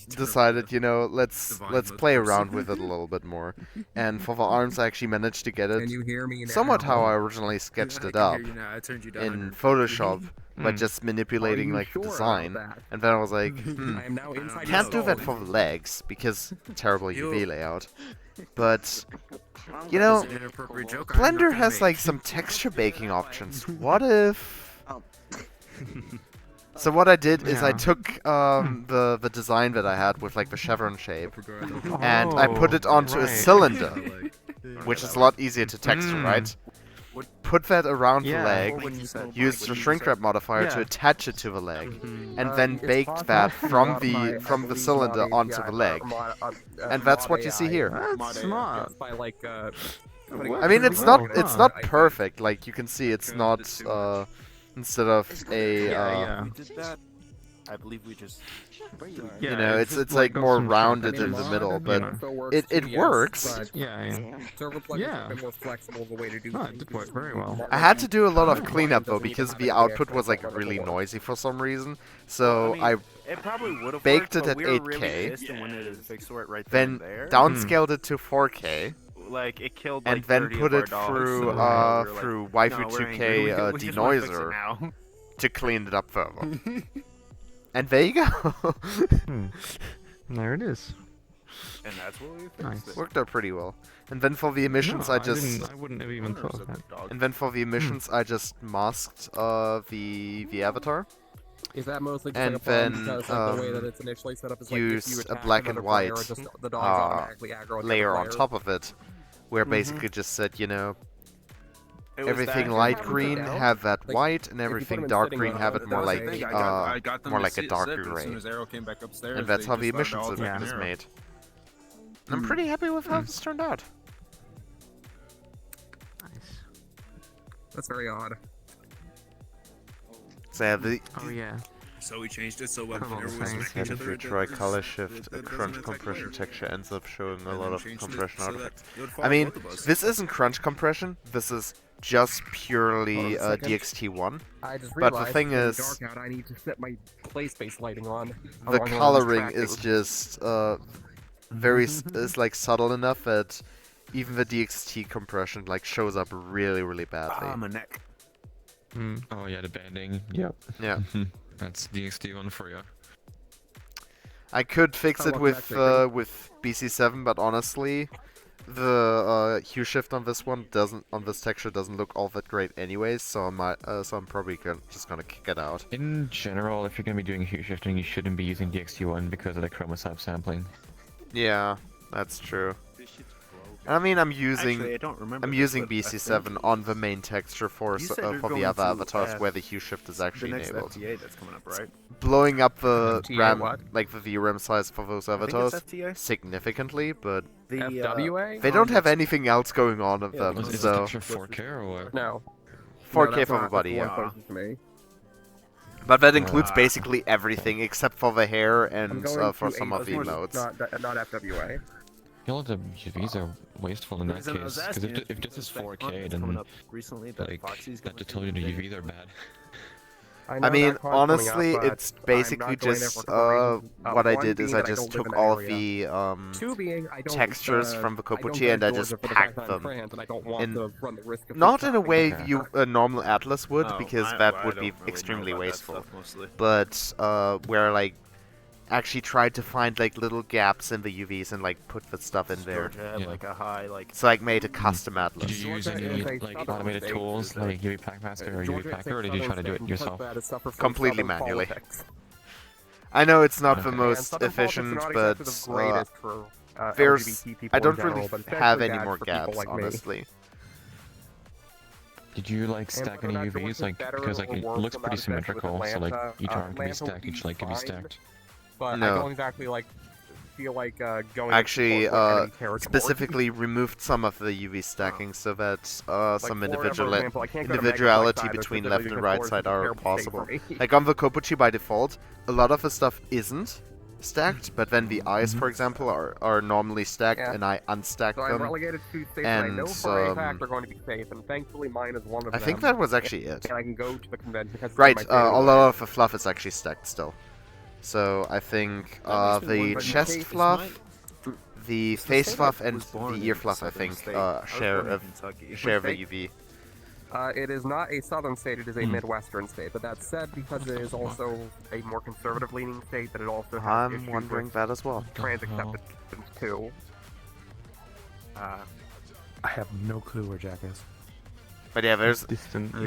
decided, you know, let's play around with it a little bit more. And for the arms, I actually managed to get it somewhat how I originally sketched it up in Photoshop by just manipulating like the design. And then I was like, can't do that for the legs because terrible UV layout. But you know, Blender has like some texture baking options. What if? So what I did is I took the design that I had with like the chevron shape, and I put it onto a cylinder, which is a lot easier to texture, right? Put that around the leg, used the shrink wrap modifier to attach it to the leg, and then baked that from the cylinder onto the leg, and that's what you see here. That's smart. I mean, it's not perfect. Like you can see, it's not. Instead of a, We did that. I believe we just. you know, it's like more rounded in the middle, but it works. Yeah. more flexible of a way to do it did work very well. I had to do a lot of cleanup though because the output was like really noisy for some reason. So I It probably would have baked worked, it but at we were really 8K, pissed and wanted to fix it right then there. downscaled it to 4K. Like it killed and like then 30 put of our it dogs, through so we were through like, Waifu no, we're 2K angry. We just wanna fix it denoiser now. to clean it up further. And there you go. There it is. And that's what we fixed. Nice. Worked out pretty well. And then for the emissions, No, I just I wouldn't have even thought of that. And then for the emissions, I just masked the avatar. Is that mostly just and like a problem then because like, the way that it's initially set up is like if you use a attack black and another white player, just the dogs automatically aggro the layer other on player? top of it, where basically just said, you know, It was everything that- light Like, green have that white, and if you put everything them dark sitting green on have it, it more that's like the thing. I got them more to like a sit, darker but as gray. soon as Arrow came back upstairs, And that's they how the just started emissions all is back in is Arrow. made. And I'm pretty happy with how this turned out. That's very odd. So I have the Oh yeah. So we changed it so Put 'em all whenever the we same. switch And each if other, you it try does- color shift, it a doesn't crunch attack compression later. texture ends up showing a And lot then of changed it compression so that artifacts. it would I follow mean, both of us. this isn't crunch compression. This is just purely Hold on a second. DXT1. I just But the realized thing it's is, dark out. I need to set my play space lighting on. the Otherwise I'm coloring distracted. is just very is like subtle enough that even the DXT compression like shows up really badly. my neck. Oh yeah, the banding. Yep. Yeah. That's DXT1 for you. I could fix How it long with does that take? with BC7, but honestly, the hue shift on this one on this texture doesn't look all that great anyways, so I'm probably just gonna kick it out. In general, if you're gonna be doing hue shifting, you shouldn't be using DXT1 because of the chroma sampling. Yeah, that's true. I mean, I'm using Actually, I don't remember I'm this, using but I BC7 think on the main texture for you said you're for the going other to avatars F- where the hue shift is actually the next enabled. FTA that's coming up, right? Blowing up the FTA RAM, what? like the VRAM size for those think it's avatars FTA. significantly, but The FWA? they don't have anything else going on with them, Is so the texture 4K or what? No. 4K for everybody, yeah. yeah. For me. But that includes basically everything except for the hair and for some of the emotes. Not FWA. I feel like the UVs are wasteful in that Because I was case. Because asking if this is that month 4K, that's then coming up recently, that like Foxy's that going to tell you the to UVs are bad. I mean, honestly, it's basically just what I did is I just took all of the textures from the Kopuchi and I just packed them in, not in a way you a normal Atlas would, because that would be extremely wasteful, but where like actually tried to find like little gaps in the UVs and like put the stuff in there. like a high like. So like made a custom Atlas. Did you use any like automated tools like UV Pack Master or UV Packer, or did you try to do it yourself? Completely manually. I know it's not the most efficient, but there's I don't really have any more gaps, honestly. Did you like stack any UVs? Like because like it looks pretty symmetrical, so like each arm can be stacked, each leg can be stacked. But No. I don't exactly like feel like going. Actually, any territory. specifically removed some of the UV stacking so that some Florida, for example, I can't go to individuality Megabyte between either, left because and the right forest side is a are terrible state possible. for me. Like on the Kopuchi by default, a lot of the stuff isn't stacked, but then the eyes, for example, are normally stacked, and I unstack So I'm them. relegated to states that I And know for a fact are going to be safe, and thankfully mine is one of I them. think that was actually it. And I can go to the convention because it's Right, my a favorite lot of the fluff is actually stacked still. So I think That makes me the wonder, chest is fluff, the so face say fluff, that and was born the in ear fluff, I southern think, state. I was share born in of Kentucky. share the Which UV. It is not a southern state, it is a midwestern state. But that said, because it is also a more conservative-leaning state, that it also has I'm issues wondering with that as well. trans acceptance too. I have no clue where Jack is. But yeah, there's. Distant. I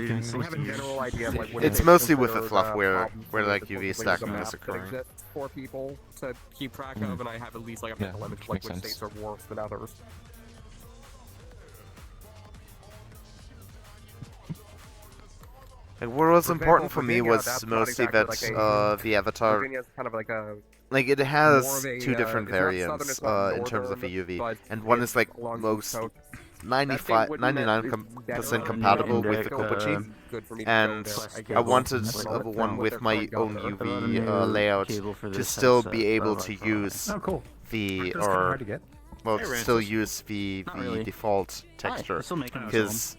have a general idea of like what It's it is mostly with the considered, fluff where problems like with UV the stacking map is that occurring. exists for people to keep track of, and I have at least like a mental image of like makes which sense. states are worse than others. Like, what was For important example, for me Virginia, was that's not mostly exactly that like a- the avatar, Virginia's kind of like a like it more has of a, two different it's not southern, variants it's not in terms of the northern, UV, but and one it's is like along the most coast. 99% compatible with the Kopuchi, and I wanted one with my own UV layout to still be able to use the well, Hey, to still Rancis. use the really. default texture, I still make them because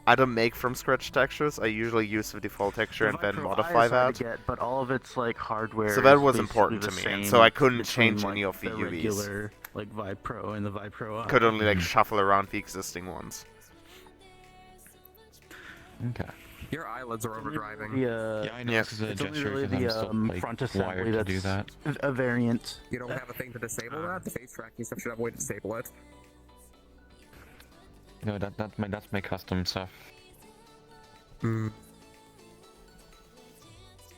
I don't make from scratch textures. I usually use the default texture and then Vipro modify is hard that. to get, but all of its like hardware. So that is was basically important the to me, and same so I couldn't between, change like, any of the UVs. regular like Vive Pro and the Vive Pro. Could only like shuffle around the existing ones. Okay. Your eyelids are overdriving. Yeah, I know this is a it's only gesture really 'cause I'm the still, like, front wired assembly to that's do that. a variant. You don't have a thing to disable that? The face tracking stuff should have a way to disable it. No, that's my custom stuff.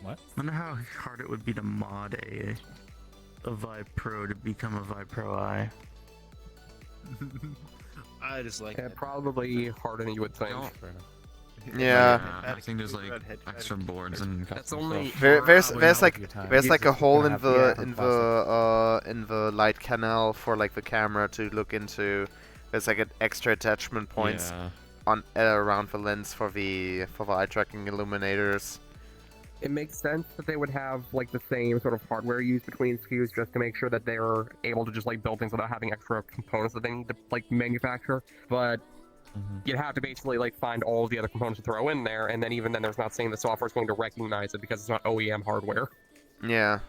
What? I wonder how hard it would be to mod a Vive Pro to become a Vive Pro Eye. I just like Yeah, probably harder than you would think. Yeah. I think there's like extra boards and custom only- stuff. There's like a hole in the light canal for like the camera to look into. There's like an extra attachment points Yeah. on around the lens for the eye tracking illuminators. It makes sense that they would have like the same sort of hardware used between SKUs just to make sure that they're able to just like build things without having extra components that they need to like manufacture. But you'd have to basically like find all of the other components to throw in there, and then even then there's not saying the software is going to recognize it because it's not OEM hardware. Yeah.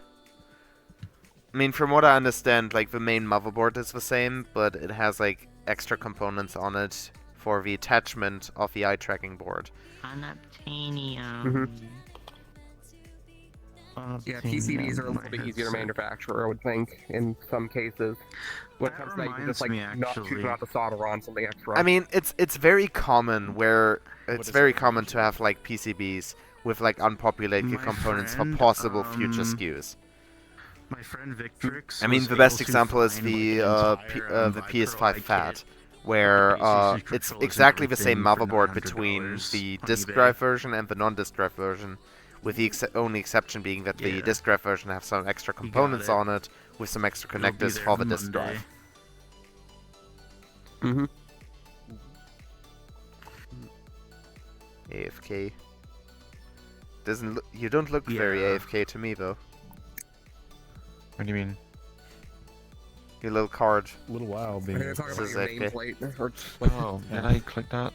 I mean, from what I understand, like the main motherboard is the same, but it has like extra components on it for the attachment of the eye tracking board. Unobtainium. Yeah, PCBs are a little bit easier to manufacture, I would think, in some cases. When it comes to like, just like not choosing out the solder on something extra. I mean, it's very common where it's very common to have like PCBs with like unpopulated components for possible future SKUs. My friend Victrix. I mean, the best example is the PS5 FAT, where it's exactly the same motherboard between the disk drive version and the non-disk drive version, with the only exception being that the disk drive version has some extra components on it, with some extra connectors for the disk drive. Mm-hmm. AFK. You don't look very AFK to me, though. What do you mean? Your little card. A little while being. I'm talking about your nameplate. Or oh, did I click that?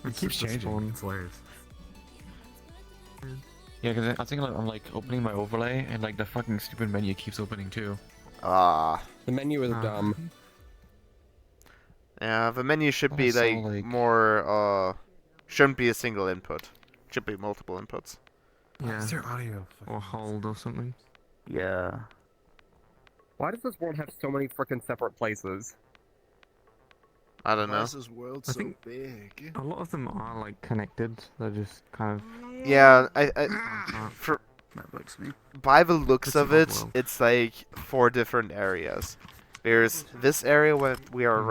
It keeps changing. It's hilarious. Yeah, because I think like, I'm like opening my overlay and like the fucking stupid menu keeps opening too. Ah. The menu is dumb. Yeah, the menu should be like more. Shouldn't be a single input. Should be multiple inputs. Yeah. Is there audio? Or hold or something. Yeah. Why does this world have so many freaking separate places? I don't know. Why is this world I so think big? a lot of them are like connected. They're just kind of. Yeah, for that bugs me. by the looks of it, it's like 4 different areas. There's this area where we are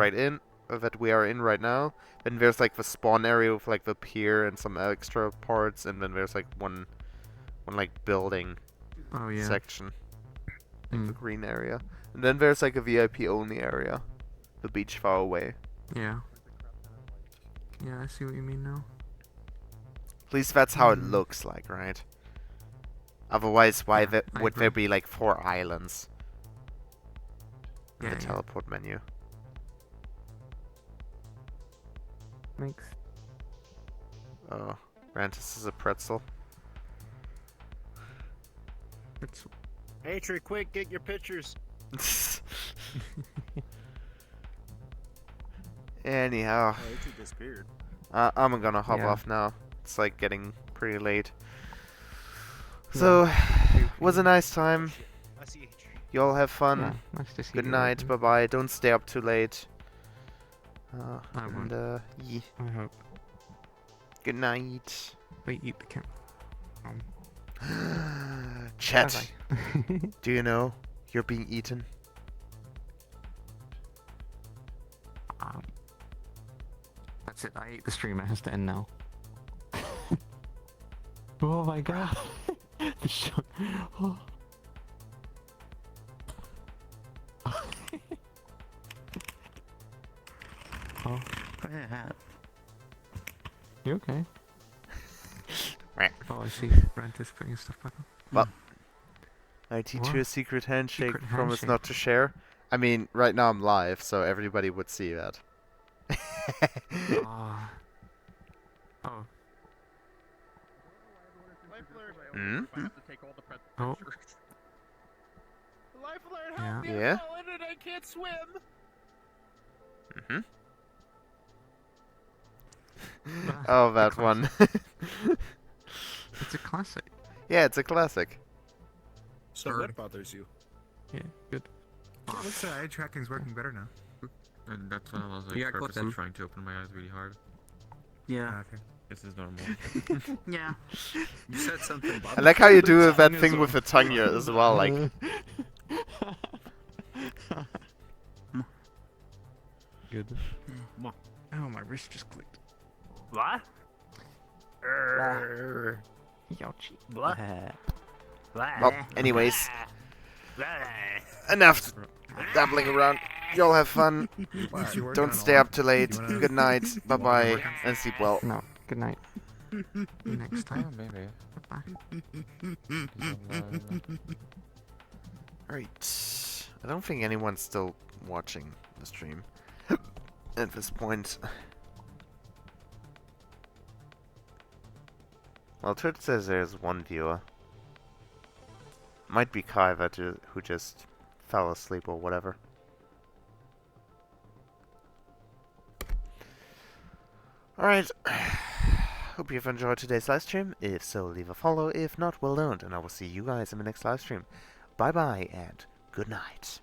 that we are in right now. Then there's like the spawn area with like the pier and some extra parts, and then there's like one like building section, like the green area. And then there's like a VIP only area, the beach far away. Yeah. Yeah, I see what you mean now. At least that's how it looks like, right? Otherwise, why would there be like 4 islands in the teleport menu? Thanks. Oh, Rantis is a pretzel. Hey, Tree, quick, get your pictures. Anyhow, Tree disappeared. I'm gonna hop off now. It's like getting pretty late. So, was a nice time. You all have fun. Yeah, nice to see Good you, night. Bye bye. Don't stay up too late. I won't. Yeah. I hope. Good night. Wait, eat the cat. Chat. Do you know you're being eaten? That's it. I ate the stream. It has to end now. Oh my god. The shock. Oh. Oh. You okay? Right. Oh, I see. Brent is putting stuff back on. Well, I teach you a secret handshake. Secret Promise handshake. not to share. I mean, right now I'm live, so everybody would see that. Oh. Hmm? Oh. Life alert, Yeah. help me, Yeah? I'm falling and I can't swim. Mm-hmm. Oh, that one. It's a classic. Yeah, it's a classic. So what bothers you? Yeah, good. Looks like eye tracking's working better now. And that's when I was like Yeah, purposely Clifton. trying to open my eyes really hard. Yeah. Okay. This is normal. Yeah. You said something about I like how you do that thing with the tongue here as well, like. Good. Come on. Oh, my wrist just clicked. What? Youchie. Blah. Well, anyways. Enough dabbling around. Y'all have fun. Don't stay up too late. Good night. Bye bye. And sleep well. No, good night. Next time. Maybe. Alright. I don't think anyone's still watching the stream at this point. Well, Twitch says there's one viewer. Might be Kai who just fell asleep or whatever. Alright. hope you've enjoyed today's live stream. If so, leave a follow. If not, well don't. And I will see you guys in the next live stream. Bye bye and good night.